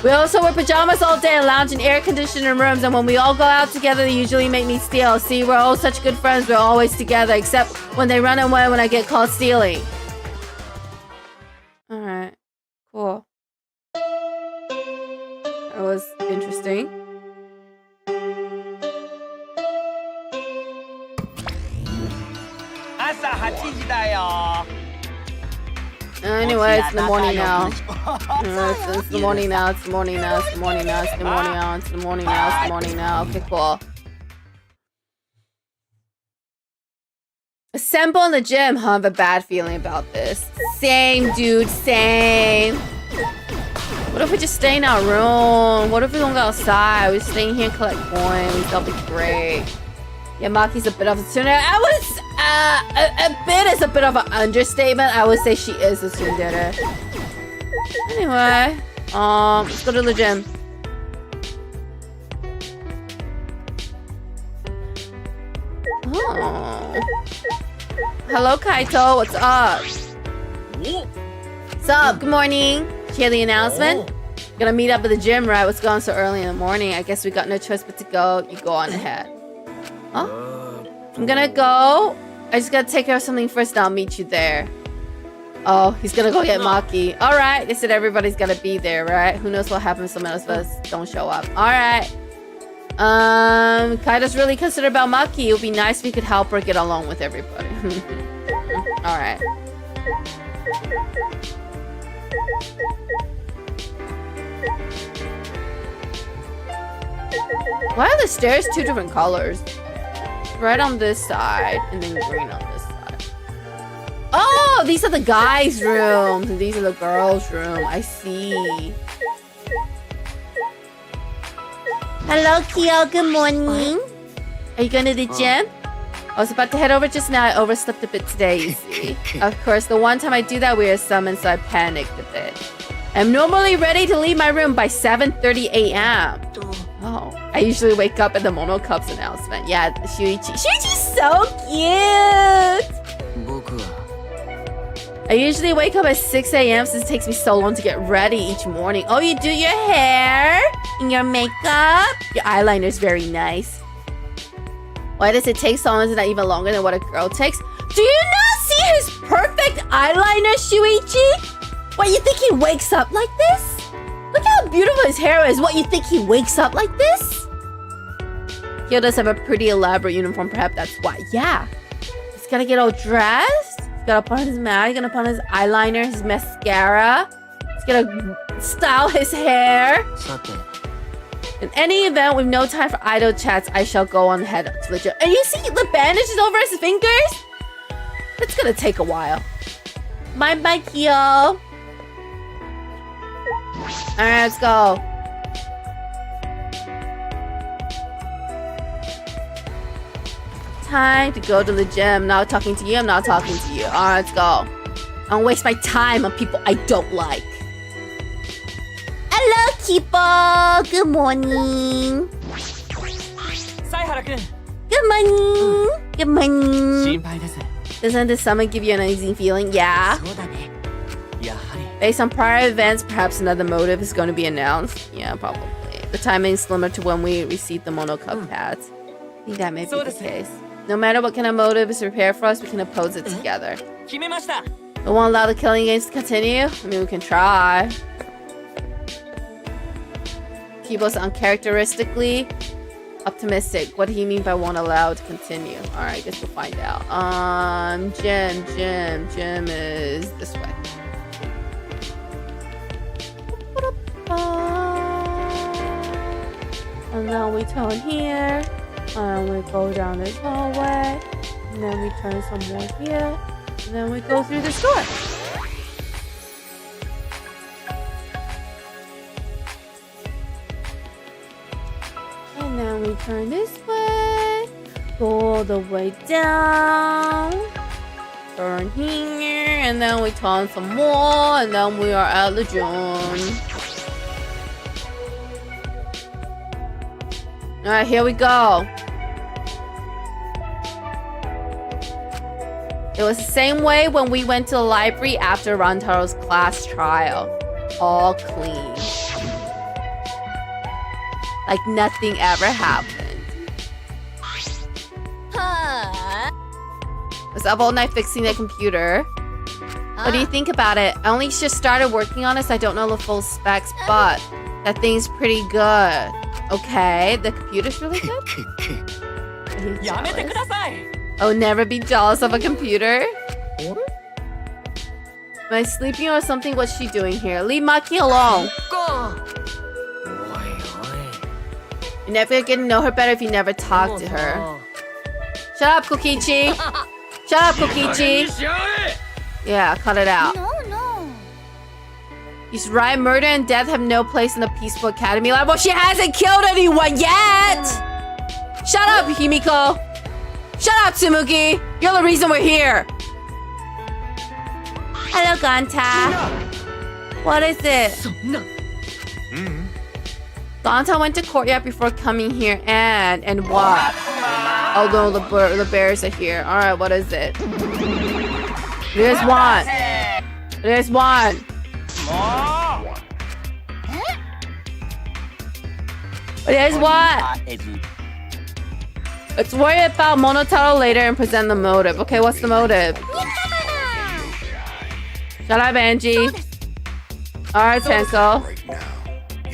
We also wear pajamas all day and lounge in air-conditioned rooms, and when we all go out together, they usually make me steal. See, we're all such good friends, we're always together, except when they run away when I get caught stealing. Alright, cool. That was interesting. Anyway, it's the morning now. It's the morning now. It's the morning now. It's the morning now. It's the morning now. It's the morning now. It's the morning now. Okay, cool. Assemble in the gym, huh? I have a bad feeling about this. Same, dude. Same. What if we just stay in our room? What if we don't go outside? We're staying here and collect coins. That'll be great. Yeah, Maki's a bit of a tsundere. I was a bit is a bit of an understatement. I would say she is a tsundere. Anyway, let's go to the gym. Oh. Hello, Kaito. What's up? What's up? Good morning. Did you hear the announcement? Gonna meet up at the gym, right? What's going on so early in the morning? I guess we got no choice but to go. You go on ahead. Oh, I'm gonna go. I just gotta take care of something first and I'll meet you there. Oh, he's gonna go get Maki. Alright, they said everybody's gotta be there, right? Who knows what happens if some of us don't show up. Alright. Kaito's really concerned about Maki. It would be nice if we could help her get along with everybody. Alright. Why are the stairs two different colors? Red on this side and then green on this side. Oh, these are the guys' rooms and these are the girls' room. I see. Hello, Kyo. Good morning. Are you going to the gym? I was about to head over just now. I overslept a bit today, you see. Of course, the one time I do that, we are summoned, so I panicked a bit. I'm normally ready to leave my room by 7:30 a.m. Oh, I usually wake up at the Mono Cubs announcement. Yeah, Shuichi. Shuichi's so cute! I usually wake up at 6 a.m. since it takes me so long to get ready each morning. Oh, you do your hair and your makeup? Your eyeliner is very nice. Why does it take so long? Is it not even longer than what a girl takes? Do you not see his perfect eyeliner, Shuichi? What, you think he wakes up like this? Look how beautiful his hair is. What, you think he wakes up like this? He does have a pretty elaborate uniform, perhaps that's why. Yeah. He's gotta get all dressed. He's gotta put on his mask. He's gonna put on his eyeliner, his mascara. He's gonna style his hair. In any event, with no time for idle chats, I shall go on ahead to the gym. And you see the bandages over his fingers? It's gonna take a while. Bye, Kyo. Alright, let's go. Time to go to the gym. Not talking to you, I'm not talking to you. Alright, let's go. I don't waste my time on people I don't like. Hello, Kipo. Good morning. Good morning. Good morning. Doesn't the summer give you an uneasy feeling? Yeah. Based on prior events, perhaps another motive is going to be announced. Yeah, probably. The timing is similar to when we received the Mono Cup hats. I think that may be the case. No matter what kind of motive is prepared for us, we can oppose it together. We won't allow the killing games to continue? I mean, we can try. Kibo's uncharacteristically optimistic. What do you mean by won't allow it to continue? Alright, I guess we'll find out. Gym is this way. And then we turn here. And we go down this hallway. And then we turn some more here. And then we go through this door. And then we turn this way. Go all the way down. Turn here. And then we turn some more. And then we are at the gym. Alright, here we go. It was the same way when we went to the library after Rantaro's class trial. All clean. Like nothing ever happened. I was up all night fixing the computer. What do you think about it? I only just started working on it, so I don't know the full specs, but that thing's pretty good. Okay, the computer's really good? Oh, never be jealous of a computer? Am I sleeping or something? What's she doing here? Leave Maki alone. You're never gonna know her better if you never talk to her. Shut up, Kokichi. Shut up, Kokichi. Yeah, cut it out. He's right, murder and death have no place in the Peaceful Academy lab. Well, she hasn't killed anyone yet! Shut up, Himiko! Shut up, Tsumugi! You're the reason we're here! Hello, Ganta. What is it? Ganta went to courtyard before coming here and what? Oh no, the bears are here. Alright, what is it? There's one. There's one. There's what? Let's worry about Monotaro later and present the motive. Okay, what's the motive? Shut up, Angie. Alright, Tenko.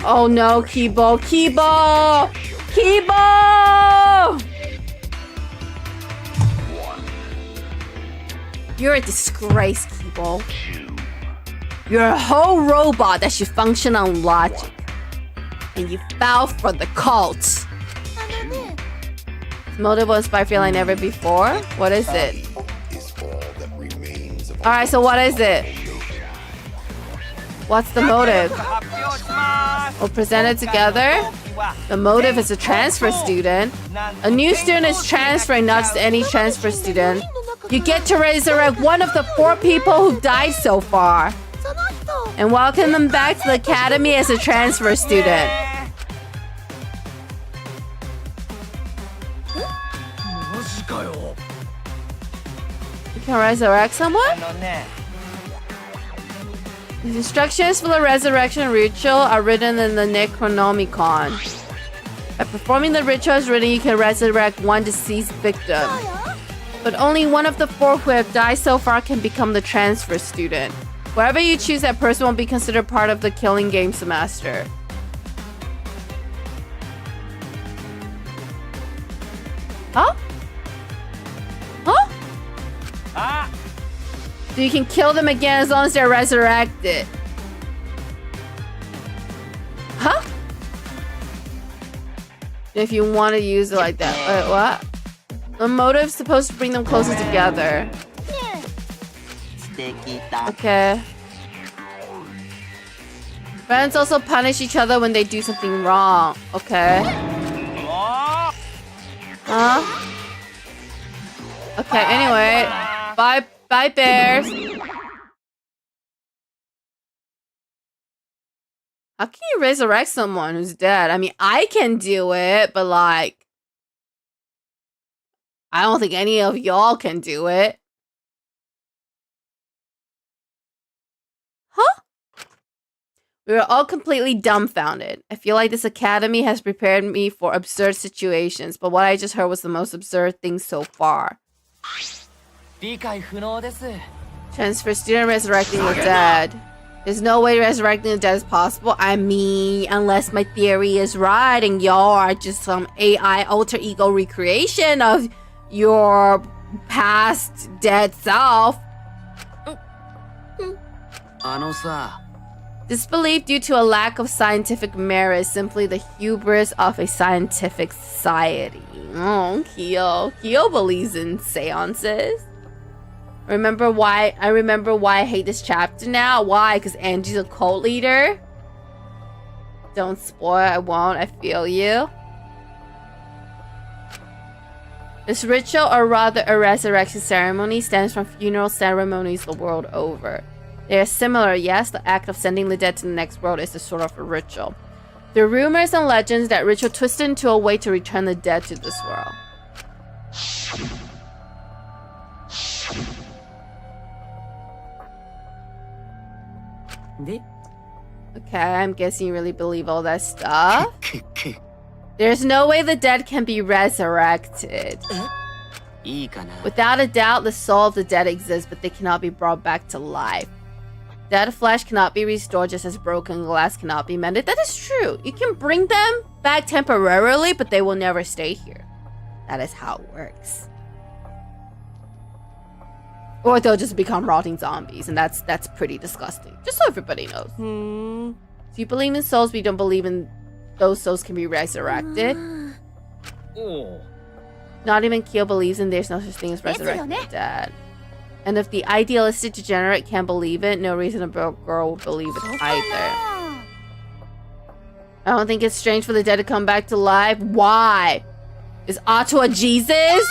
Oh no, Kibo. Kibo! Kibo! You're a disgrace, Kibo. You're a whole robot that should function on logic. And you fell for the cult. Motive was by feeling never before? What is it? Alright, so what is it? What's the motive? We'll present it together. The motive is a transfer student. A new student is transferring, not just any transfer student. You get to resurrect one of the 4 people who died so far. And welcome them back to the academy as a transfer student. You can resurrect someone? The instructions for the resurrection ritual are written in the Necronomicon. By performing the ritual as written, you can resurrect one deceased victim. But only one of the 4 who have died so far can become the transfer student. Wherever you choose, that person won't be considered part of the killing game semester. Huh? Huh? Ah. So you can kill them again as long as they're resurrected. Huh? If you want to use it like that. Wait, what? The motive's supposed to bring them closer together. Okay. Friends also punish each other when they do something wrong. Okay. Huh? Okay, anyway. Bye, bears. How can you resurrect someone who's dead? I mean, I can do it, but like, I don't think any of y'all can do it. Huh? We were all completely dumbfounded. I feel like this academy has prepared me for absurd situations, but what I just heard was the most absurd thing so far. Transfer student resurrecting the dead. There's no way resurrecting the dead is possible. I mean, unless my theory is right and y'all are just some AI alter ego recreation of your past dead self. Disbelief due to a lack of scientific merit is simply the hubris of a scientific society. Oh, Kyo. Kyo believes in seances. I remember why I hate this chapter now. Why? Because Angie's a cult leader. Don't spoil, I won't. I feel you. This ritual, or rather a resurrection ceremony, stems from funeral ceremonies the world over. They are similar, yes. The act of sending the dead to the next world is a sort of a ritual. There are rumors and legends that ritual twisted into a way to return the dead to this world. Okay, I'm guessing you really believe all that stuff. There's no way the dead can be resurrected. Without a doubt, the soul of the dead exists, but they cannot be brought back to life. Dead flesh cannot be restored, just as broken glass cannot be mended. That is true. You can bring them back temporarily, but they will never stay here. That is how it works. Or they'll just become rotting zombies, and that's pretty disgusting. Just so everybody knows. So you believe in souls, but you don't believe in those souls can be resurrected. Not even Kyo believes in there's no such thing as resurrecting the dead. And if the idealistic degenerate can't believe it, no reasonable girl will believe it either. I don't think it's strange for the dead to come back to life. Why? Is Atua Jesus?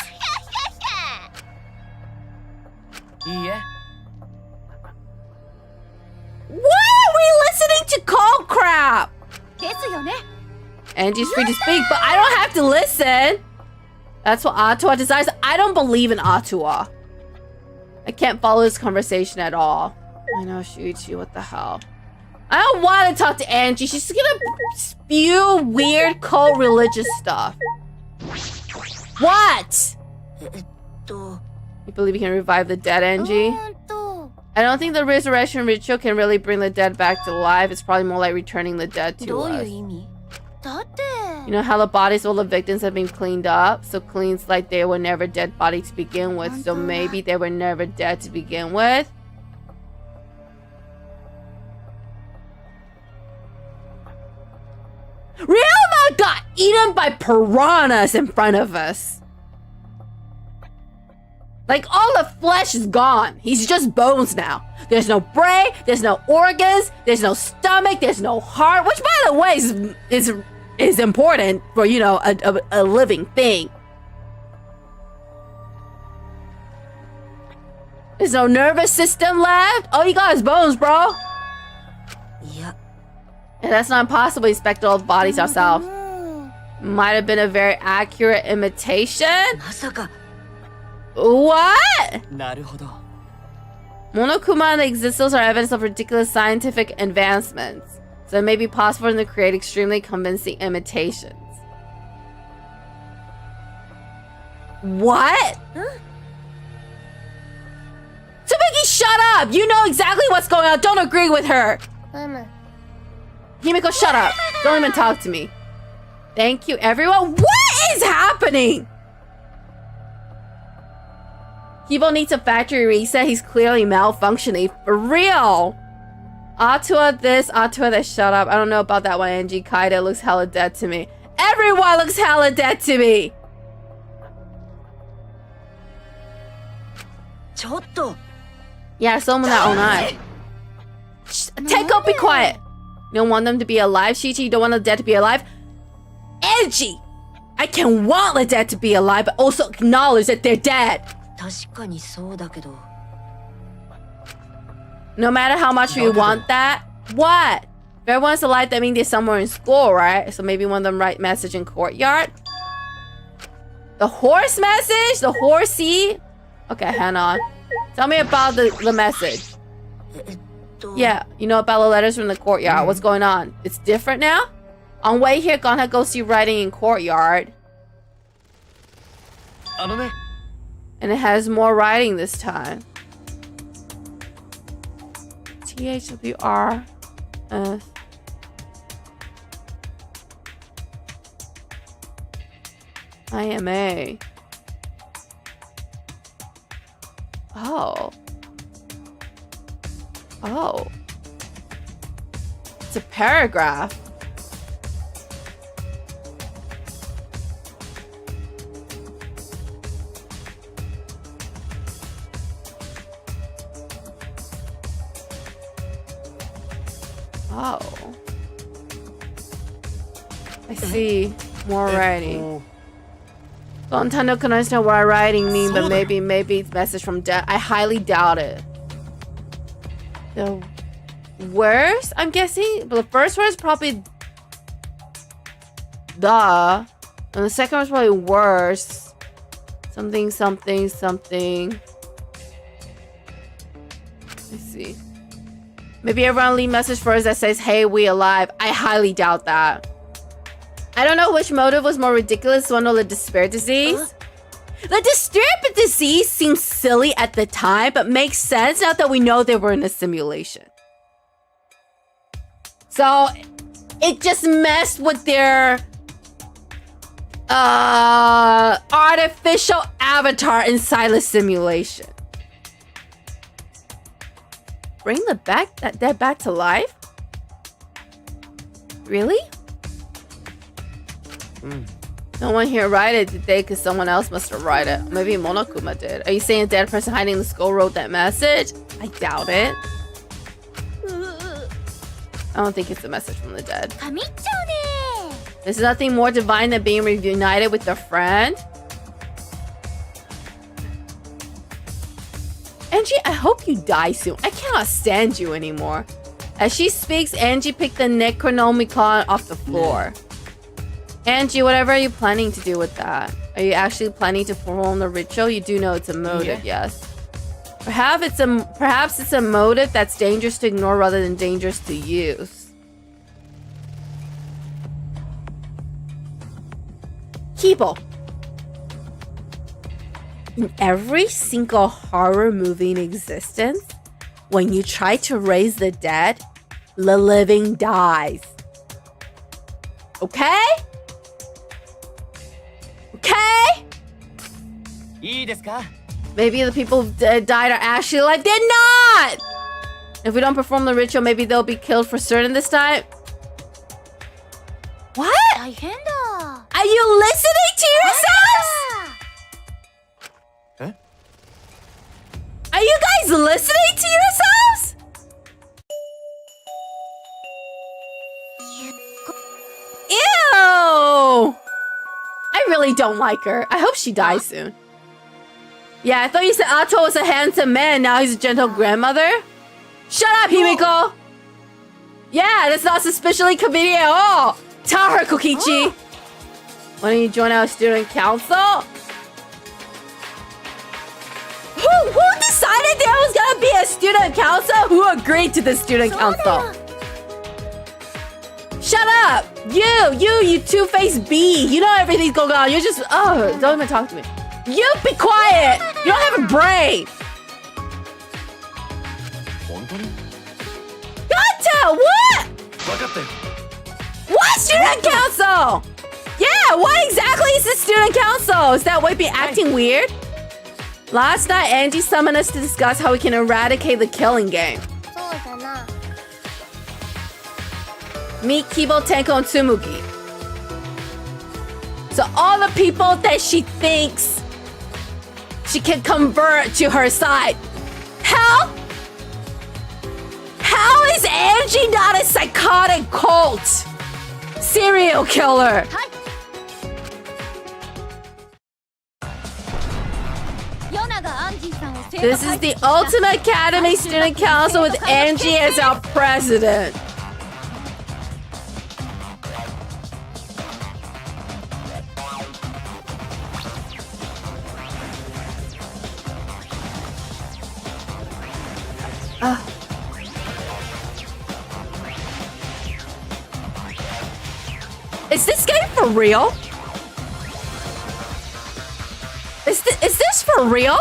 Yeah. Why are we listening to call crap? Angie's free to speak, but I don't have to listen. That's what Atua decides. I don't believe in Atua. I can't follow this conversation at all. I know, Shuichi, what the hell? I don't want to talk to Angie. She's gonna spew weird cult religious stuff. What? You believe you can revive the dead, Angie? I don't think the resurrection ritual can really bring the dead back to life. It's probably more like returning the dead to us. You know how the bodies of all the victims have been cleaned up? So cleans like they were never dead body to begin with. So maybe they were never dead to begin with. Ryoma got eaten by piranhas in front of us. Like, all the flesh is gone. He's just bones now. There's no brain, there's no organs, there's no stomach, there's no heart, which, by the way, is important for, you know, a living thing. There's no nervous system left. All you got is bones, bro. Yeah. And that's not impossible. We inspect all the bodies ourselves. Might have been a very accurate imitation. What? Monokuma and the existence are evidence of ridiculous scientific advancements, so it may be possible to create extremely convincing imitations. What? Huh? Tsubiki, shut up! You know exactly what's going on. Don't agree with her.
Mama.
Himiko, shut up. Don't even talk to me. Thank you, everyone. What is happening? Kibo needs a factory reset. He's clearly malfunctioning. For real. Atua this, Atua that. Shut up. I don't know about that one, Angie. Kaida looks hella dead to me. Everyone looks hella dead to me. Yeah, someone that own eye. Tenko, be quiet. You don't want them to be alive, Shichi? You don't want the dead to be alive? Angie! I can want the dead to be alive, but also acknowledge that they're dead. No matter how much we want that, what? If everyone's alive, that means they're somewhere in school, right? So maybe one of them write message in courtyard. The horse message? The horsey? Okay, hang on. Tell me about the message. Yeah, you know about the letters from the courtyard. What's going on? It's different now? On way here, gonna go see writing in courtyard. And it has more writing this time. THWR. IMA. Oh. Oh. It's a paragraph. Oh. I see. More writing. Nintendo can understand what writing mean, but maybe it's message from death. I highly doubt it. The worst, I'm guessing? But the first word is probably the. And the second one is probably worse. Something, something, something. Let's see. Maybe everyone leave message first that says, hey, we alive. I highly doubt that. I don't know which motive was more ridiculous, one or the despair disease. The despair disease seems silly at the time, but makes sense now that we know they were in a simulation. So, it just messed with their artificial avatar inside the simulation. Bring that dead back to life? Really? No one here write it today because someone else must have write it. Maybe Monokuma did. Are you saying a dead person hiding in the skull wrote that message? I doubt it. I don't think it's a message from the dead. There's nothing more divine than being reunited with a friend. Angie, I hope you die soon. I cannot stand you anymore. As she speaks, Angie picked the Necronomicon off the floor. Angie, whatever are you planning to do with that? Are you actually planning to perform the ritual? You do know it's a motive, yes. Perhaps it's a motive that's dangerous to ignore rather than dangerous to use. Kibo. In every single horror movie in existence, when you try to raise the dead, the living dies. Okay? Okay? Maybe the people who died are actually alive. They're not! If we don't perform the ritual, maybe they'll be killed for certain this time. What? Are you listening to yourselves?
Huh?
Are you guys listening to yourselves? Ew! I really don't like her. I hope she dies soon. Yeah, I thought you said Ato was a handsome man. Now he's a gentle grandmother. Shut up, Himiko! Yeah, that's not suspiciously convenient at all. Tell her, Kokichi. Why don't you join our student council? Who decided there was gonna be a student council? Who agreed to the student council? Shut up! You two-faced bee. You know everything's going on. You're just, don't even talk to me. You be quiet! You don't have a brain! Gata! What? What student council? Yeah, what exactly is the student council? Is that why be acting weird? Last night, Angie summoned us to discuss how we can eradicate the killing game. Meet Kibo, Tenko, and Tsumugi. So all the people that she thinks she can convert to her side. How is Angie not a psychotic cult serial killer? This is the Ultimate Academy Student Council with Angie as our president. Is this game for real? Is this for real?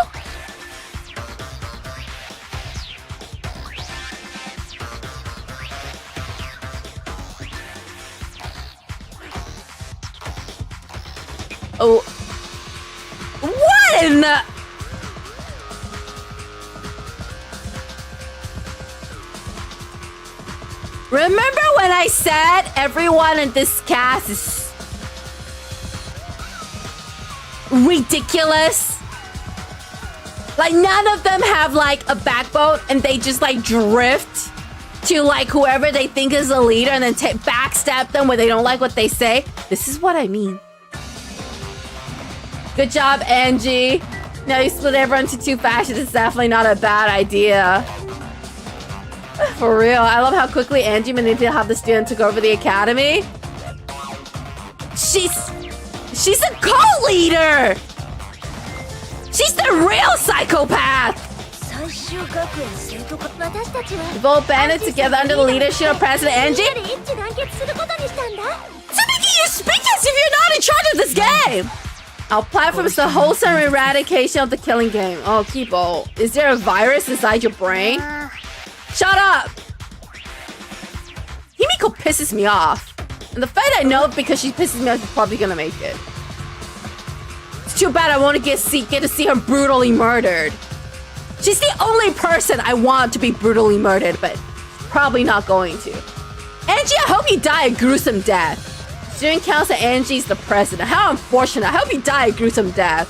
Oh. What in the... Remember when I said everyone in this cast is ridiculous? Like none of them have like a backbone and they just like drift to like whoever they think is the leader and then backstab them when they don't like what they say. This is what I mean. Good job, Angie. Now you split everyone into two factions. It's definitely not a bad idea. For real, I love how quickly Angie managed to have the student took over the academy. She's a cult leader. She's the real psychopath. We both banded together under the leadership of President Angie. Tsubiki, you speak as if you're not in charge of this game. Our platform is the wholesome eradication of the killing game. Oh, Kibo, is there a virus inside your brain? Shut up! Himiko pisses me off. And the fact I know because she pisses me off, she's probably gonna make it. It's too bad I won't get to see her brutally murdered. She's the only person I want to be brutally murdered, but probably not going to. Angie, I hope you die a gruesome death. Student Council Angie's the president. How unfortunate. I hope you die a gruesome death.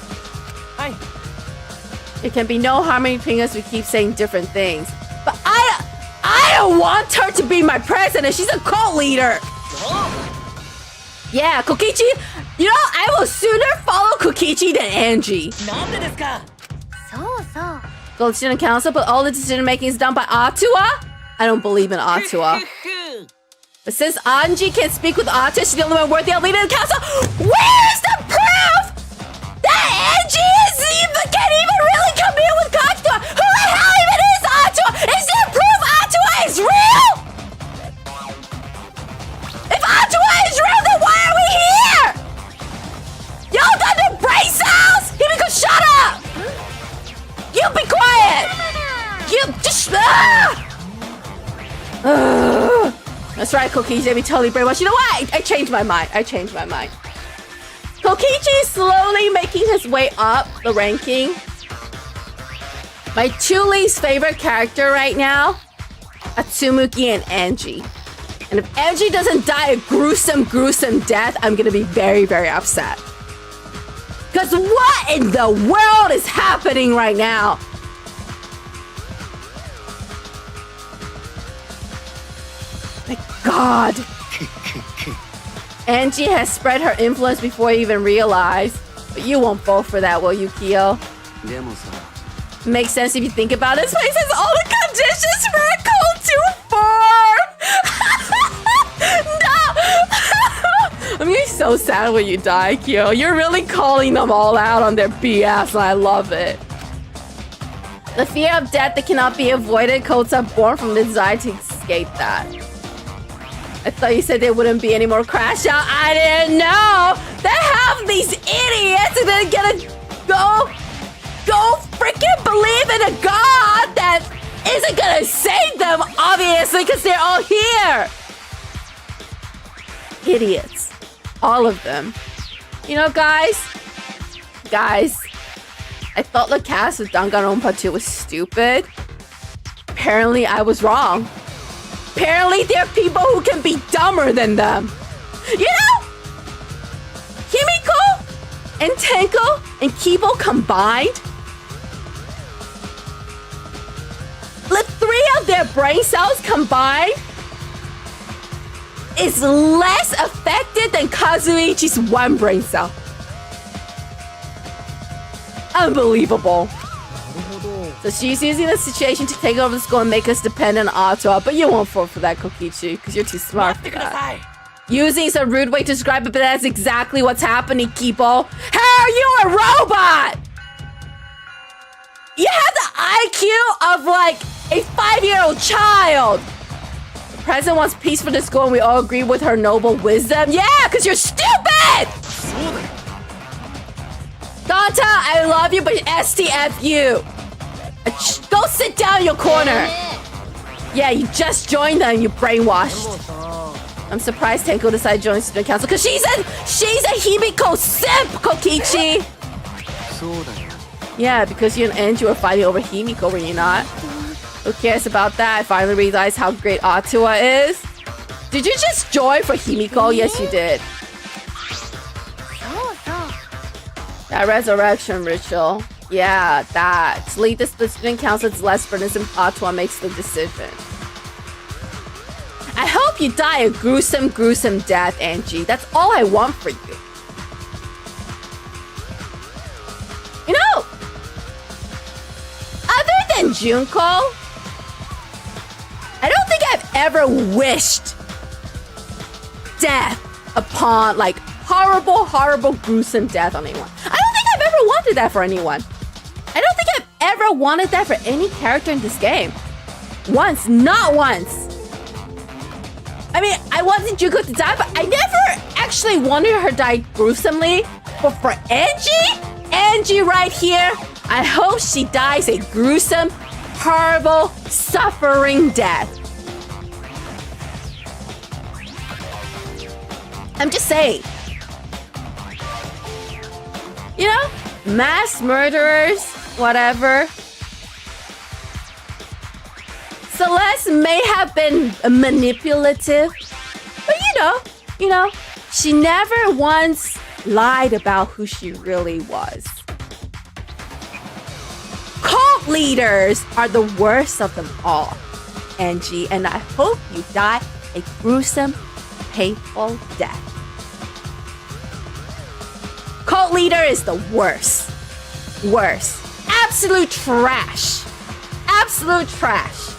Hi. There can be no harmony between us. We keep saying different things. But I don't want her to be my president. She's a cult leader. Yeah, Kokichi. You know, I will sooner follow Kokichi than Angie. Go to student council, but all the decision making is done by Atua? I don't believe in Atua. But since Angie can't speak with Atua, she's the only one worthy of leading the council. Where's the proof that Angie can even really come in with Atua? Who the hell even is Atua? Is there proof Atua is real? If Atua is real, then why are we here? Y'all done the brain cells? Himiko, shut up! You be quiet! You just... That's right, Kokichi, be totally brainwashed. You know what? I changed my mind. Kokichi is slowly making his way up the ranking. My two least favorite character right now are Tsumugi and Angie. And if Angie doesn't die a gruesome death, I'm gonna be very, very upset. Because what in the world is happening right now? My God. Angie has spread her influence before you even realize. But you won't vote for that, will you, Kyo? Makes sense if you think about it. This place has all the conditions for a cult to form! No! I'm getting so sad when you die, Kyo. You're really calling them all out on their BS, and I love it. The fear of death that cannot be avoided. Codes are born from the desire to escape that. I thought you said there wouldn't be any more crash out. I didn't know. They have these idiots and then gonna go freaking believe in a god that isn't gonna save them, obviously, because they're all here. Idiots. All of them. You know, guys, I thought the cast of Danganronpa 2 was stupid. Apparently, I was wrong. Apparently, there are people who can be dumber than them. You know? Himiko and Tenko and Kibo combined, the 3 of their brain cells combined is less affected than Kazuichi's 1 brain cell. Unbelievable. So she's using the situation to take over the school and make us dependent on Atua, but you won't fall for that, Kokichi, because you're too smart for that. Using is a rude way to describe it, but that's exactly what's happening, Kipo. How are you a robot? You have the IQ of like a 5-year-old child. The president wants peace for the school and we all agree with her noble wisdom. Yeah, because you're stupid! Danta, I love you, but STFU. Go sit down in your corner. Yeah, you just joined them, you brainwashed. I'm surprised Tenko decided to join student council because she's a Himiko simp, Kokichi. Yeah, because you and Angie were fighting over Himiko, were you not? Who cares about that? I finally realized how great Atua is. Did you just join for Himiko? Yes, you did. That resurrection ritual. Yeah, that. To lead the student council, it's less burdensome. Atua makes the decision. I hope you die a gruesome, gruesome death, Angie. That's all I want for you. You know, other than Junko, I don't think I've ever wished death upon, like, horrible, horrible, gruesome death on anyone. I don't think I've ever wanted that for anyone. I don't think I've ever wanted that for any character in this game. Once, not once. I mean, I wanted Junko to die, but I never actually wanted her to die gruesomely. But for Angie right here, I hope she dies a gruesome, horrible, suffering death. I'm just saying. You know, mass murderers, whatever. Celeste may have been manipulative, but you know, she never once lied about who she really was. Cult leaders are the worst of them all, Angie, and I hope you die a gruesome, painful death. Cult leader is the worst. Worst. Absolute trash. Absolute trash.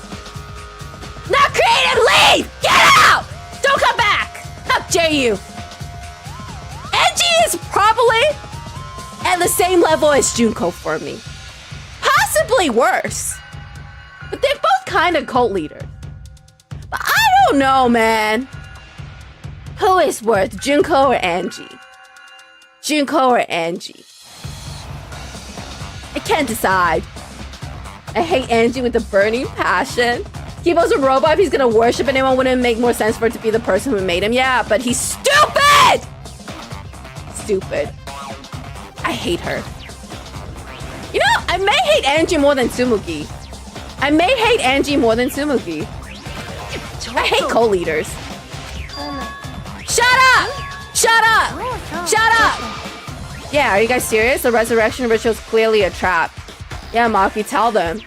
Not creative, leave! Get out! Don't come back! How dare you? Angie is probably at the same level as Junko for me. Possibly worse. But they're both kind of cult leaders. But I don't know, man. Who is worse, Junko or Angie? Junko or Angie? I can't decide. I hate Angie with a burning passion. Kibo's a robot. If he's gonna worship anyone, wouldn't it make more sense for it to be the person who made him? Yeah, but he's stupid! Stupid. I hate her. You know, I may hate Angie more than Tsumugi. I may hate Angie more than Tsumugi. I hate co-leaders. Shut up! Shut up! Shut up! Yeah, are you guys serious? The resurrection ritual is clearly a trap. Yeah, Maki, tell them.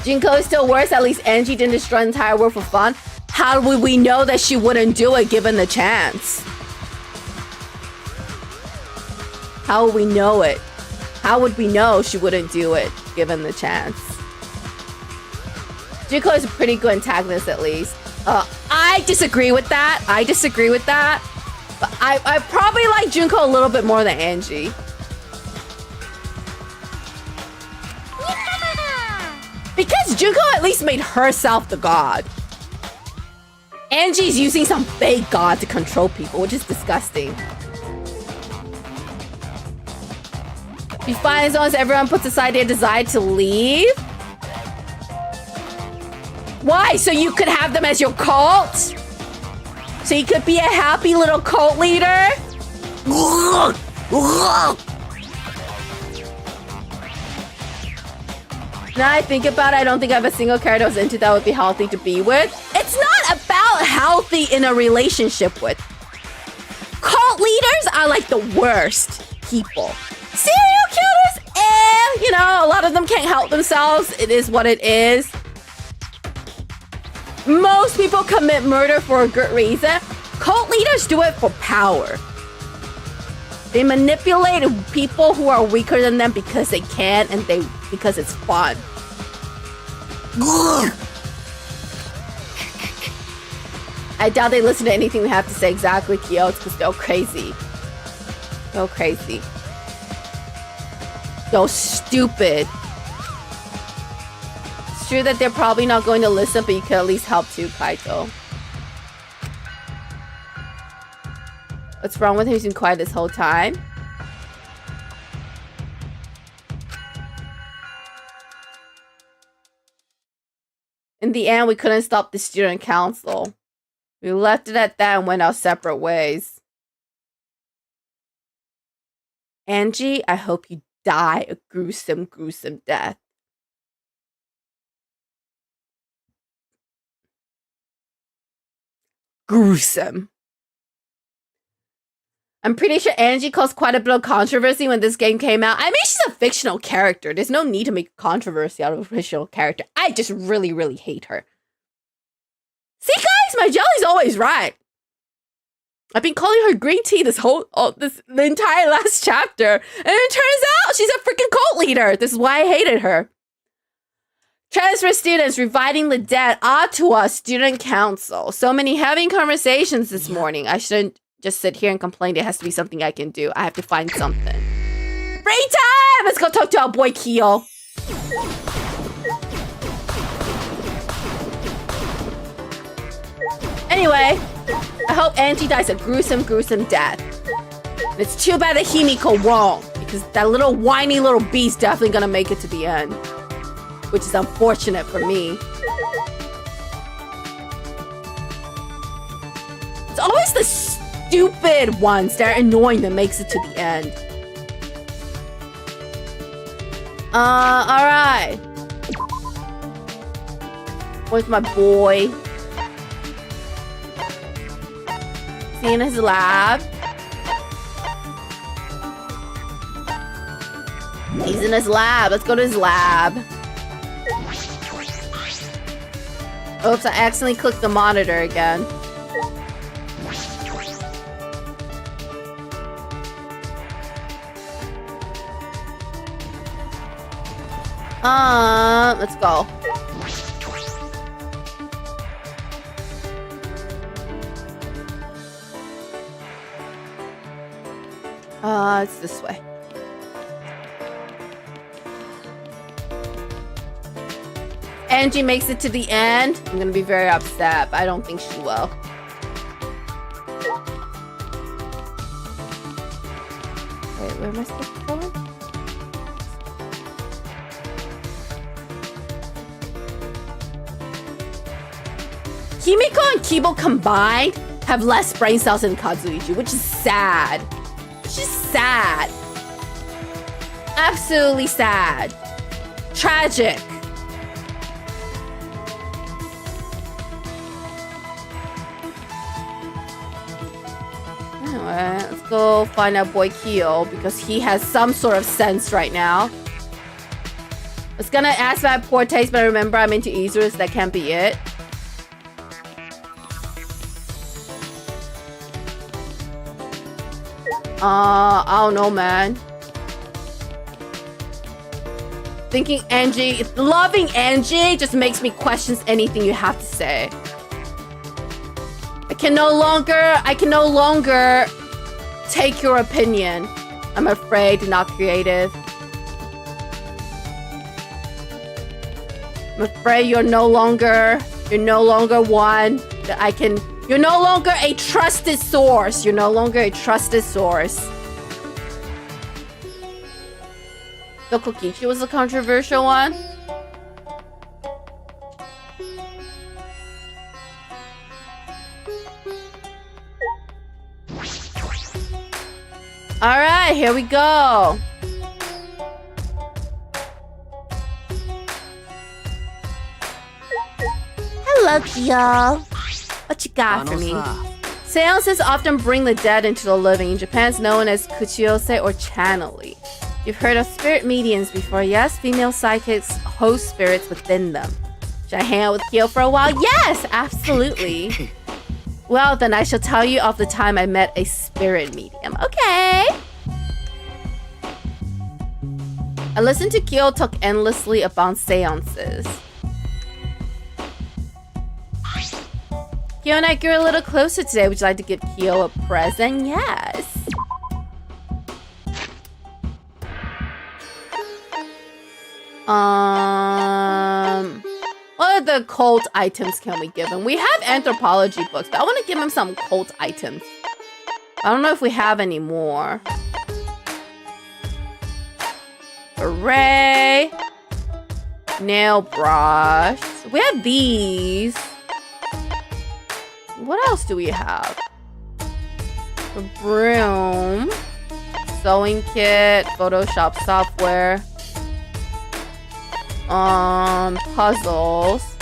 Junko is still worse. At least Angie didn't destroy the entire world for fun. How would we know that she wouldn't do it given the chance? How would we know it? How would we know she wouldn't do it given the chance? Junko is a pretty good antagonist, at least. I disagree with that. I disagree with that. But I probably like Junko a little bit more than Angie. Because Junko at least made herself the god. Angie's using some fake god to control people, which is disgusting. Be fine as long as everyone puts aside their desire to leave. Why? So you could have them as your cult? So you could be a happy little cult leader? Now I think about it, I don't think I have a single character I was into that would be healthy to be with. It's not about healthy in a relationship with. Cult leaders are like the worst people. Serial killers, you know, a lot of them can't help themselves. It is what it is. Most people commit murder for a good reason. Cult leaders do it for power. They manipulate people who are weaker than them because they can and because it's fun. I doubt they listen to anything we have to say. Exactly, Kyo. It's because they're crazy. So crazy. So stupid. It's true that they're probably not going to listen, but you can at least help too, Kaito. What's wrong with him? He's been quiet this whole time. In the end, we couldn't stop the student council. We left it at that and went our separate ways. Angie, I hope you die a gruesome, gruesome death. Gruesome. I'm pretty sure Angie caused quite a bit of controversy when this game came out. I mean, she's a fictional character. There's no need to make controversy out of a fictional character. I just really, really hate her. See, guys, my jelly's always right. I've been calling her green tea the entire last chapter, and it turns out she's a freaking cult leader. This is why I hated her. Transfer students reviving the dead. Ottawa Student Council. So many having conversations this morning. I shouldn't just sit here and complain. There has to be something I can do. I have to find something. Free time! Let's go talk to our boy Kyo. Anyway, I hope Angie dies a gruesome, gruesome death. And it's too bad that Himiko won't, because that little whiny little beast definitely gonna make it to the end. Which is unfortunate for me. It's always the stupid ones that are annoying that makes it to the end. Alright. Where's my boy? Is he in his lab? He's in his lab. Let's go to his lab. Oops, I accidentally clicked the monitor again. Let's go. It's this way. Angie makes it to the end. I'm gonna be very upset, but I don't think she will. Wait, where am I supposed to go? Himiko and Kibo combined have less brain cells than Kazuichi, which is sad. Which is sad. Absolutely sad. Tragic. Anyway, let's go find our boy Kyo because he has some sort of sense right now. I was gonna ask about poor taste, but I remember I'm into Izuru, so that can't be it. I don't know, man. Loving Angie just makes me question anything you have to say. I can no longer take your opinion. I'm afraid, not creative. I'm afraid you're no longer one that I can. You're no longer a trusted source. You're no longer a trusted source. The Kokichi was a controversial one. All right, here we go. Hello, Kyo. What you got for me? Seances often bring the dead into the living. In Japan, it's known as kuchiose or channeling. You've heard of spirit mediums before, yes? Female psychics host spirits within them. Should I hang out with Kyo for a while? Yes, absolutely. Well, then I shall tell you of the time I met a spirit medium. Okay. I listened to Kyo talk endlessly about seances. Kyo and I grew a little closer today. Would you like to give Kyo a present? Yes. What other cult items can we give him? We have anthropology books, but I want to give him some cult items. I don't know if we have any more. Hooray! Nail brush. We have these. What else do we have? A broom. Sewing kit. Photoshop software. Puzzles.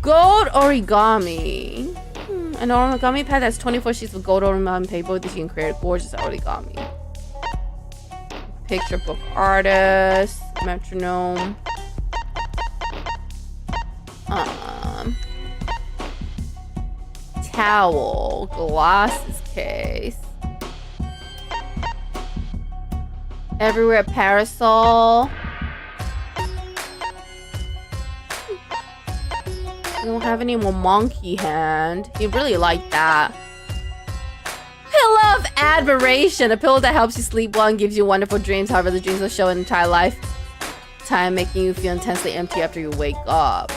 Gold origami. An origami pad that's 24 sheets of gold origami paper with which you can create a gorgeous origami. Picture book artist. Metronome. Towel. Glasses case. Everywhere parasol. We don't have any more monkey hand. You really like that. Pillow of admiration. A pillow that helps you sleep well and gives you wonderful dreams. However, the dreams will show an entire lifetime, making you feel intensely empty after you wake up.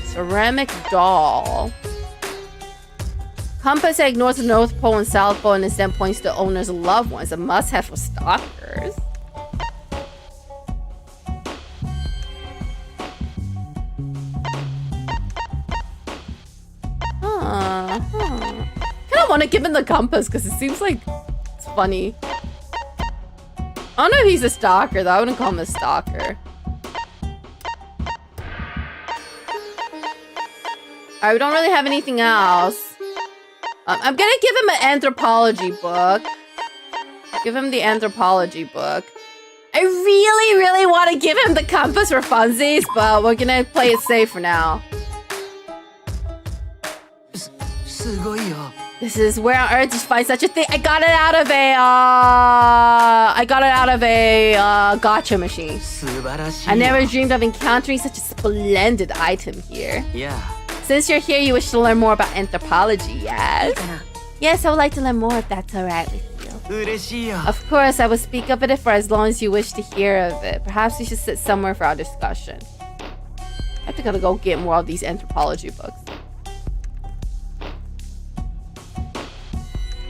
Ceramic doll. Compass that ignores the North Pole and South Pole and instead points to owners' loved ones. A must-have for stalkers. I don't want to give him the compass because it seems like it's funny. I don't know if he's a stalker though. I wouldn't call him a stalker. Alright, we don't really have anything else. I'm gonna give him an anthropology book. Give him the anthropology book. I really, really want to give him the compass for funsies, but we're gonna play it safe for now. This is where on earth did you find such a thing? I got it out of a gacha machine. I never dreamed of encountering such a splendid item here.
Yeah.
Since you're here, you wish to learn more about anthropology, yes? Yes, I would like to learn more if that's alright with you. Of course, I will speak of it for as long as you wish to hear of it. Perhaps we should sit somewhere for our discussion. I have to go get more of these anthropology books.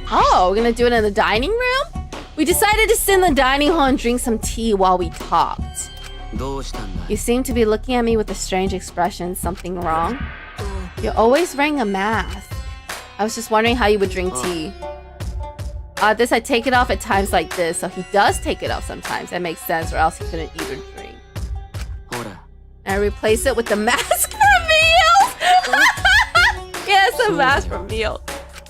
Oh, we're gonna do it in the dining room? We decided to sit in the dining hall and drink some tea while we talked. You seem to be looking at me with a strange expression. Something wrong? You're always wearing a mask. I was just wondering how you would drink tea. I take it off at times like this, so he does take it off sometimes. That makes sense, or else he couldn't eat or drink. And I replace it with the mask for meals! Yes, a mask for meals.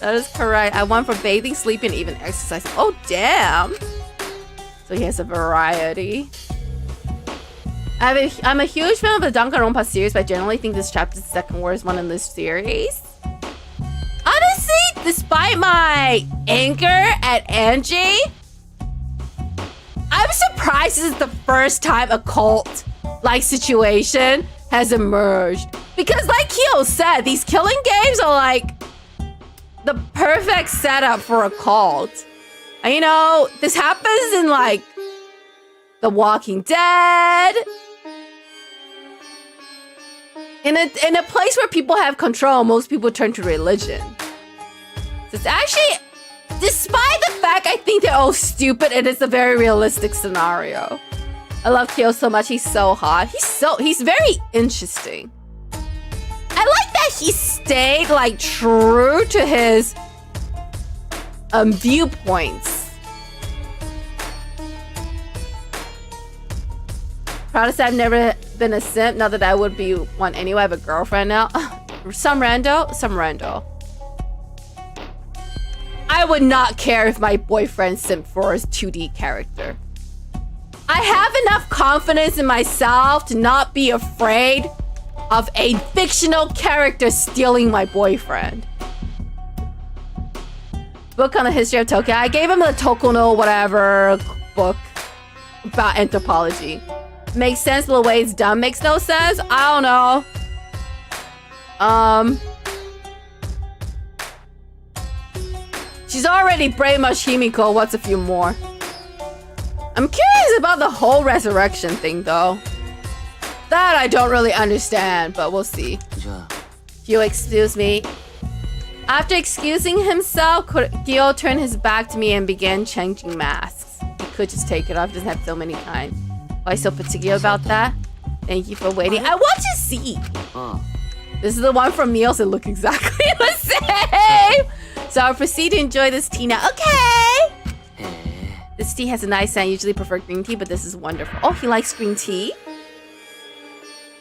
That is correct. I want for bathing, sleeping, even exercising. Oh, damn. So he has a variety. I'm a huge fan of the Danganronpa series, but I generally think this chapter's second worst one in this series. Honestly, despite my anger at Angie, I'm surprised this is the first time a cult-like situation has emerged. Because like Kyo said, these killing games are like the perfect setup for a cult. And you know, this happens in like The Walking Dead. In a place where people have control, most people turn to religion. So it's actually, despite the fact I think they're all stupid, it is a very realistic scenario. I love Kyo so much. He's so hot. He's very interesting. I like that he stayed like true to his viewpoints. Proud to say I've never been a simp. Not that I would be one anyway. I have a girlfriend now. Some rando. I would not care if my boyfriend simped for his 2D character. I have enough confidence in myself to not be afraid of a fictional character stealing my boyfriend. Book on the history of Tokyo. I gave him the Tokuno whatever book about anthropology. Makes sense, but the way it's done makes no sense. I don't know. She's already brainwashed Himiko. What's a few more? I'm curious about the whole resurrection thing, though. That I don't really understand, but we'll see. Gyo, excuse me. After excusing himself, Gyo turned his back to me and began changing masks. He could just take it off. He doesn't have so many kinds. Why so particular about that? Thank you for waiting. I want to see. This is the one from Meals that look exactly the same. So I'll proceed to enjoy this tea now. Okay. This tea has a nice scent. I usually prefer green tea, but this is wonderful. Oh, he likes green tea?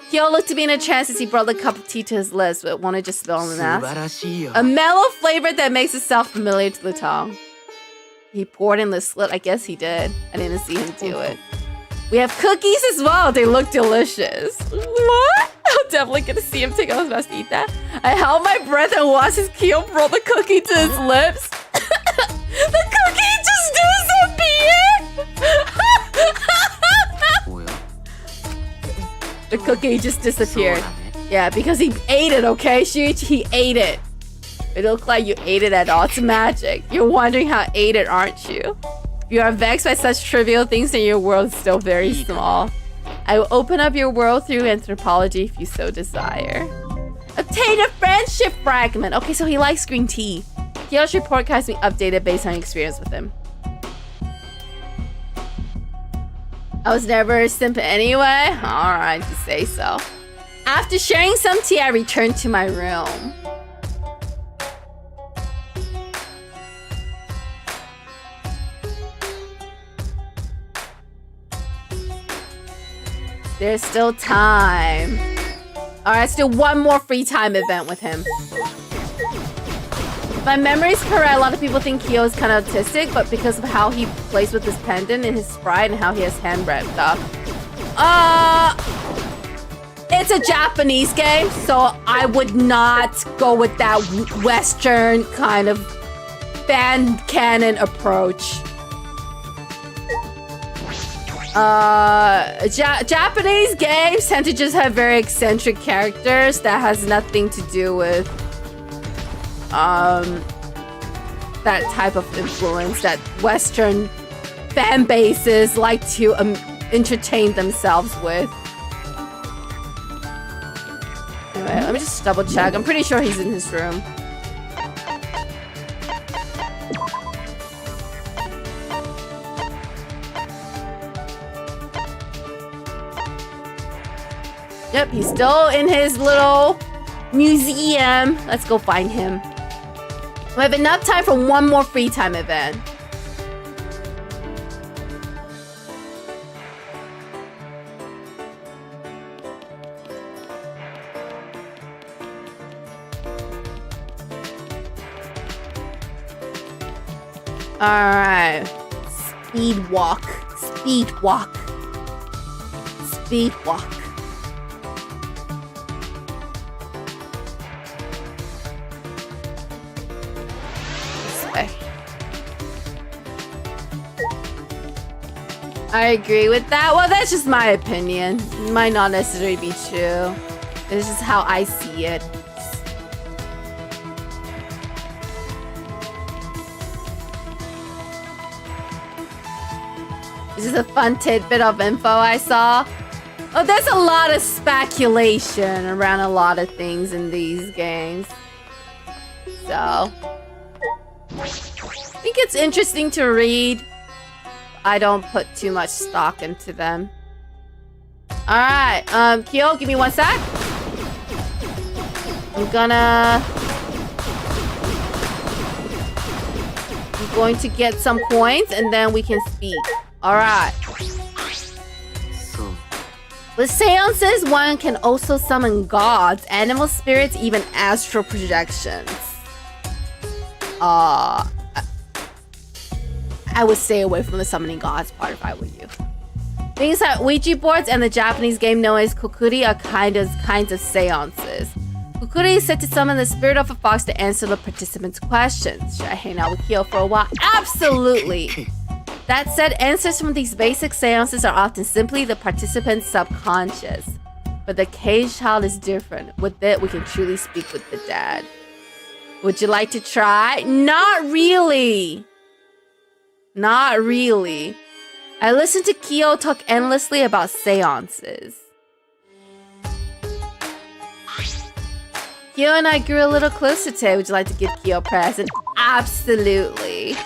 Kyo looked to be in a trance as he brought the cup of tea to his lips, but wanted to spill on the mask. A mellow flavor that makes itself familiar to the tongue. He poured in the slit. I guess he did. I didn't see him do it. We have cookies as well. They look delicious. What? I'm definitely gonna see him take off his mask to eat that. I held my breath and watched as Kyo brought the cookie to his lips. The cookie just disappeared. The cookie just disappeared. Yeah, because he ate it, okay, Shuichi? He ate it. It looked like you ate it at all. It's magic. You're wondering how I ate it, aren't you? If you are vexed by such trivial things, then your world is still very small. I will open up your world through anthropology if you so desire. Obtain a friendship fragment. Okay, so he likes green tea. Kyo's report has been updated based on experience with him. I was never a simp anyway. Alright, you say so. After sharing some tea, I returned to my room. There's still time. Alright, let's do one more free time event with him. If my memory's correct, a lot of people think Kyo is kind of autistic, but because of how he plays with his pendant and his sprite and how he has hand wrapped up. It's a Japanese game, so I would not go with that Western kind of fan canon approach. Japanese games tend to just have very eccentric characters that has nothing to do with that type of influence that Western fan bases like to entertain themselves with. Anyway, let me just double check. I'm pretty sure he's in his room. Yep, he's still in his little museum. Let's go find him. We have enough time for one more free time event. Alright. Speed walk. Speed walk. Speed walk. I agree with that. Well, that's just my opinion. It might not necessarily be true. This is how I see it. This is a fun tidbit of info I saw. Oh, there's a lot of speculation around a lot of things in these games. So, I think it's interesting to read. I don't put too much stock into them. Alright, Kyo, give me 1 sec. I'm going to get some coins and then we can speak. Alright. With seances, one can also summon gods, animal spirits, even astral projections. I would stay away from the summoning gods part if I were you. Things like Ouija boards and the Japanese game known as kokuri are kinds of seances. Kokuri is said to summon the spirit of a fox to answer the participants' questions. Should I hang out with Kyo for a while? Absolutely! That said, answers from these basic seances are often simply the participant's subconscious. But the caged child is different. With it, we can truly speak with the dead. Would you like to try? Not really! Not really. I listened to Kyo talk endlessly about seances. Kyo and I grew a little closer today. Would you like to give Kyo a present? Absolutely.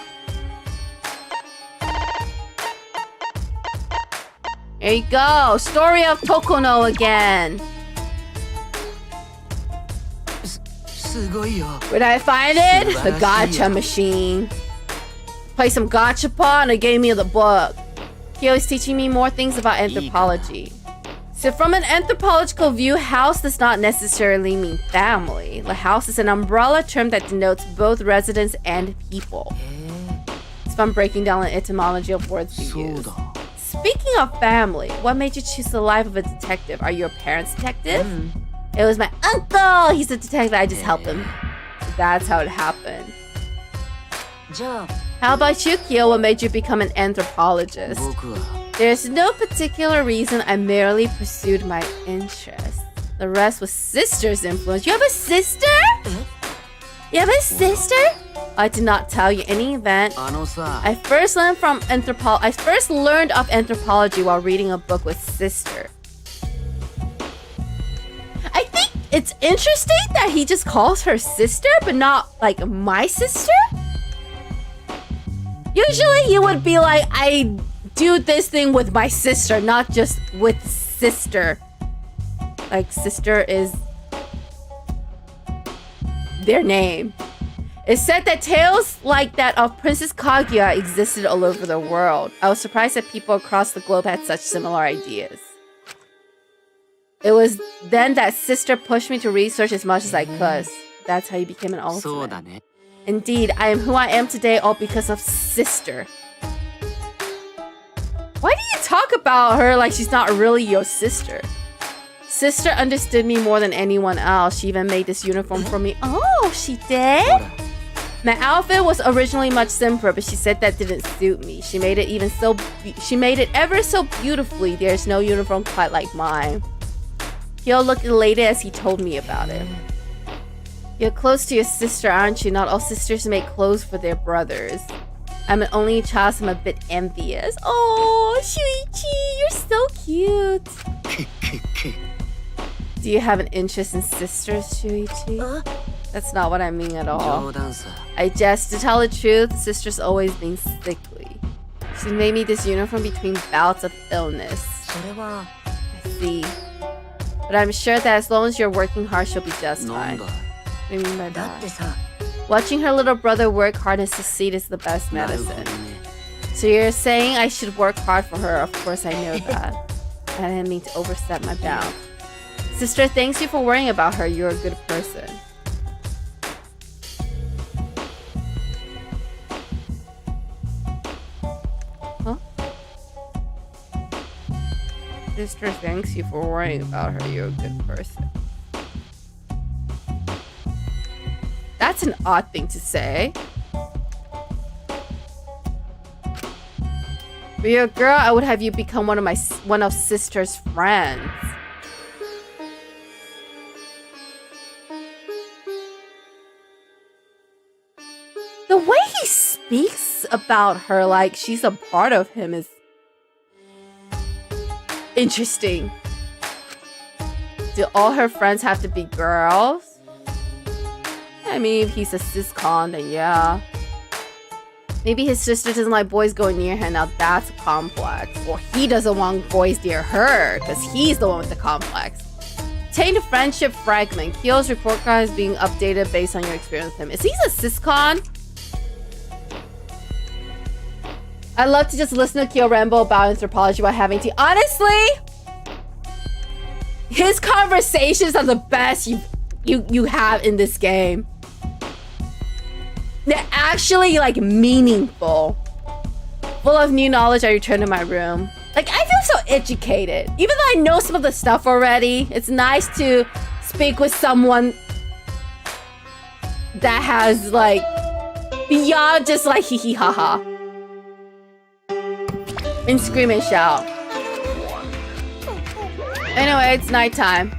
There you go. Story of Tokono again. Where did I find it? The gacha machine. Play some gachapon and it gave me the book. Kyo is teaching me more things about anthropology. So from an anthropological view, house does not necessarily mean family. The house is an umbrella term that denotes both residents and people. It's fun breaking down the etymology of words we use. Speaking of family, what made you choose the life of a detective? Are your parents detective? It was my uncle! He's a detective, I just helped him. So that's how it happened. How about you, Kyo? What made you become an anthropologist? There's no particular reason, I merely pursued my interest. The rest was sister's influence. You have a sister? You have a sister? I did not tell you any event. I first learned of anthropology while reading a book with sister. I think it's interesting that he just calls her sister, but not like my sister. Usually you would be like, I do this thing with my sister, not just with sister. Like sister is their name. It's said that tales like that of Princess Kaguya existed all over the world. I was surprised that people across the globe had such similar ideas. It was then that sister pushed me to research as much as I could. That's how you became an ultimate. Indeed, I am who I am today all because of sister. Why do you talk about her like she's not really your sister? Sister understood me more than anyone else. She even made this uniform for me. Oh, she did? My outfit was originally much simpler, but she said that didn't suit me. She made it ever so beautifully. There's no uniform quite like mine. Kyo looked elated as he told me about it. You're close to your sister, aren't you? Not all sisters make clothes for their brothers. I'm an only child, so I'm a bit envious. Oh, Shuichi, you're so cute. Do you have an interest in sisters, Shuichi? That's not what I mean at all. I jest, to tell the truth, sister's always been sickly. She made me this uniform between bouts of illness. I see. But I'm sure that as long as you're working hard, she'll be just fine. What do you mean by that? Watching her little brother work hard and succeed is the best medicine. So you're saying I should work hard for her? Of course I know that. I didn't mean to overstep my bounds. Sister, thanks you for worrying about her. You're a good person. Huh? Sister, thanks you for worrying about her. You're a good person. That's an odd thing to say. If you're a girl, I would have you become one of sister's friends. speaks about her like she's a part of him is interesting. Do all her friends have to be girls? I mean, if he's a cis-con, then yeah. Maybe his sister doesn't like boys going near her. Now that's a complex. Or he doesn't want boys near her because he's the one with the complex. Obtain a friendship fragment. Kyo's report card is being updated based on your experience with him. Is he a cis-con? I love to just listen to Kyo ramble about anthropology while having tea. Honestly, his conversations are the best you have in this game. They're actually like meaningful. Full of new knowledge, I return to my room. Like, I feel so educated. Even though I know some of the stuff already, it's nice to speak with someone that has like beyond just like hee hee ha ha. And scream and shout. Anyway, it's nighttime.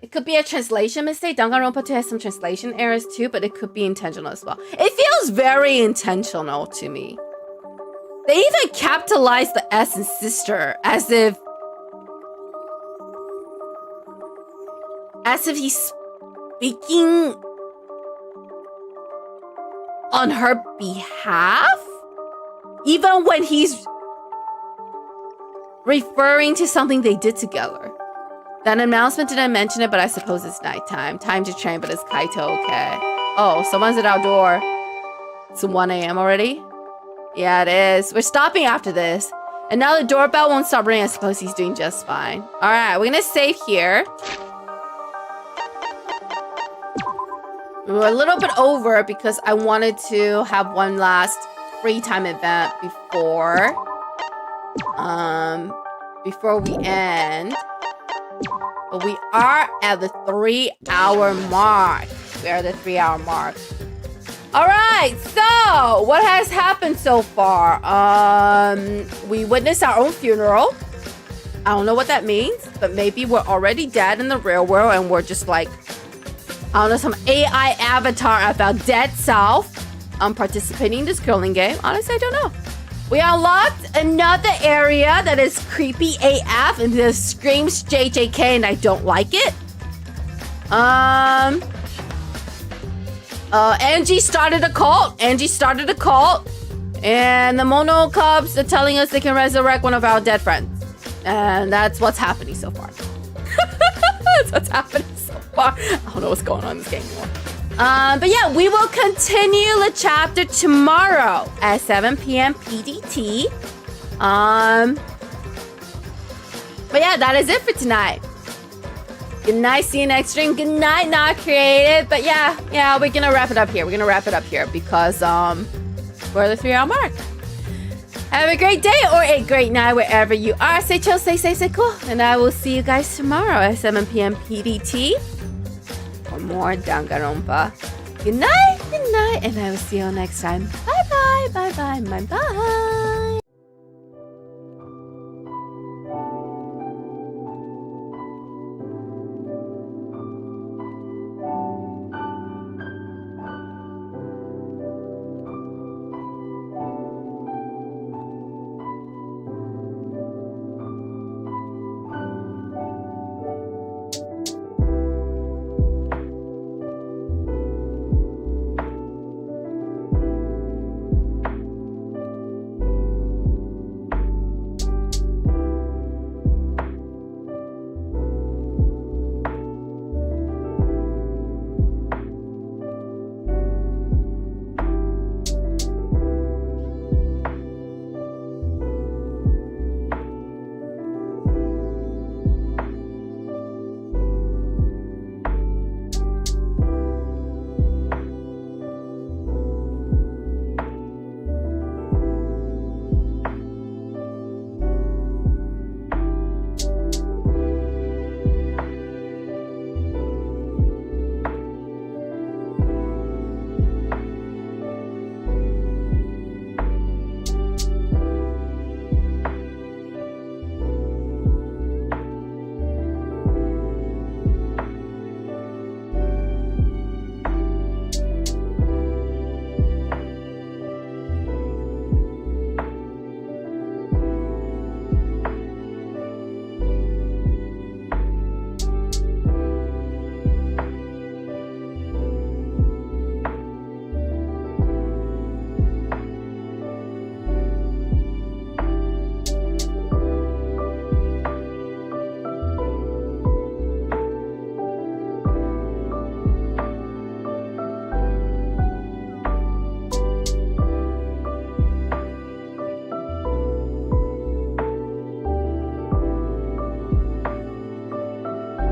It could be a translation mistake. Danganronpa 2 has some translation errors too, but it could be intentional as well. It feels very intentional to me. They even capitalized the S in sister as if he's speaking on her behalf, even when he's referring to something they did together. That announcement didn't mention it, but I suppose it's nighttime. Time to train, but is Kaito okay? Oh, someone's at our door. It's 1 a.m. already? Yeah, it is. We're stopping after this. And now the doorbell won't stop ringing. I suppose he's doing just fine. Alright, we're gonna save here. We were a little bit over because I wanted to have one last free time event before we end. But we are at the 3-hour mark. We are at the 3-hour mark. Alright, so what has happened so far? We witnessed our own funeral. I don't know what that means, but maybe we're already dead in the real world and we're just like, I don't know, some AI avatar of our dead self. Participating in this curling game. Honestly, I don't know. We unlocked another area that is creepy AF and this screams JJK and I don't like it. Angie started a cult. And the Mono Cubs are telling us they can resurrect one of our dead friends. And that's what's happening so far. That's what's happening so far. I don't know what's going on in this game anymore. But yeah, we will continue the chapter tomorrow at 7 p.m. PDT. But yeah, that is it for tonight. Good night, see you next stream. Good night, not creative. But yeah, we're gonna wrap it up here. Because we're at the 3-hour mark. Have a great day or a great night wherever you are. Stay chill, stay safe, stay cool. And I will see you guys tomorrow at 7 p.m. PDT. For more Danganronpa. Good night, and I will see you all next time. Bye bye.